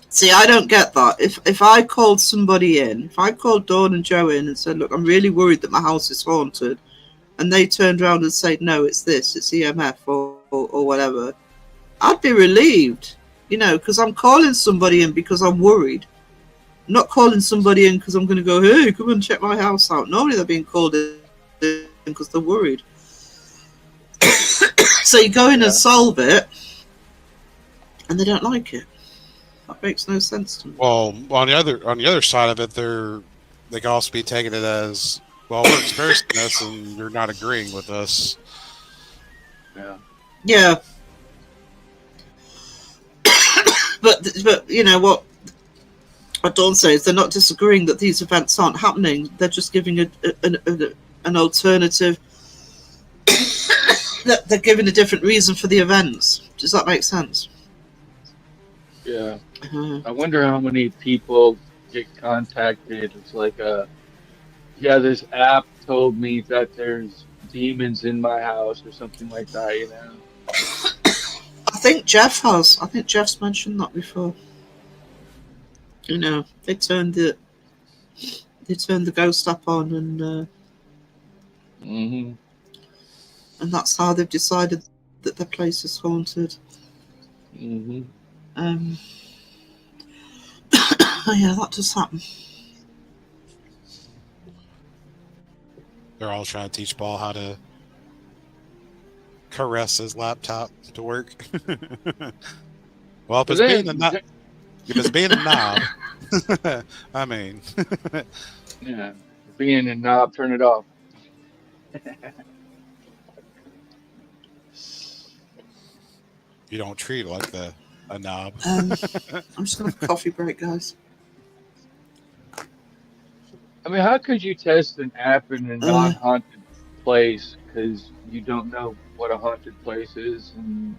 See, I don't get that. If I called somebody in, if I called Dawn and Joe in and said, look, I'm really worried that my house is haunted, and they turned around and said, no, it's this, it's EMF or whatever, I'd be relieved, because I'm calling somebody in because I'm worried. I'm not calling somebody in because I'm going to go, hey, come and check my house out. Normally they're being called in because they're worried. So you go in and solve it, and they don't like it. That makes no sense to me. Well, on the other side of it, they can also be taking it as, well, we're experiencing this and you're not agreeing with us. Yeah. Yeah. but you know what Dawn says, they're not disagreeing that these events aren't happening. They're just giving an alternative. They're giving a different reason for the events. Does that make sense? Yeah. I wonder how many people get contacted. It's like this app told me that there's demons in my house or something like that, I think Jeff has. I think Jeff's mentioned that before. They turned the ghost app on, and and that's how they've decided that the place is haunted. Yeah, that does happen. They're all trying to teach Paul how to caress his laptop to work. Well, if it's being a knob, I mean, yeah, being a knob, turn it off. You don't treat it like a knob. I'm just gonna have a coffee break, guys. I mean, how could you test an app in a non-haunted place? Because you don't know what a haunted place is, and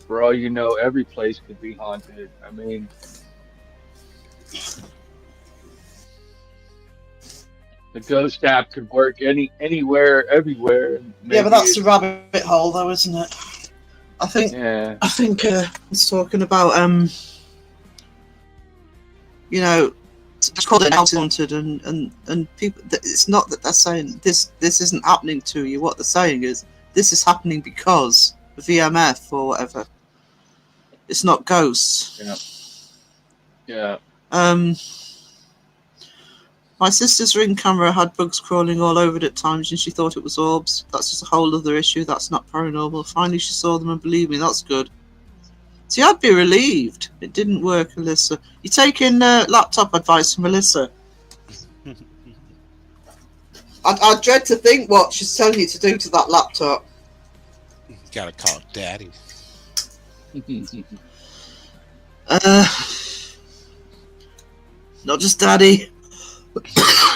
for all you know, every place could be haunted. I mean, the ghost app could work anywhere, everywhere. Yeah, but that's the rabbit hole, though, isn't it? I think it's talking about it's called an house haunted, and people. It's not that they're saying this isn't happening to you. What they're saying is this is happening because of VMF or whatever. It's not ghosts. Yeah. My sister's Ring camera had bugs crawling all over it at times, and she thought it was orbs. That's just a whole other issue. That's not paranormal. Finally, she saw them, and believe me, that's good. See, I'd be relieved. It didn't work, Alyssa. You taking laptop advice from Alyssa? I dread to think what she's telling you to do to that laptop. Gotta call Daddy. Not just Daddy.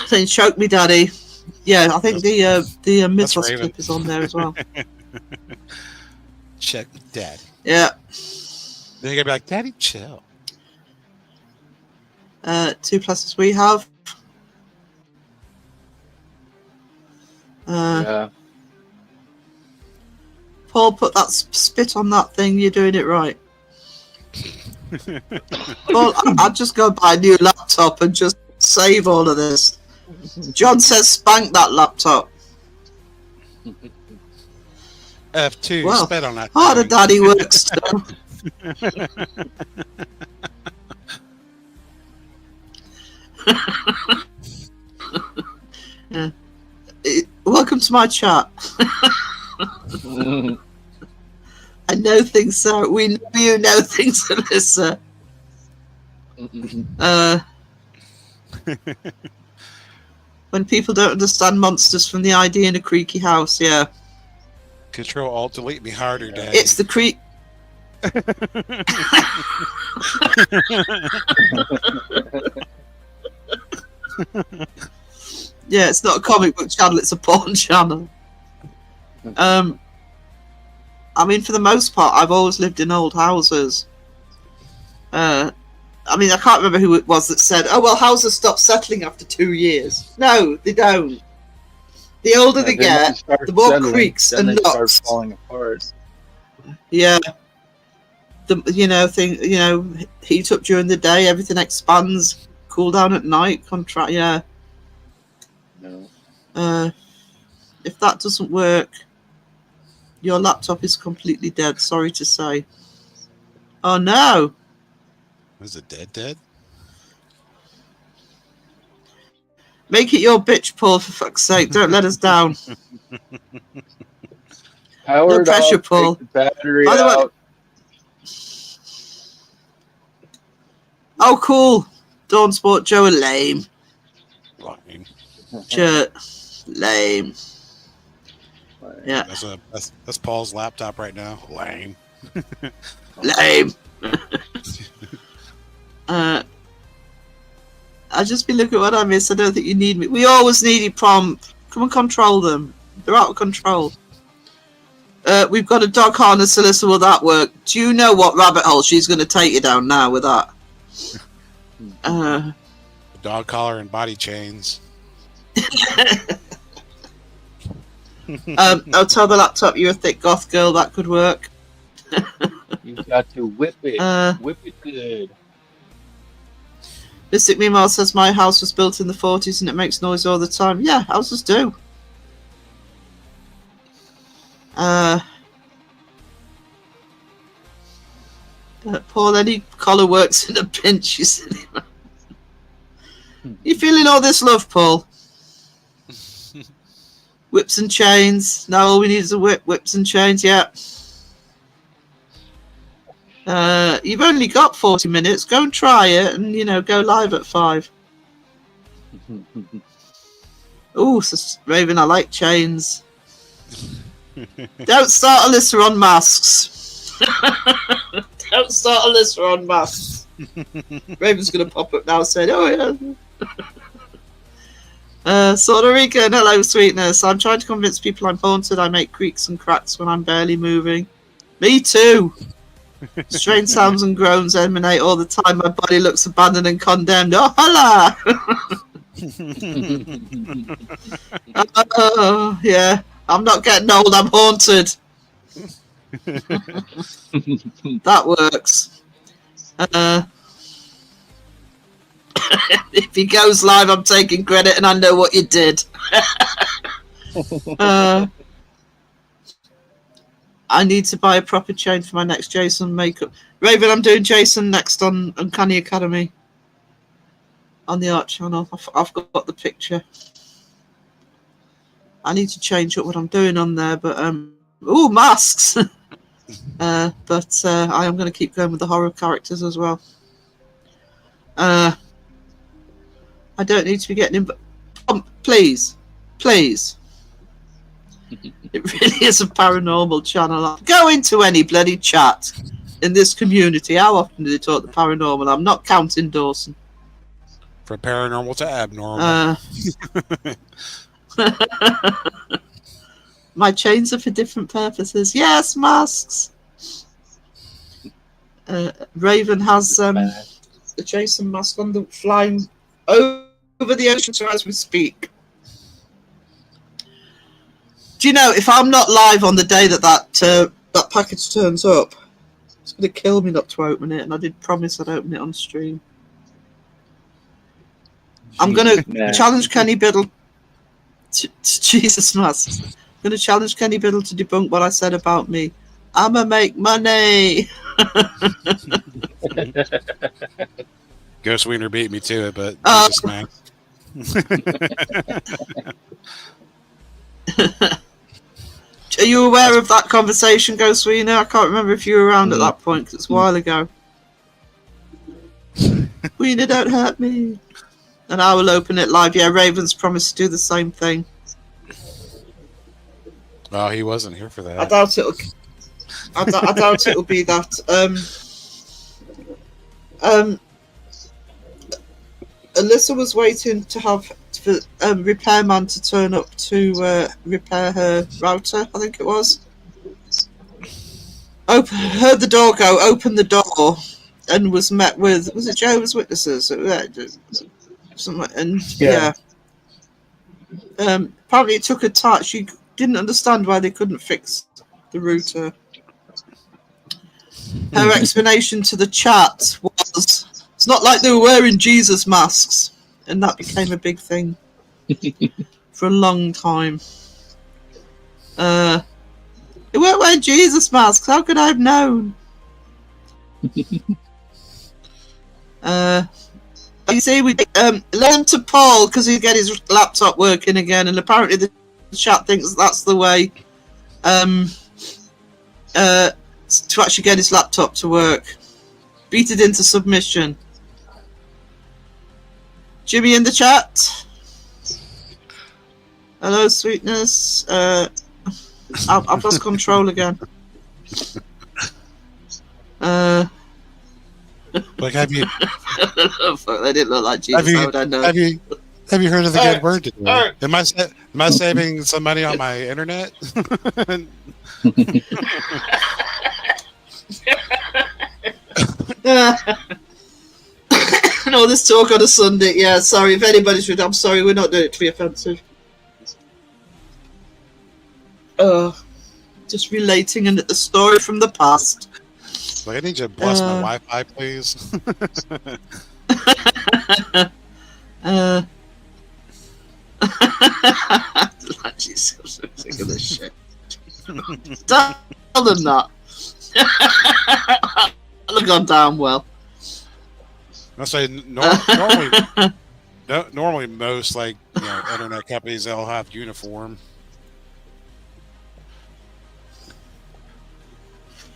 Saying choke me, Daddy. Yeah, I think the Mythos clip is on there as well. Check Daddy. Yeah. Then you're gonna be like, Daddy, chill. 2 pluses we have. Yeah. Paul, put that spit on that thing. You're doing it right. Paul, I'd just go buy a new laptop and just save all of this. John says spank that laptop. F2, Well, spit on that harder thing. daddy works too. Yeah. Welcome to my chat. I know things, sir. We know you know things, Alyssa. When people don't understand monsters from the ID in a creaky house, yeah. Control Alt Delete me harder, Daddy. It's the creak. Yeah, it's not a comic book channel, it's a porn channel. I mean, for the most part, I've always lived in old houses. I mean, I can't remember who it was that said, oh, well, houses stop settling after 2 years. No, they don't. The older they get, the more creaks and knocks. Start falling apart. Yeah. Heat up during the day, everything expands, cool down at night, yeah. No. If that doesn't work, your laptop is completely dead, sorry to say. Oh no! Is it dead? Make it your bitch, Paul, for fuck's sake. Don't let us down. Powered No pressure, off, Paul. take the battery By the way- out. Oh, cool. Dawn Sport Joe are lame. Lame. Shirt. Lame. Yeah. That's Paul's laptop right now. Lame. Lame. I just be looking at what I miss. I don't think you need me. We always needed prompt. Come and control them. They're out of control. We've got a dog harness, Alyssa. Will that work? Do you know what rabbit hole she's going to take you down now with that? Dog collar and body chains. I'll tell the laptop you're a thick goth girl. That could work. You've got to whip it. Whip it good. Mystic Meemaw says my house was built in the 40s and it makes noise all the time. Yeah, houses do. Paul, any collar works in a pinch, you silly man. You feeling all this love, Paul? Whips and chains. Now all we need is a whip. Whips and chains, yeah. You've only got 40 minutes. Go and try it and, go live at 5. Ooh, Raven, I like chains. Don't start Alyssa on masks. Don't start Alyssa on masks. Raven's going to pop up now saying, oh, yeah. Puerto Rican, hello, sweetness. I'm trying to convince people I'm haunted. I make creaks and cracks when I'm barely moving. Me too. Strange sounds and groans emanate all the time. My body looks abandoned and condemned. Oh, holla! Oh, yeah. I'm not getting old. I'm haunted. That works. If he goes live, I'm taking credit and I know what you did. I need to buy a proper chain for my next Jason makeup. Raven, I'm doing Jason next on Uncanny Academy. On the art channel. I've got the picture. I need to change up what I'm doing on there, but ooh, masks. But I am going to keep going with the horror characters as well. I don't need to be getting in. Please. It really is a paranormal channel. Go into any bloody chat in this community. How often do they talk the paranormal? I'm not counting Dawson. From paranormal to abnormal. My chains are for different purposes. Yes, masks. Raven has the Jason mask on the flying over the ocean as we speak. Do you know, if I'm not live on the day that package turns up, it's going to kill me not to open it, and I did promise I'd open it on stream. I'm going to Nah. challenge Kenny Biddle to Jesus masks. I'm going to challenge Kenny Biddle to debunk what I said about me. I'ma make money. Ghost Wiener beat me to it, but Oh. Jesus man. Are you aware of that conversation, Ghost Wiener? I can't remember if you were around at that point because it's a while ago. Wiener, don't hurt me. And I will open it live. Yeah, Ravens promised to do the same thing. Oh, he wasn't here for that. I doubt it'll. I doubt it'll be that. Alyssa was waiting to have for repairman to turn up to repair her router. I think it was. Heard the door go. Opened the door, and was met with it Jehovah's Witnesses? Something, and yeah. Apparently, it took her time. She didn't understand why they couldn't fix the router. Her explanation to the chat was, it's not like they were wearing Jesus masks. And that became a big thing for a long time. They weren't wearing Jesus masks. How could I have known? You see, we learned to Paul because he'd get his laptop working again. And apparently the chat thinks that's the way to actually get his laptop to work. Beat it into submission. Jimmy in the chat. Hello, sweetness. I've lost control again. Like, have you? They didn't look like Jesus. How would I know? Have you heard of the good word today? Am I saving some money on my internet? No, this talk on a Sunday. Yeah, sorry if anybody's rude. I'm sorry, we're not doing it to be offensive. Just relating a story from the past. Like, I need you to bless my Wi-Fi, please. Jesus, I'm so sick of this shit. Tell them that. I'll have gone down well. I say normally most internet companies, they'll have uniform.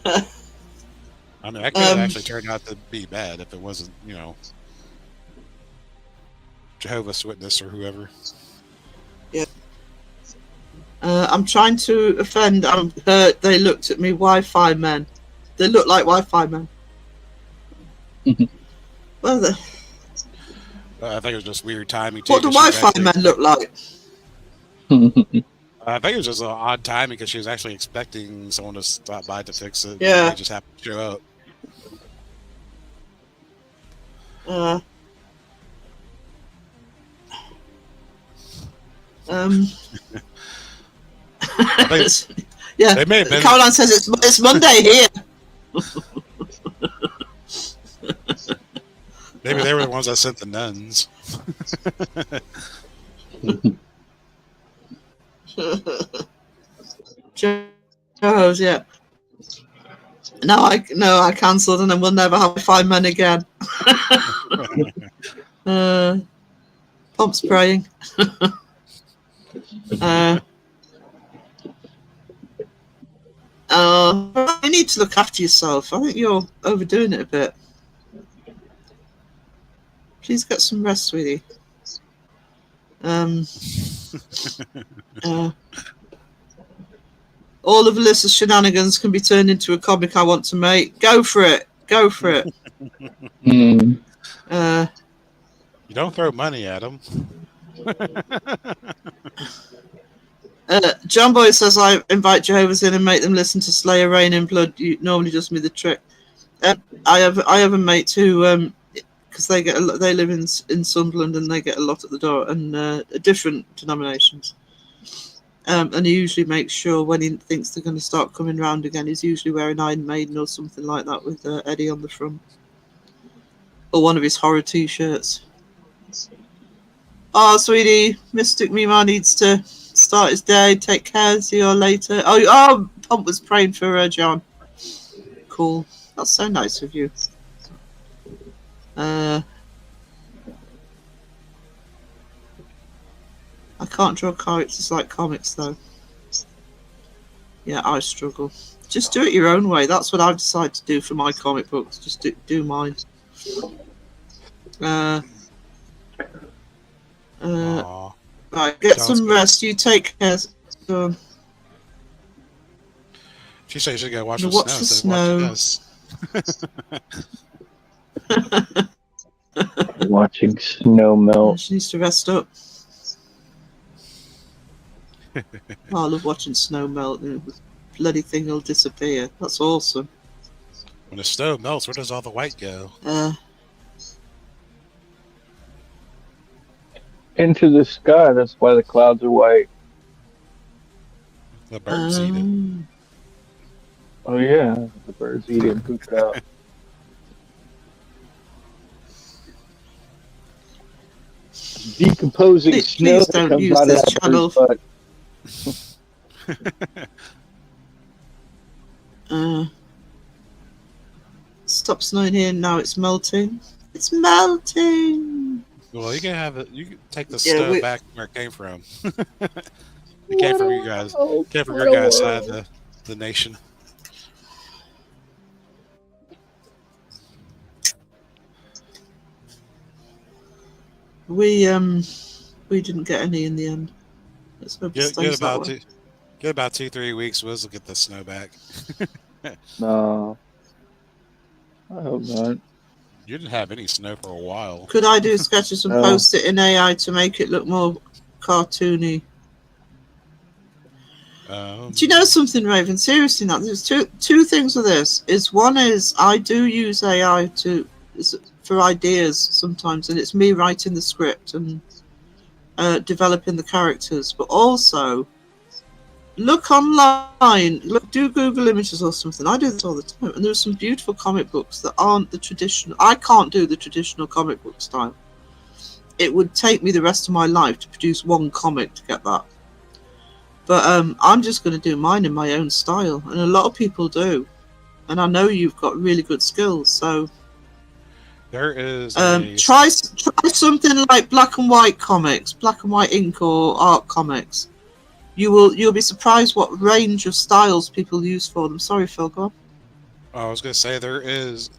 I mean, that could actually turn out to be bad if it wasn't, Jehovah's Witness or whoever. Yeah. I'm trying to offend. I'm hurt. They looked at me, Wi-Fi men. They look like Wi-Fi men. Well, I think it was just weird timing. What do Wi-Fi men look like? I think it was just an odd timing because she was actually expecting someone to stop by to fix it. Yeah. They just happened to show up. Yeah. They may have been. Caroline says it's Monday here. Maybe they were the ones that sent the nuns. Joe's, yeah. No, I cancelled, and then we'll never have 5 men again. Pump spraying. You need to look after yourself. I think you're overdoing it a bit. Please get some rest, sweetie. All of Alyssa's shenanigans can be turned into a comic I want to make. Go for it. Go for it. You don't throw money at them. John Boy says I invite Jehovah's in and make them listen to Slayer Rain in Blood. You normally does me the trick. I have a mate who because they live in Sunderland and they get a lot at the door and different denominations. And he usually makes sure when he thinks they're going to start coming round again, he's usually wearing Iron Maiden or something like that with Eddie on the front, or one of his horror T-shirts. Oh, sweetie, Mystic Mima needs to start his day. Take care. See you all later. Oh, Pump was praying for John. Cool. That's so nice of you. I can't draw characters like comics, though. Yeah, I struggle. Just do it your own way. That's what I've decided to do for my comic books. Just do mine. Aw. Right, get Sounds some good. rest. You take care. So, She said you should go watch Now the watch snow. the So watch us. Watching snow melt. she needs to rest up. Oh, I love watching snow melt. The bloody thing will disappear. That's awesome. When the snow melts, where does all the white go? Into the sky. That's why the clouds are white. The birds eat it. Oh yeah, the birds eat it and poop it out. Decomposing Please snow that don't comes use out of this that channel. bird's butt. Stop snowing here. Now it's melting. It's melting. Well, you can have it. You can take the Yeah, snow back where it came from. It came from you guys. Came from your guys' side of the nation. We didn't get any in the end. Let's hope it Get stays that about way. get about 2-3 weeks. We'll get the snow back. No, I hope not. You didn't have any snow for a while. Could I do sketches and No. post it in AI to make it look more cartoony? Do you know something, Raven? Seriously, now there's two things with this. One is I do use AI for ideas sometimes, and it's me writing the script and developing the characters. But also, look online. Do Google Images or something. I do this all the time, and there's some beautiful comic books that aren't the traditional. I can't do the traditional comic book style. It would take me the rest of my life to produce one comic to get that. But I'm just going to do mine in my own style, and a lot of people do. And I know you've got really good skills, so There is try something like black and white comics, black and white ink or art comics. You'll be surprised what range of styles people use for them. Sorry, Phil, go on. I was gonna say there is.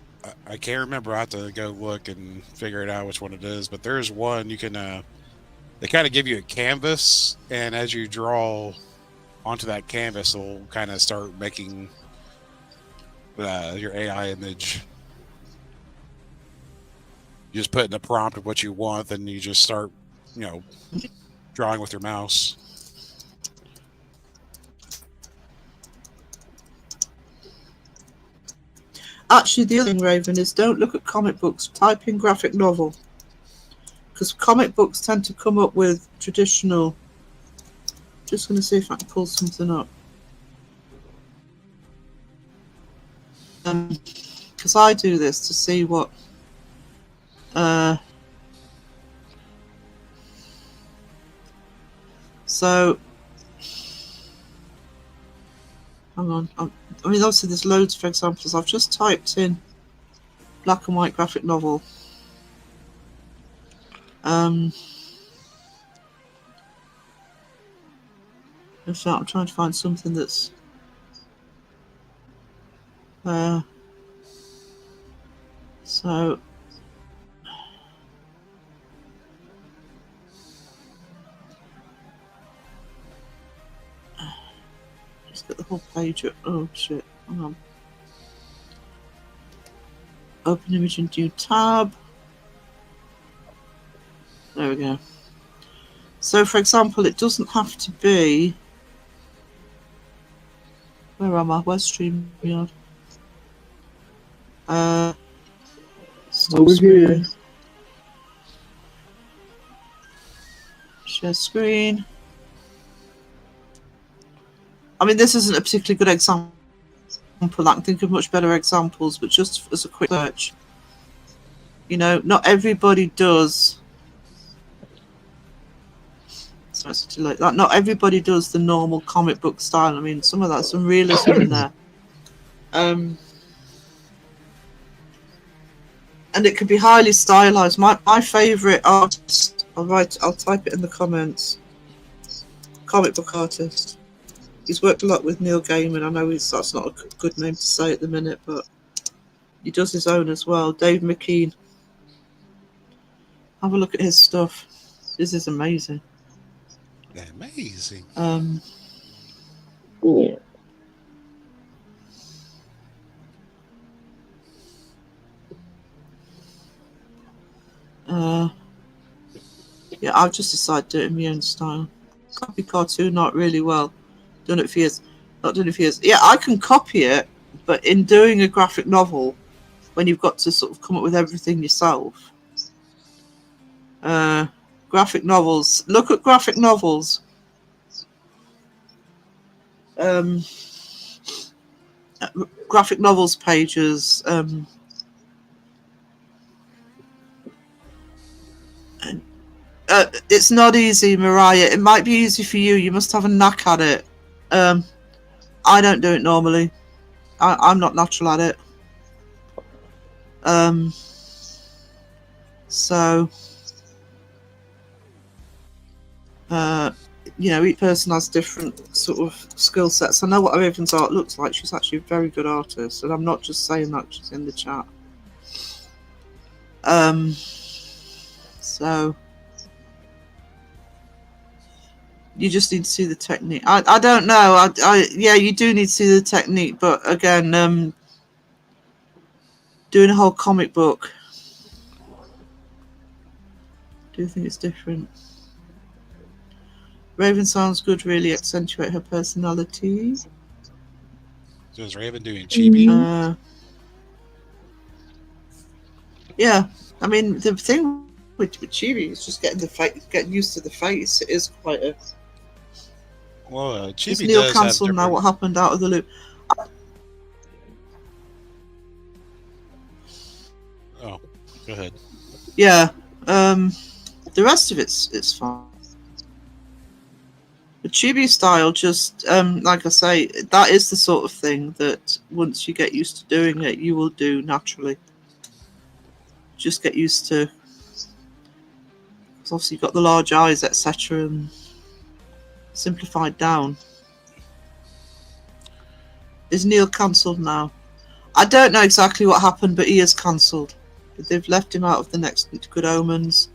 I can't remember. I have to go look and figure it out which one it is. But there's one you can. They kind of give you a canvas, and as you draw onto that canvas, it'll kind of start making your AI image. You just put in the prompt of what you want, then you just start, drawing with your mouse. Actually, the other thing, Raven, is don't look at comic books. Type in graphic novel. Because comic books tend to come up with traditional. Just going to see if I can pull something up. Because I do this to see what. So. Hang on. I mean, obviously, there's loads of examples. I've just typed in black and white graphic novel. In fact, I'm trying to find something that's so just get the whole page up. Oh shit, hang on. Open image in new tab. There we go. So, for example, it doesn't have to be. Where am I? Where's StreamYard? Stop Over screen. here. Share screen. I mean, this isn't a particularly good example. I can think of much better examples, but just as a quick search. Not everybody does like that. Not everybody does the normal comic book style. I mean, some of that's some realism in there. And it can be highly stylized. My favorite artist, I'll type it in the comments. Comic book artist. He's worked a lot with Neil Gaiman. I know that's not a good name to say at the minute, but he does his own as well. Dave McKean. Have a look at his stuff. This is amazing. Amazing. Yeah. Yeah, I've just decided to do it in my own style. Copy cartoon, not really well. Done it for years. Not done it for years. Yeah, I can copy it, but in doing a graphic novel, when you've got to sort of come up with everything yourself. Graphic novels. Look at graphic novels. Graphic novels pages. It's not easy, Mariah. It might be easy for you. You must have a knack at it. I don't do it normally. I'm not natural at it. So, you know, each person has different sort of skill sets. I know what Raven's art looks like. She's actually a very good artist, and I'm not just saying that. She's in the chat. So you just need to see the technique. I don't know. Yeah, you do need to see the technique, but again, doing a whole comic book, do you think it's different? Raven sounds good. Really accentuate her personality. So is Raven doing chibi? Yeah, I mean the thing with chibi is just getting used to the face. It is quite a. Well, Is chibi Neil does cancelled have now? What happened out of the loop? Oh, go ahead. Yeah, the rest of it's fine. The chibi style, just like I say, that is the sort of thing that once you get used to doing it, you will do naturally. Just get used to. Because obviously you've got the large eyes, etc., and simplified down. Is Neil cancelled now? I don't know exactly what happened, but he is cancelled. They've left him out of the next Good Omens.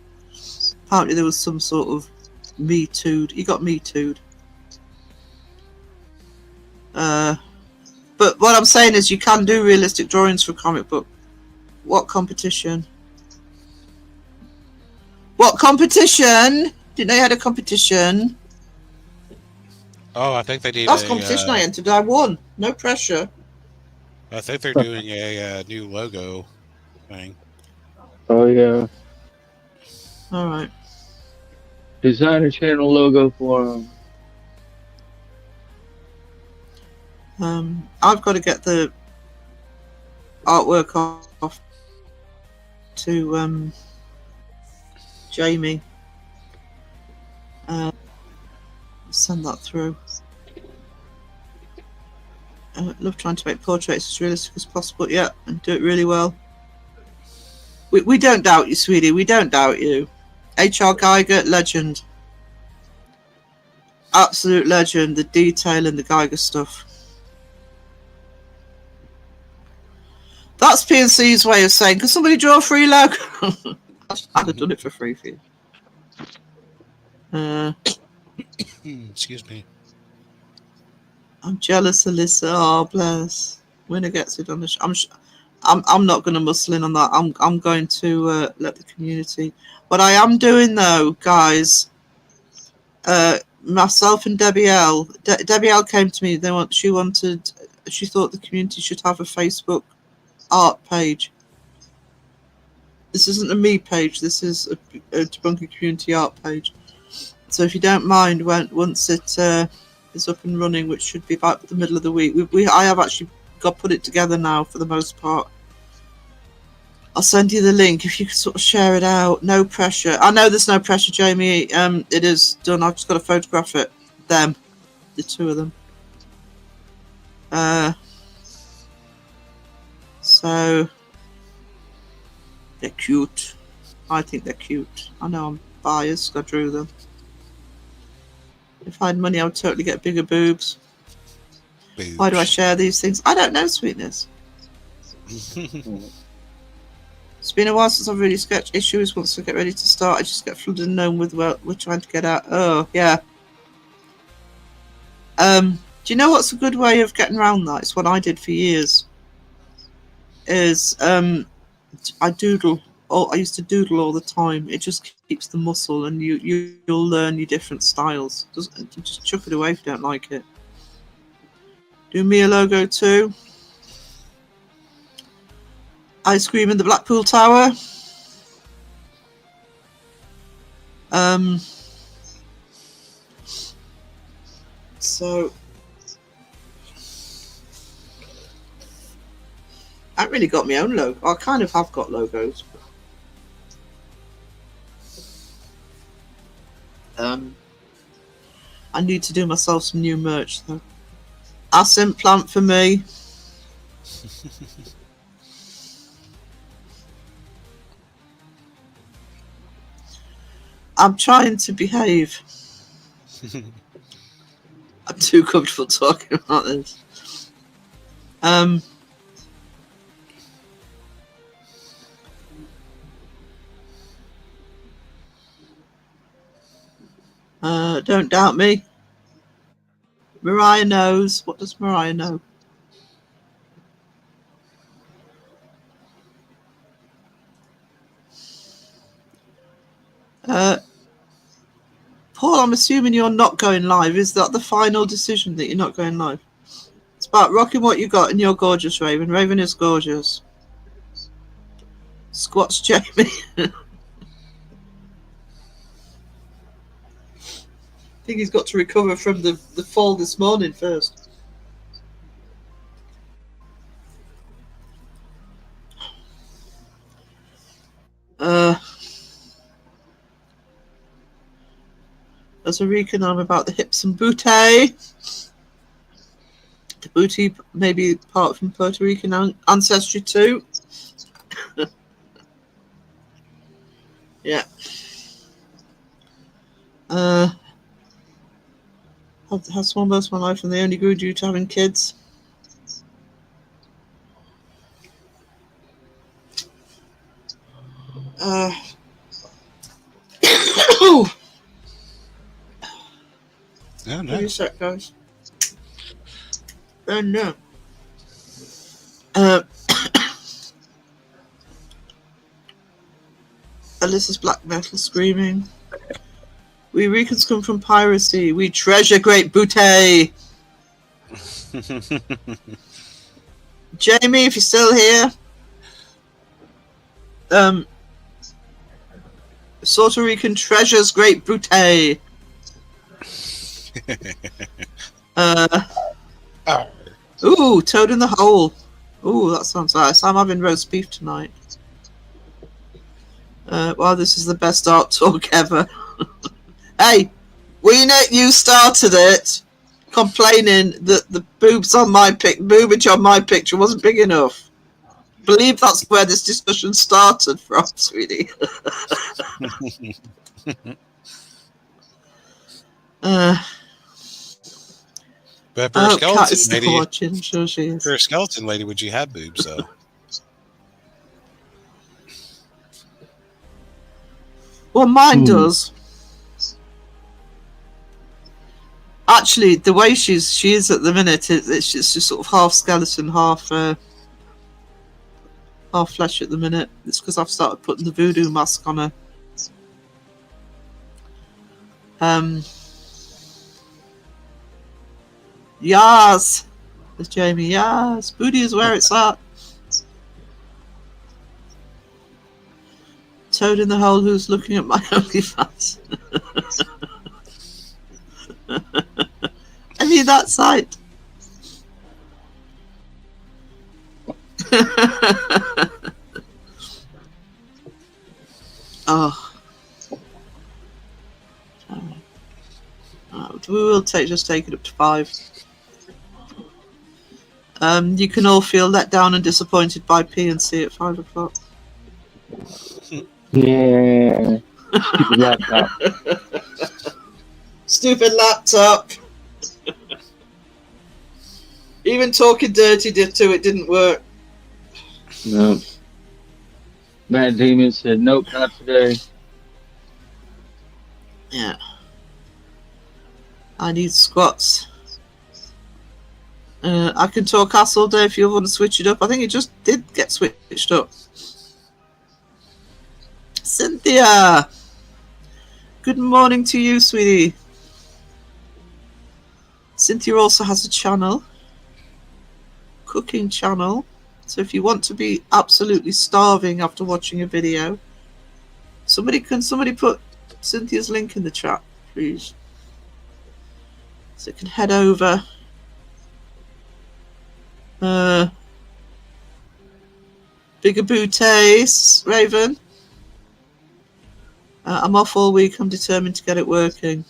Apparently there was some sort of Me Too'd. He got Me Too'd. But what I'm saying is you can do realistic drawings for a comic book. What competition? What competition? Didn't know you had a competition. Oh, I think they did. Last competition I entered, I won. No pressure. I think they're doing a new logo thing. Oh yeah. All right. Designer channel logo for I've got to get the artwork off to Jamie. Send that through. I love trying to make portraits as realistic as possible. Yeah, and do it really well. We don't doubt you, sweetie. We don't doubt you. H.R. Geiger, legend. Absolute legend. The detail in the Geiger stuff. That's PNC's way of saying, can somebody draw a free logo? I'd have done it for free for you. Excuse me. I'm jealous, Alyssa. Oh, bless. Winner gets it on the. I'm not going to muscle in on that. I'm going to let the community. What I am doing though, guys. Myself and Debbie L. Debbie L came to me. She thought the community should have a Facebook art page. This isn't a me page. This is a Debunking Community art page. So if you don't mind, once it is up and running, which should be about the middle of the week, I have actually put it together now for the most part. I'll send you the link if you could sort of share it out. No pressure. I know there's no pressure, Jamie. It is done. I've just got to photograph it. Them, the two of them. So they're cute. I think they're cute. I know I'm biased. I drew them. If I had money, I would totally get bigger boobs. Boobs. Why do I share these things? I don't know, sweetness. It's been a while since I've really sketched issues. Once I get ready to start, I just get flooded and known with what we're trying to get out. Oh, yeah. Do you know what's a good way of getting around that? It's what I did for years. Is I doodle. Oh, I used to doodle all the time. It just keeps the muscle, and you'll learn your different styles. Just chuck it away if you don't like it. Do me a logo too. Ice cream in the Blackpool Tower. So I haven't really got my own logo. I kind of have got logos. I need to do myself some new merch though. Ascent plant for me. I'm trying to behave. I'm too comfortable talking about this. Don't doubt me. Mariah knows. What does Mariah know? Paul, I'm assuming you're not going live. Is that the final decision that you're not going live? It's about rocking what you got, and you're gorgeous, Raven. Raven is gorgeous. Squats, Jamie. I think he's got to recover from the fall this morning first. There's a recon on about the hips and booty. The booty may be part from Puerto Rican ancestry too. Yeah. I've spent most of my life and they only grew due to having kids. Oh, no. Give me a sec, guys. No. Alyssa's black metal screaming. We Ricans come from piracy. We treasure great booty. Jamie, if you're still here. Puerto Rican treasures great booty. Ooh, Toad in the Hole. Ooh, that sounds nice. I'm having roast beef tonight. Wow, this is the best art talk ever. Hey, Weenet, you started it, complaining that the boobage on my picture wasn't big enough. Believe that's where this discussion started from, sweetie. But for a skeleton is lady, watching. Sure she is. for a skeleton lady, would you have boobs though? Well, mine does. Actually, the way she is at the minute, it's just sort of half skeleton, half flesh at the minute. It's because I've started putting the voodoo mask on her. Yes, there's Jamie. Yes, booty is where it's at. Toad in the Hole who's looking at my OnlyFans. I mean, that sight. Oh. We will just take it up to 5. You can all feel let down and disappointed by P&C at 5 o'clock. Yeah. Stupid laptop. Stupid laptop. Even talking dirty to it didn't work. No. Matt Damon said, nope, not today. Yeah. I need squats. I can talk ass all day if you want to switch it up. I think it just did get switched up. Cynthia! Good morning to you, sweetie. Cynthia also has a channel. Cooking channel. So if you want to be absolutely starving after watching a video, somebody put Cynthia's link in the chat, please. So you can head over. Bigger booties, Raven. I'm off all week. I'm determined to get it working.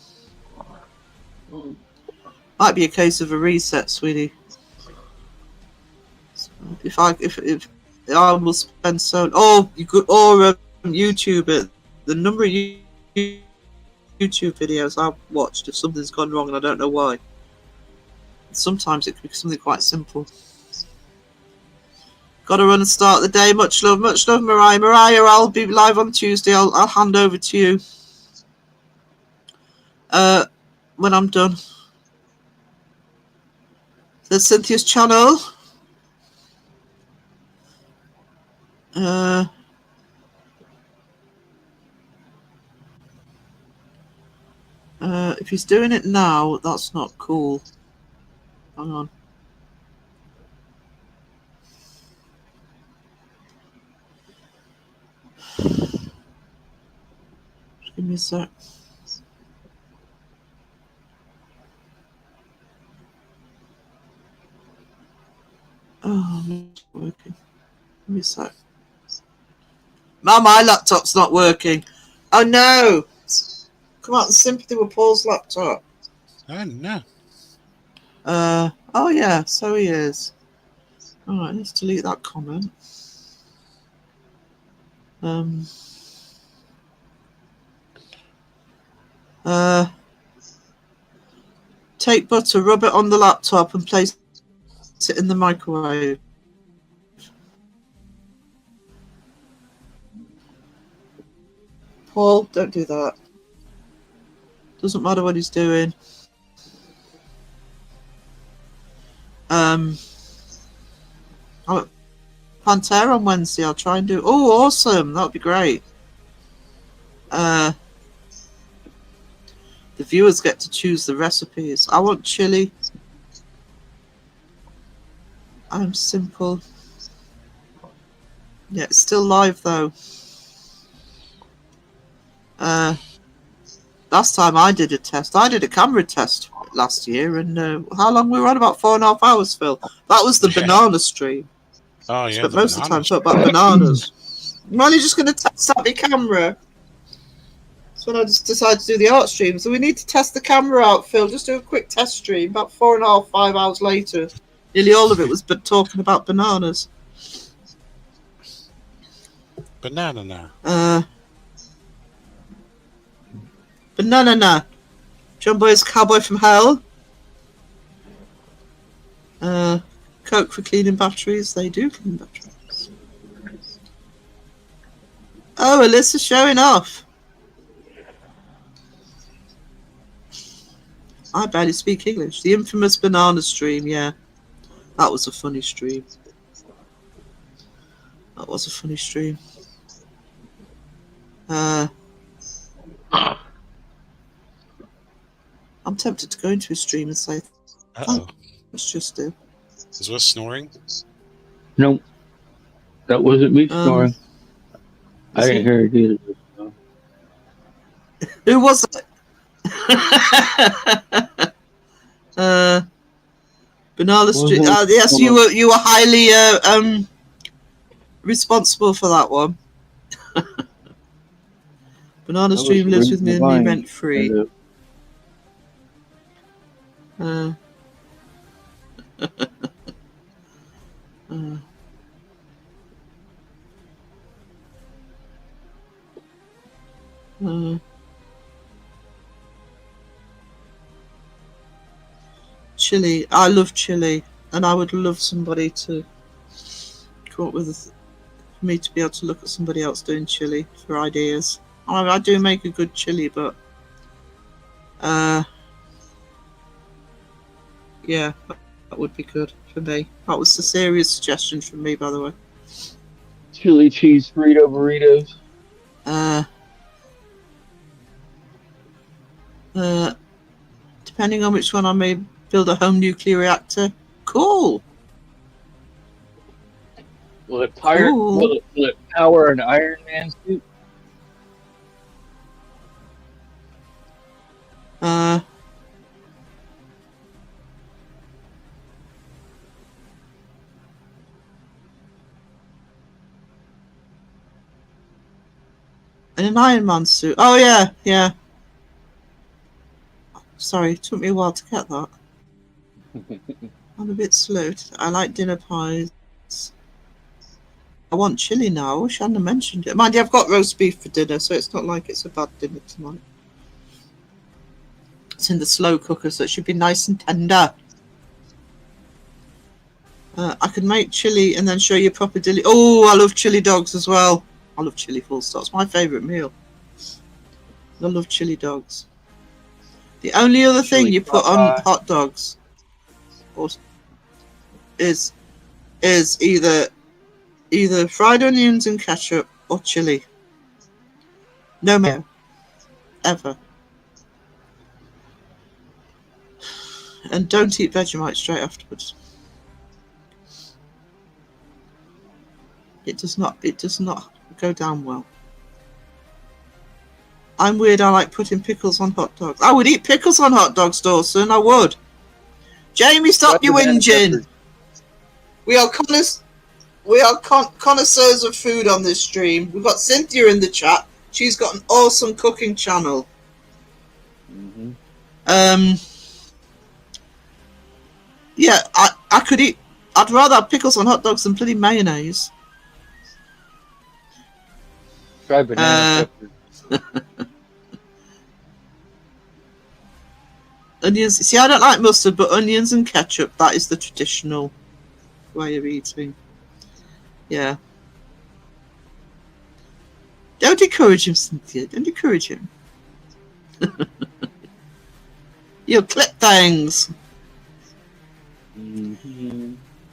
Might be a case of a reset, sweetie. So if I will spend so you could YouTube it. The number of YouTube videos I've watched if something's gone wrong and I don't know why. Sometimes it can be something quite simple. Gotta run and start the day. Much love, Mariah. Mariah, I'll be live on Tuesday. I'll hand over to you when I'm done. There's Cynthia's channel. If he's doing it now, that's not cool. Hang on. Give me a sec. Oh, it's working. Give me a sec. My laptop's not working. Oh no! Come out in sympathy with Paul's laptop. I know. Oh yeah, so he is. Alright, let's delete that comment. Take butter, rub it on the laptop and place it in the microwave. Paul, don't do that. Doesn't matter what he's doing. Pantera on Wednesday. I'll try and do. Oh, awesome! That would be great. The viewers get to choose the recipes. I want chili. I'm simple. Yeah, it's still live though. Last time I did a test, I did a camera test last year, and how long we were on? About 4.5 hours, Phil. That was the banana stream. Oh yeah. But most of the time, talk about bananas. I'm only just going to test out my camera. That's when I just decided to do the art stream. So we need to test the camera out, Phil. Just do a quick test stream. About 4.5, 5 hours later, nearly all of it was talking about bananas. Banana now. Banana. John Boy's Cowboy from Hell. Coke for cleaning batteries. They do clean batteries. Oh, Alyssa's showing off. I barely speak English. The infamous banana stream, yeah. That was a funny stream. That was a funny stream. I'm tempted to go into his stream and say, Uh-oh. let's just do. Is Wes snoring? Nope. That wasn't me snoring. I didn't hear it either. Who was it? Banana Street. Yes, you were highly responsible for that one. Banana I was Stream lives with reading me the and me line. rent free. And, Uh, uh, chili. I love chili, and I would love somebody to come up with for me to be able to look at somebody else doing chili for ideas. I do make a good chili, but yeah, that would be good for me. That was a serious suggestion from me, by the way. chili cheese Frito burritos. Depending on which one, I may build a home nuclear reactor. Cool. Will it Cool. will it power an Iron Man suit? And an Iron Man suit. Oh yeah, yeah. Sorry, it took me a while to get that. I'm a bit slow. I like dinner pies. I want chili now. I wish I hadn't mentioned it. Mind you, I've got roast beef for dinner, so it's not like it's a bad dinner tonight. It's in the slow cooker, so it should be nice and tender. I could make chili and then show you proper dilly. Oh, I love chili dogs as well. I love chili full stop. It's my favourite meal. I love chili dogs. The only other thing Chili you put on Popeye. hot dogs is either fried onions and ketchup or chili. No mayo. Ever. And don't eat Vegemite straight afterwards. It does not go down well. I'm weird, I like putting pickles on hot dogs. I would eat pickles on hot dogs, Dawson, I would. Jamie, stop your whinging. We are connoisseurs of food on this stream. We've got Cynthia in the chat. She's got an awesome cooking channel. Yeah, I could eat. I'd rather have pickles on hot dogs than bloody mayonnaise. Try banana pepper. Onions. See, I don't like mustard, but onions and ketchup, that is the traditional way of eating. Yeah. Don't encourage him, Cynthia. Don't encourage him. You'll clip things.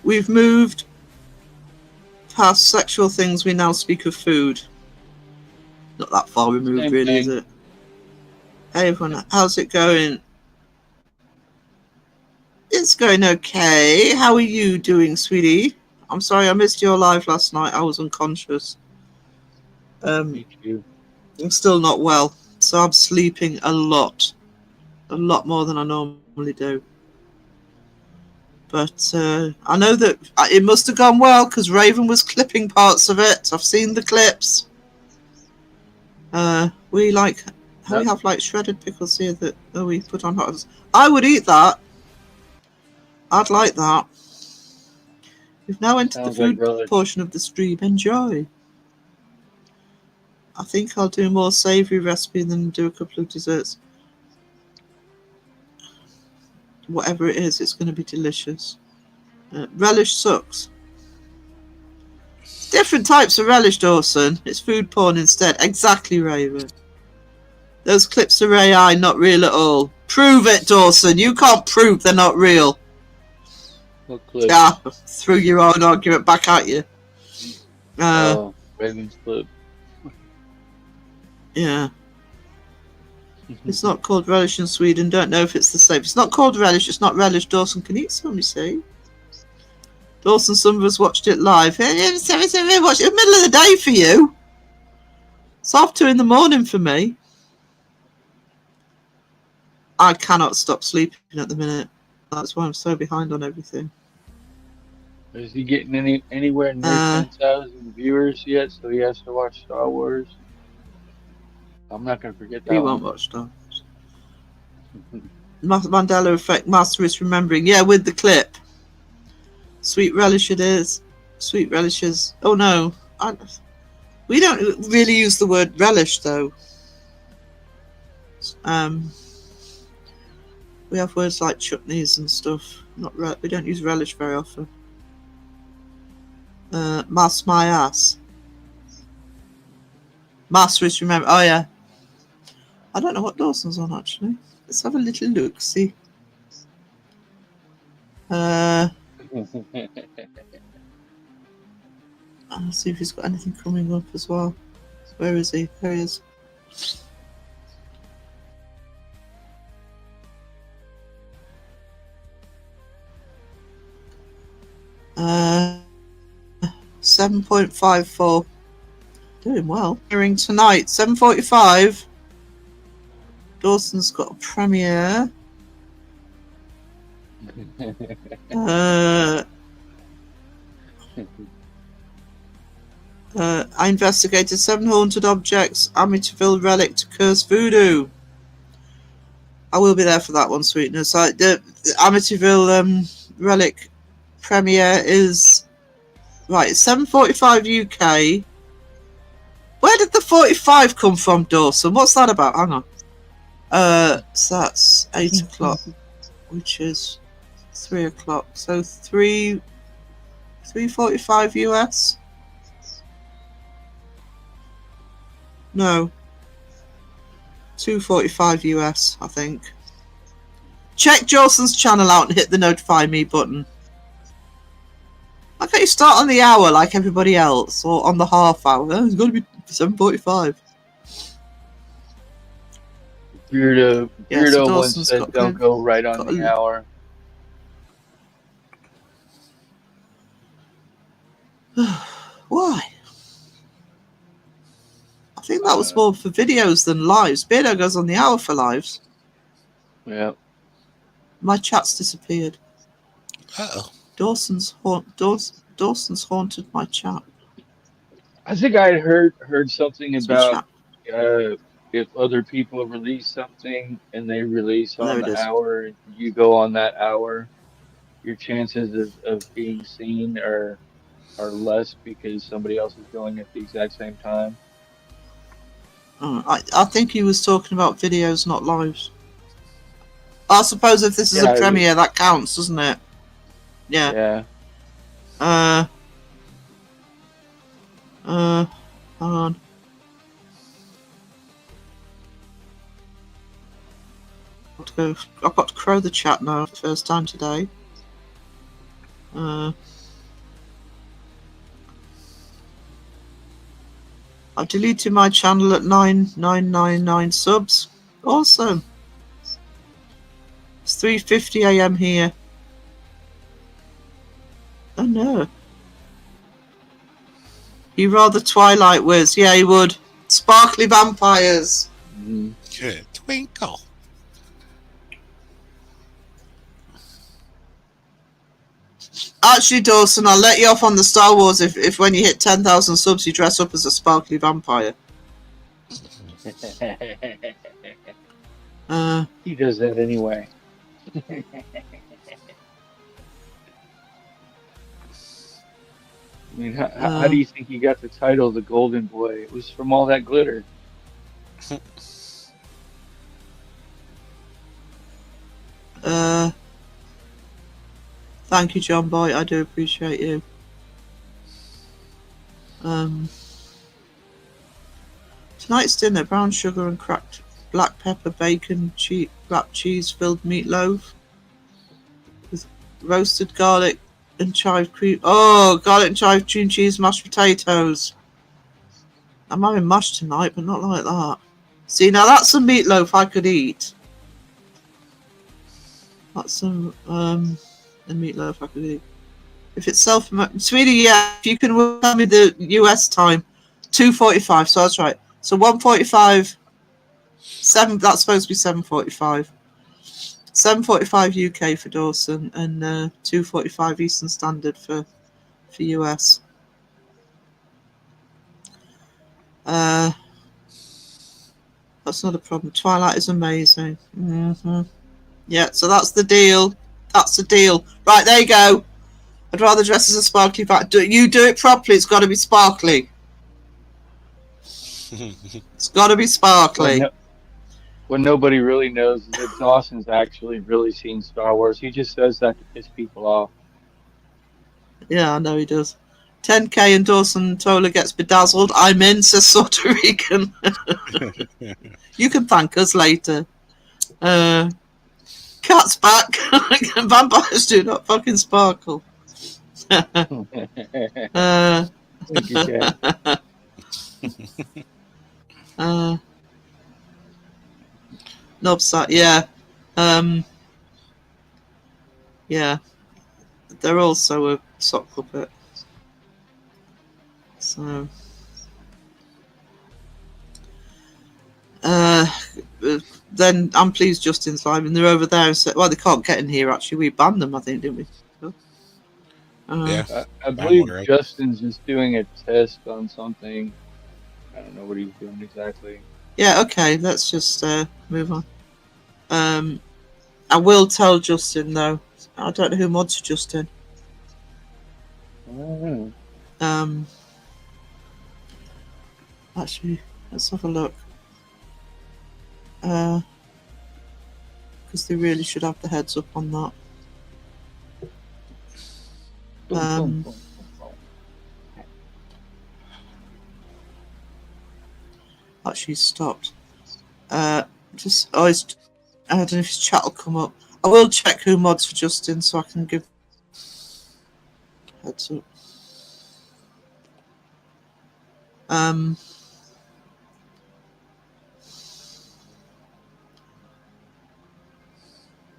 We've moved past sexual things. We now speak of food. Not that far removed, Same really, is thing. it? Hey, everyone. How's it going? It's going okay. How are you doing, sweetie? I'm sorry I missed your live last night. I was unconscious. Me too. I'm still not well, so I'm sleeping a lot more than I normally do. But I know that it must have gone well because Raven was clipping parts of it. I've seen the clips. We have like shredded pickles here that we put on hot dogs. I would eat that. I'd like that. We've now entered the Sounds like food relish. portion of the stream. Enjoy. I think I'll do more savoury recipe than do a couple of desserts. Whatever it is, it's going to be delicious. Relish sucks. Different types of relish, Dawson. It's food porn instead. Exactly, Raven. Those clips are AI, not real at all. Prove it, Dawson. You can't prove they're not real. What clip? Yeah, threw your own argument back at you. Raven's clip. Yeah. It's not called relish in Sweden. Don't know if it's the same. It's not called relish. It's not relish. Dawson can eat some, you see. Dawson, some of us watched it live. Watched it in the middle of the day for you. It's half 2 in the morning for me. I cannot stop sleeping at the minute. That's why I'm so behind on everything. Is he getting anywhere near 10,000 viewers yet? So he has to watch Star Wars. I'm not gonna forget He that won't one. watch Star Wars. Mandela Effect, Master is remembering. Yeah, with the clip. Sweet relish it is. Sweet relishes. Oh no. We don't really use the word relish though. We have words like chutneys and stuff. We don't use relish very often. Mass my ass. Master is remember. Oh yeah. I don't know what Dawson's on actually. Let's have a little look. See. I'll see if he's got anything coming up as well. Where is he? There he is. Uh, 7.54. Doing well. Hearing tonight, 7:45. Dawson's got a premiere. I investigated 7 haunted objects, Amityville relic to curse voodoo. I will be there for that one, sweetness. The Amityville relic premiere is right. 7:45 UK. Where did the 45 come from, Dawson? What's that about? Hang on. So that's 8 o'clock, which is 3 o'clock. So 3:45 US. No. 2:45 US, I think. Check Dawson's channel out and hit the notify me button. Why can't you start on the hour like everybody else, or on the half hour? Oh, it's got to be 7:45. Beardo Yeah, so once Dawson's said, got "Don't good- go right on got the a- hour." Why? I think that was more for videos than lives. Beardo goes on the hour for lives. Yeah. My chat's disappeared. Uh-oh. Dawson's haunted my chat. I think I had heard something It's my about chat. if other people release something and they release There on it the is. hour, and you go on that hour, your chances of being seen are less because somebody else is going at the exact same time. I think he was talking about videos, not lives. I suppose if this is Yeah, a premiere, that counts, doesn't it? Yeah. Yeah. Hang on. I've got to crow the chat now for the first time today. I've deleted my channel at 9999 subs. Awesome. It's 3:50 AM here. Oh no. He rather Twilight Wiz. Yeah, he would. Sparkly vampires. Mhm. Good twinkle. Actually, Dawson, I'll let you off on the Star Wars if when you hit 10,000 subs you dress up as a sparkly vampire. He does that anyway. I mean, how do you think he got the title the Golden Boy? It was from all that glitter. Thank you, John Boy. I do appreciate you. Tonight's dinner: brown sugar and cracked black pepper, bacon, wrapped cheese-filled meatloaf with roasted garlic and chive cream. Oh, garlic and chive cream cheese, mashed potatoes. I'm having mush tonight, but not like that. See, now that's a meatloaf I could eat. That's some a meatloaf I could eat. If it's sweetie, yeah. If you can tell me the US time, 2:45. So that's right. So 1:45. 7. That's supposed to be 7:45. 7:45 UK for Dawson and 2:45 Eastern Standard for US. That's not a problem. Twilight is amazing. Yeah, so that's the deal. That's the deal. Right, there you go. I'd rather dress as a sparkly bat. You do it properly. It's got to be sparkly. It's got to be sparkly. What nobody really knows is that Dawson's actually really seen Star Wars. He just says that to piss people off. Yeah, I know he does. 10k and Dawson Tola gets bedazzled. I'm in, says Puerto Rican. You can thank us later. Cat's back. Vampires do not fucking sparkle. Thank you, Kat. Nobsat, yeah. Yeah. They're also a sock puppet. So then I'm pleased Justin's live and they're over there and said, well, they can't get in here actually. We banned them, I think, didn't we? Yeah. I believe right. Justin's just doing a test on something. I don't know what he's doing exactly. Yeah, okay, let's just move on. I will tell Justin though. I don't know who mods Justin. Oh. Actually, let's have a look. Because they really should have the heads up on that. Actually stopped. Just always. I don't know if his chat will come up. I will check who mods for Justin so I can give heads up.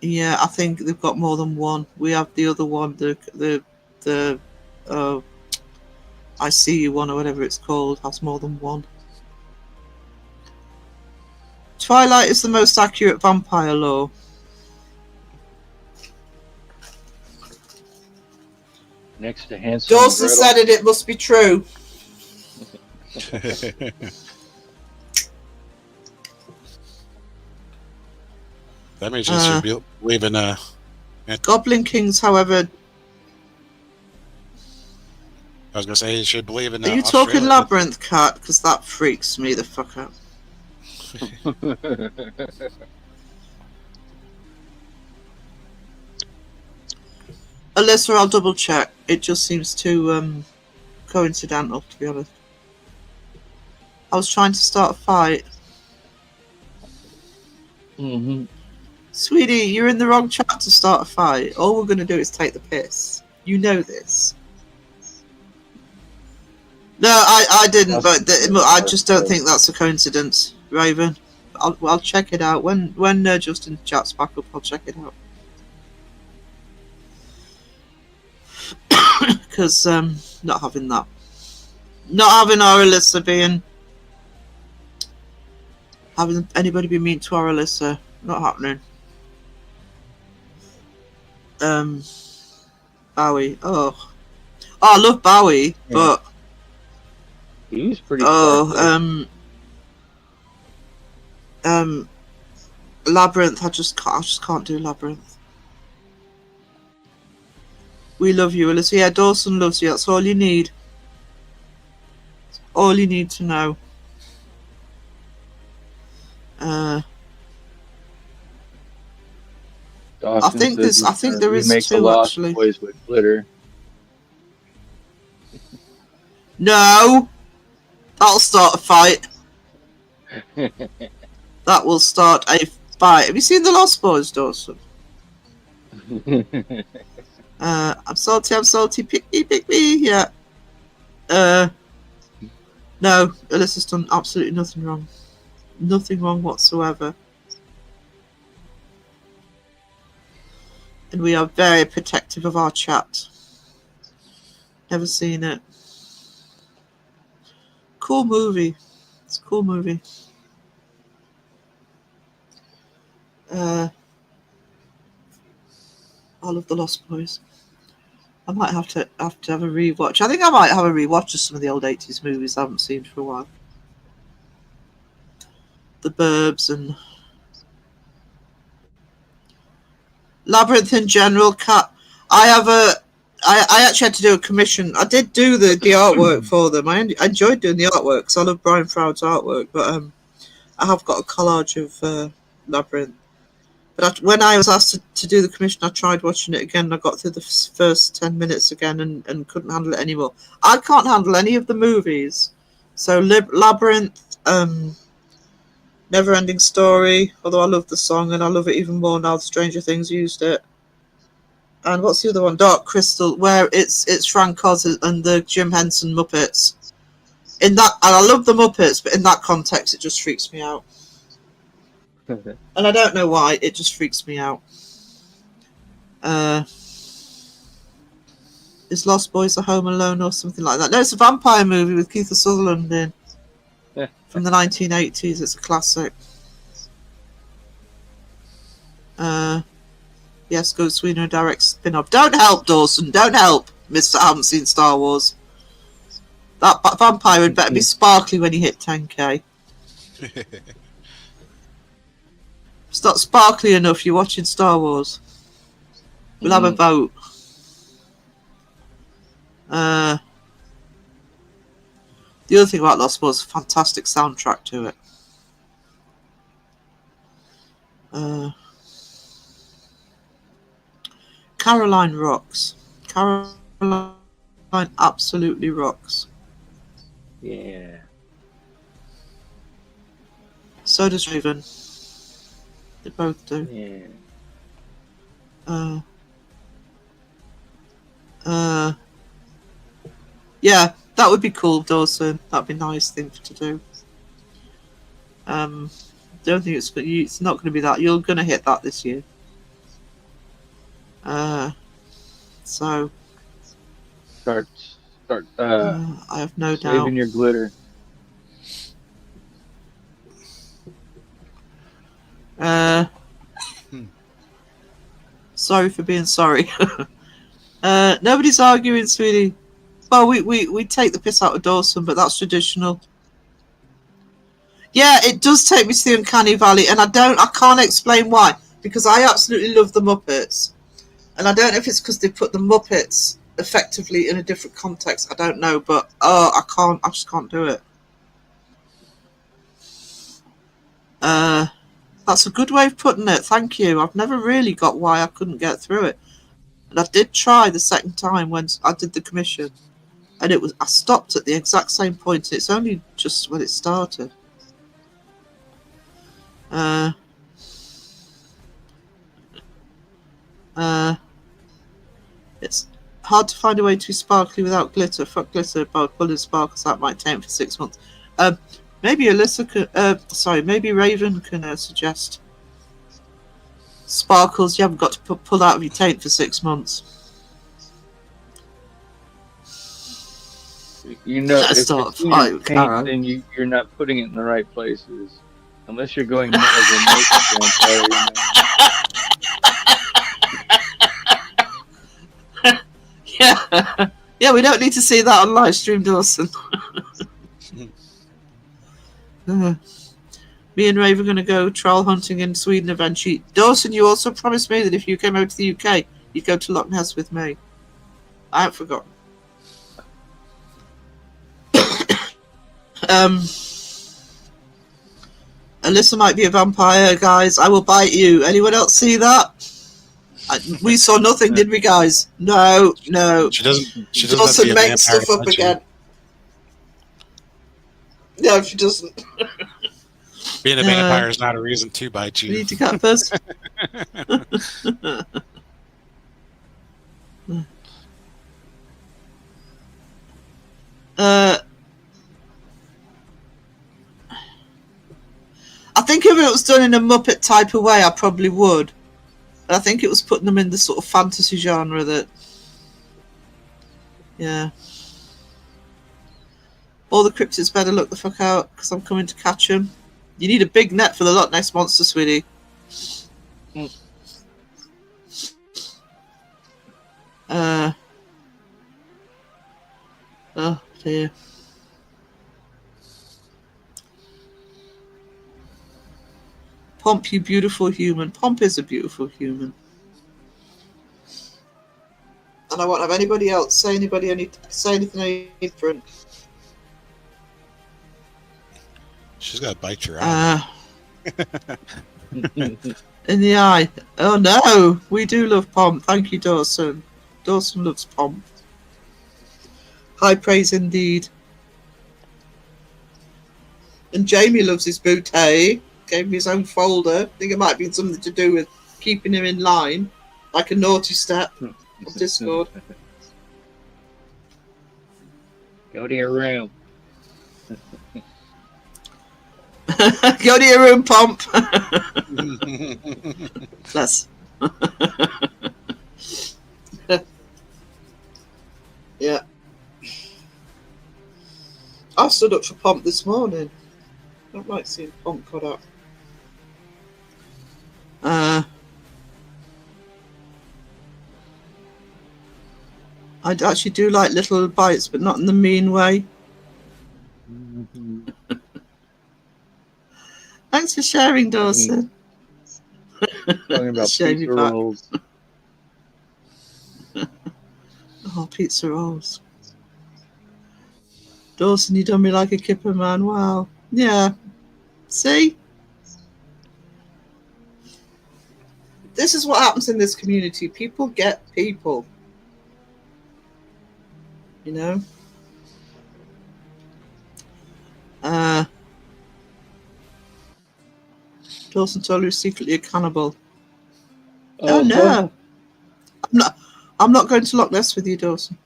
Yeah, I think they've got more than one. We have the other one, the I See You one or whatever it's called, has more than one. Twilight is the most accurate vampire lore. Next to Hansel and Dawson Gretel. said it, it must be true. That means you should believe in Goblin Kings, however. I was gonna say you should believe in. Are you talking Labyrinth, Cat? Because that freaks me the fuck out. Alyssa, I'll double check. It just seems too coincidental, to be honest. I was trying to start a fight. Sweetie, you're in the wrong chat to start a fight. All we're going to do is take the piss. You know this. No, I didn't, but I just don't think that's a coincidence, Raven. I'll check it out. When Justin chats back up, I'll check it out. Because not having that. Not having our Alyssa being... Having anybody be mean to our Alyssa. Not happening. Bowie. Oh, I love Bowie, but he's pretty. Labyrinth. I just can't do Labyrinth. We love you, Alyssa. Yeah, Dawson loves you. That's all you need. That's all you need to know. I think there is two actually. Boys with glitter. No, that'll start a fight. That will start a fight. Have you seen The Lost Boys, Dawson? I'm salty, pick me, yeah. No, Alyssa's done absolutely nothing wrong. Nothing wrong whatsoever. And we are very protective of our chat. Never seen it. Cool movie. It's a cool movie. I love The Lost Boys. I might have to have a rewatch. I think I might have a rewatch of some of the old 80s movies I haven't seen for a while. The Burbs and Labyrinth in general. I actually had to do a commission. I did do the artwork for them. I enjoyed doing the artwork because I love Brian Froud's artwork. But I have got a collage of Labyrinth. But when I was asked to do the commission, I tried watching it again. And I got through the first 10 minutes again and couldn't handle it anymore. I can't handle any of the movies. So Labyrinth, Never Ending Story, although I love the song and I love it even more now Stranger Things used it. And what's the other one? Dark Crystal, where it's Frank Oz and the Jim Henson Muppets. In that, and I love the Muppets, but in that context, it just freaks me out. And I don't know why, it just freaks me out. Is Lost Boys a Home Alone or something like that? No, it's a vampire movie with Kiefer Sutherland in. From the 1980s, it's a classic. Yes, Ghost Sweeney direct spin-off. Don't help, Dawson, don't help, Mr. I haven't seen Star Wars. That vampire had better be sparkly when he hit 10k. It's not sparkly enough, you're watching Star Wars. We'll have a vote. The other thing about Lost was a fantastic soundtrack to it. Caroline rocks. Caroline absolutely rocks. Yeah. So does Raven. They both do. Yeah. Yeah, that would be cool, Dawson. That'd be a nice thing to do. Don't think it's not going to be that. You're going to hit that this year. So Start. I have no doubt. Saving your glitter. Sorry for being sorry. Nobody's arguing, sweetie. Well, we take the piss out of Dawson, but that's traditional. Yeah, it does take me to the Uncanny Valley, and I can't explain why, because I absolutely love the Muppets, and I don't know if it's because they put the Muppets effectively in a different context. I don't know, but I just can't do it. That's a good way of putting it. Thank you. I've never really got why I couldn't get through it, and I did try the second time when I did the commission, and I stopped at the exact same point. It's only just when it started. It's hard to find a way to be sparkly without glitter. Fuck glitter, but bullet sparkles that might take for 6 months. Maybe Alyssa can, maybe Raven can suggest sparkles you haven't got to pull out of your taint for 6 months. You know, if That's not it's in fine, your Karen. paint, then you're not putting it in the right places. Unless you're going more of a makeup vampire, Yeah, yeah. We don't need to see that on live stream, Dawson. Me and Rave are going to go troll hunting in Sweden eventually. Dawson, you also promised me that if you came over to the UK, you'd go to Loch Ness with me. I haven't forgotten. Alyssa might be a vampire, guys. I will bite you. Anyone else see that? We saw nothing, did we, guys? No. She doesn't have to Dawson be a makes vampire stuff to up bite you. again. No, she doesn't. Being a vampire is not a reason to bite We you. need to cut first. I think if it was done in a Muppet type of way, I probably would. But I think it was putting them in the sort of fantasy genre that... Yeah. All the cryptids better look the fuck out, because I'm coming to catch them. You need a big net for the Loch Ness Monster, sweetie. Oh, dear. Pomp, you beautiful human. Pomp is a beautiful human. And I won't have anybody else say anything any different. She's got to bite your eye. In the eye. Oh no, we do love Pomp. Thank you, Dawson. Dawson loves Pomp. High praise indeed. And Jamie loves his bouquet. Gave me his own folder. I think it might be something to do with keeping him in line, like a naughty step of Discord. Go to your room. Go to your room, Pomp. Bless. Yeah. I stood up for Pomp this morning. I don't like seeing Pomp cut up. I actually do like little bites, but not in the mean way. Thanks for sharing, Dawson. Talking about Shame pizza you back. rolls. Oh, pizza rolls. Dawson, you done me like a kipper, man. Wow. Yeah. See? This is what happens in this community. People get people. You know? Dawson told you he's secretly a cannibal. Oh no. I'm not going to Loch Ness with you, Dawson.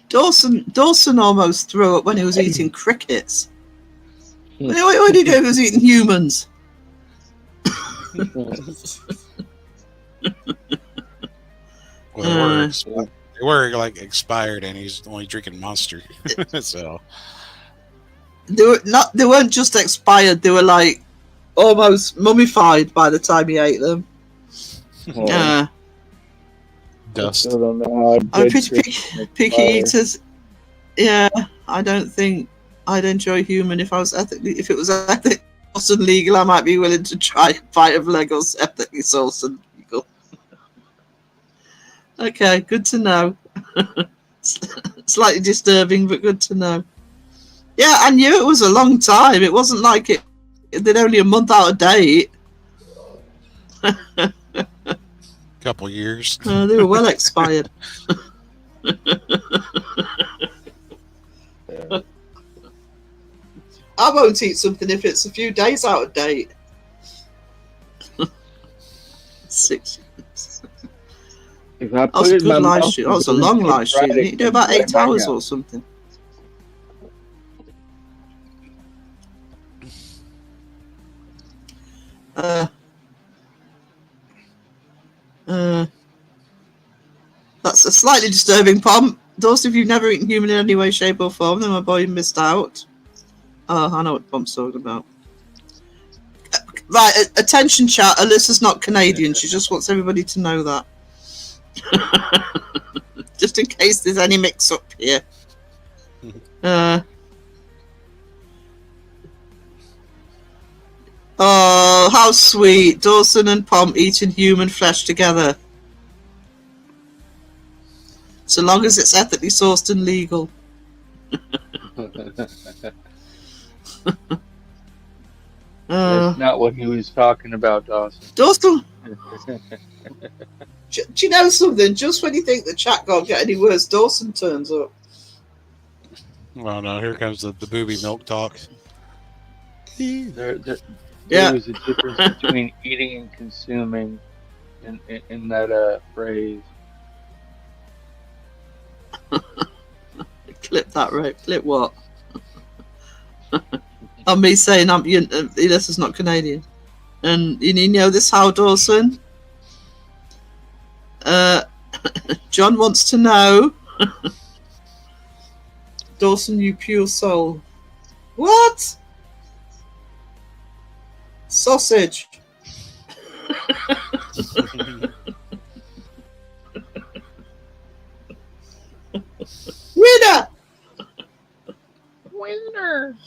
Dawson almost threw up when he was eating crickets. What did he do if he was eating humans? Well, they were like expired, and he's only drinking Monster. So They weren't just expired. They were like almost mummified by the time he ate them. dust. I don't know how I'm dead pretty crickets picky expire. eaters. Yeah, I don't think I'd enjoy human if it was ethically sourced and legal. I might be willing to try a bite of Legos ethically sourced and legal. Okay, good to know. Slightly disturbing, but good to know. Yeah, I knew it was a long time. It wasn't like they're only a month out of date. Couple years. They were well expired. I won't eat something if it's a few days out of date. 6 years. If That I was put a it in my good live mouth, stream. That was a long live stream. You can do about 8 hours or something. That's a slightly disturbing Pomp. Those of you who've never eaten human in any way, shape, or form, then my boy missed out. Oh, I know what Pomp's talking about. Right, attention chat. Alyssa's not Canadian. She just wants everybody to know that. Just in case there's any mix-up here. Oh, how sweet. Dawson and Pomp eating human flesh together. So long as it's ethically sourced and legal. That's not what he was talking about, Dawson. Dawson, do you know something? Just when you think the chat can't get any worse, Dawson turns up. Well, no, here comes the booby milk talk. There Yeah. was a difference between eating and consuming in that phrase. Clip that, right? Clip what? On me saying this is not Canadian. And you know this how, Dawson? John wants to know. Dawson, you pure soul. What? Sausage. Winner. winner.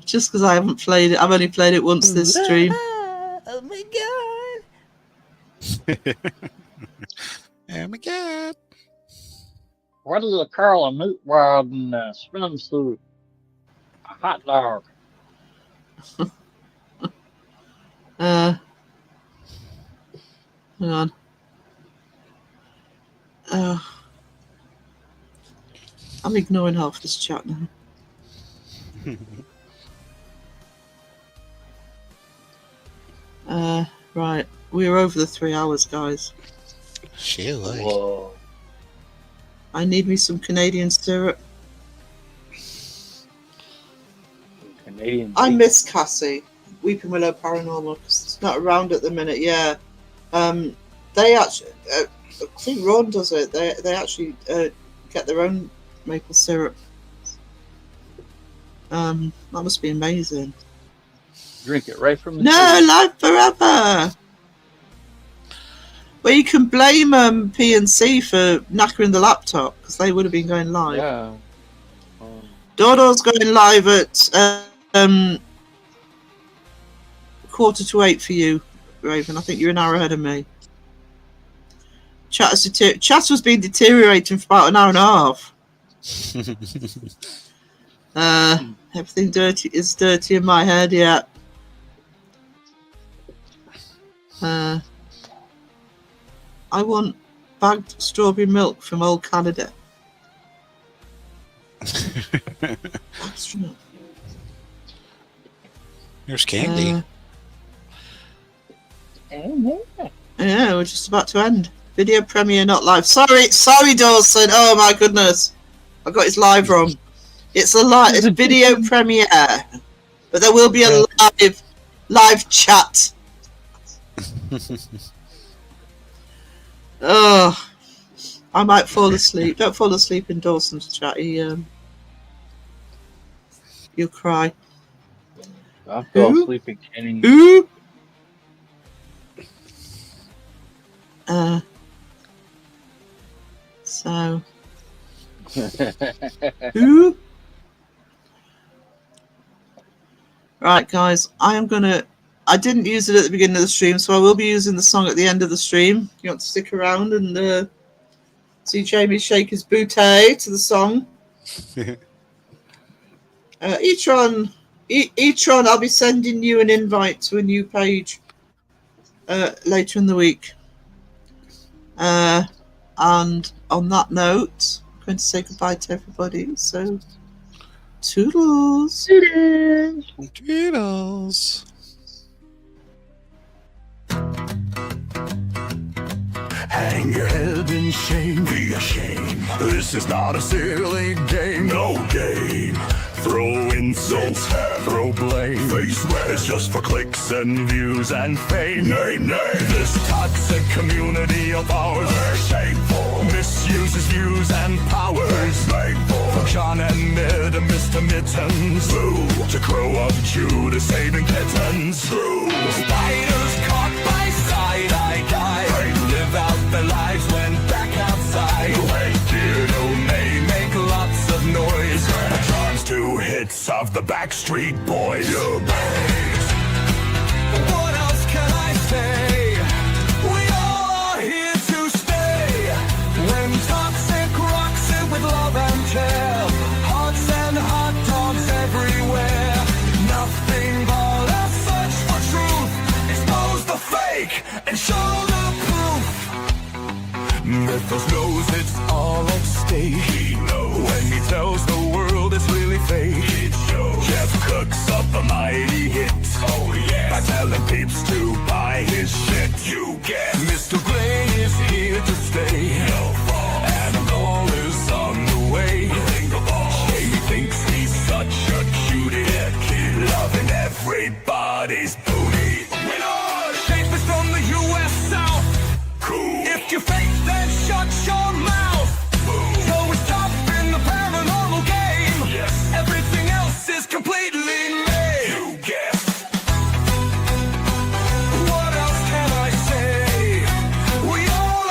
Just because I haven't played it. I've only played it once this stream. Oh my god. Oh my god. What do you call a meat wad and a swimsuit? A hot dog. Hang on. I'm ignoring half this chat now. Right. We're over the 3 hours, guys. Surely. Whoa. I need me some Canadian syrup. Canadian. I miss Cassie, Weeping Willow Paranormal, because it's not around at the minute. Yeah. They actually, I think Ron does it. They actually get their own maple syrup. That must be amazing. Drink it right from the No, tree. live forever. Well, you can blame PNC for knackering the laptop because they would have been going live. Yeah. Dodo's going live at 7:45 for you, Raven. I think you're an hour ahead of me. Chat has been deteriorating for about an hour and a half. Everything dirty is dirty in my head, yeah. I want bagged strawberry milk from old Canada. Extra milk. There's candy. Yeah, we're just about to end. Video premiere not live. Sorry, Dawson. Oh my goodness, I got his live wrong. It's a video premiere, but there will be a live chat. Oh, I might fall asleep. Don't fall asleep in Dawson's chat. You'll cry. I fell asleep in Kenny. Ooh. So. Ooh. Right, guys. I didn't use it at the beginning of the stream, so I will be using the song at the end of the stream. You want to stick around and see Jamie shake his booty to the song. Etron, I'll be sending you an invite to a new page later in the week. And on that note, I'm going to say goodbye to everybody. So, toodles. Toodles. Hang your head in shame, be ashamed. This is not a silly game, no game. Throw insults, throw blame. Face red. It's just for clicks and views and fame. Nay, nay. This toxic community of ours, they're shameful. Misuses views and powers. Painful. From Sean and Mid and Mr. Mittens. Boo. To Crow of Judah saving kittens. True. Spiders caught by side-eye guy. Live out their lives when back outside. May make lots of noise. John's 2 hits of the Backstreet Boys. What else can I say? We all are here to stay. When toxic rocks it with love and care. Hearts and hot dogs everywhere. Nothing but a search for truth. Expose the fake and show the proof. Mythos knows it's all at stake. He knows when he tells the world it's really fake. It shows. Jeff cooks up a mighty hit. Oh yeah. By telling peeps to buy his shit. You guess. Mr. Gray is here to stay. No fall. And a goal is on the way. Jamie thinks he's such a cutie. Kid loving everybody's booty. Winner! Shape is from the U.S. South. Cool. If you fake, then shut your mouth. Boom. So it's tough in the paranormal game. Yes. Everything else is completely made. You guess. What else can I say? We all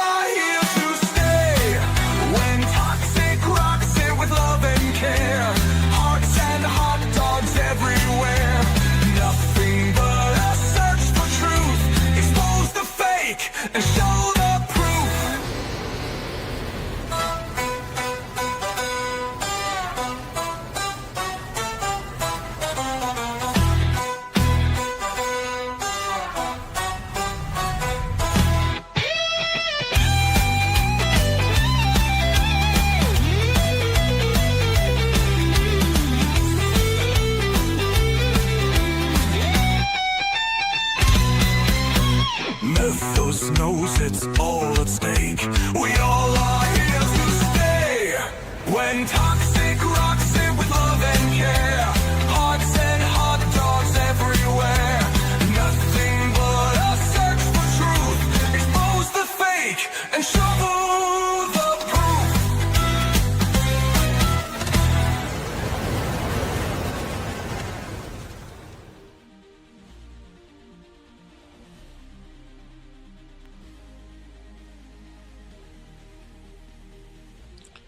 When toxic rocks it with love and care. Hearts and hot dogs everywhere. Nothing but a search for truth. Expose the fake and show the proof.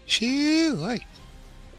Shoo, like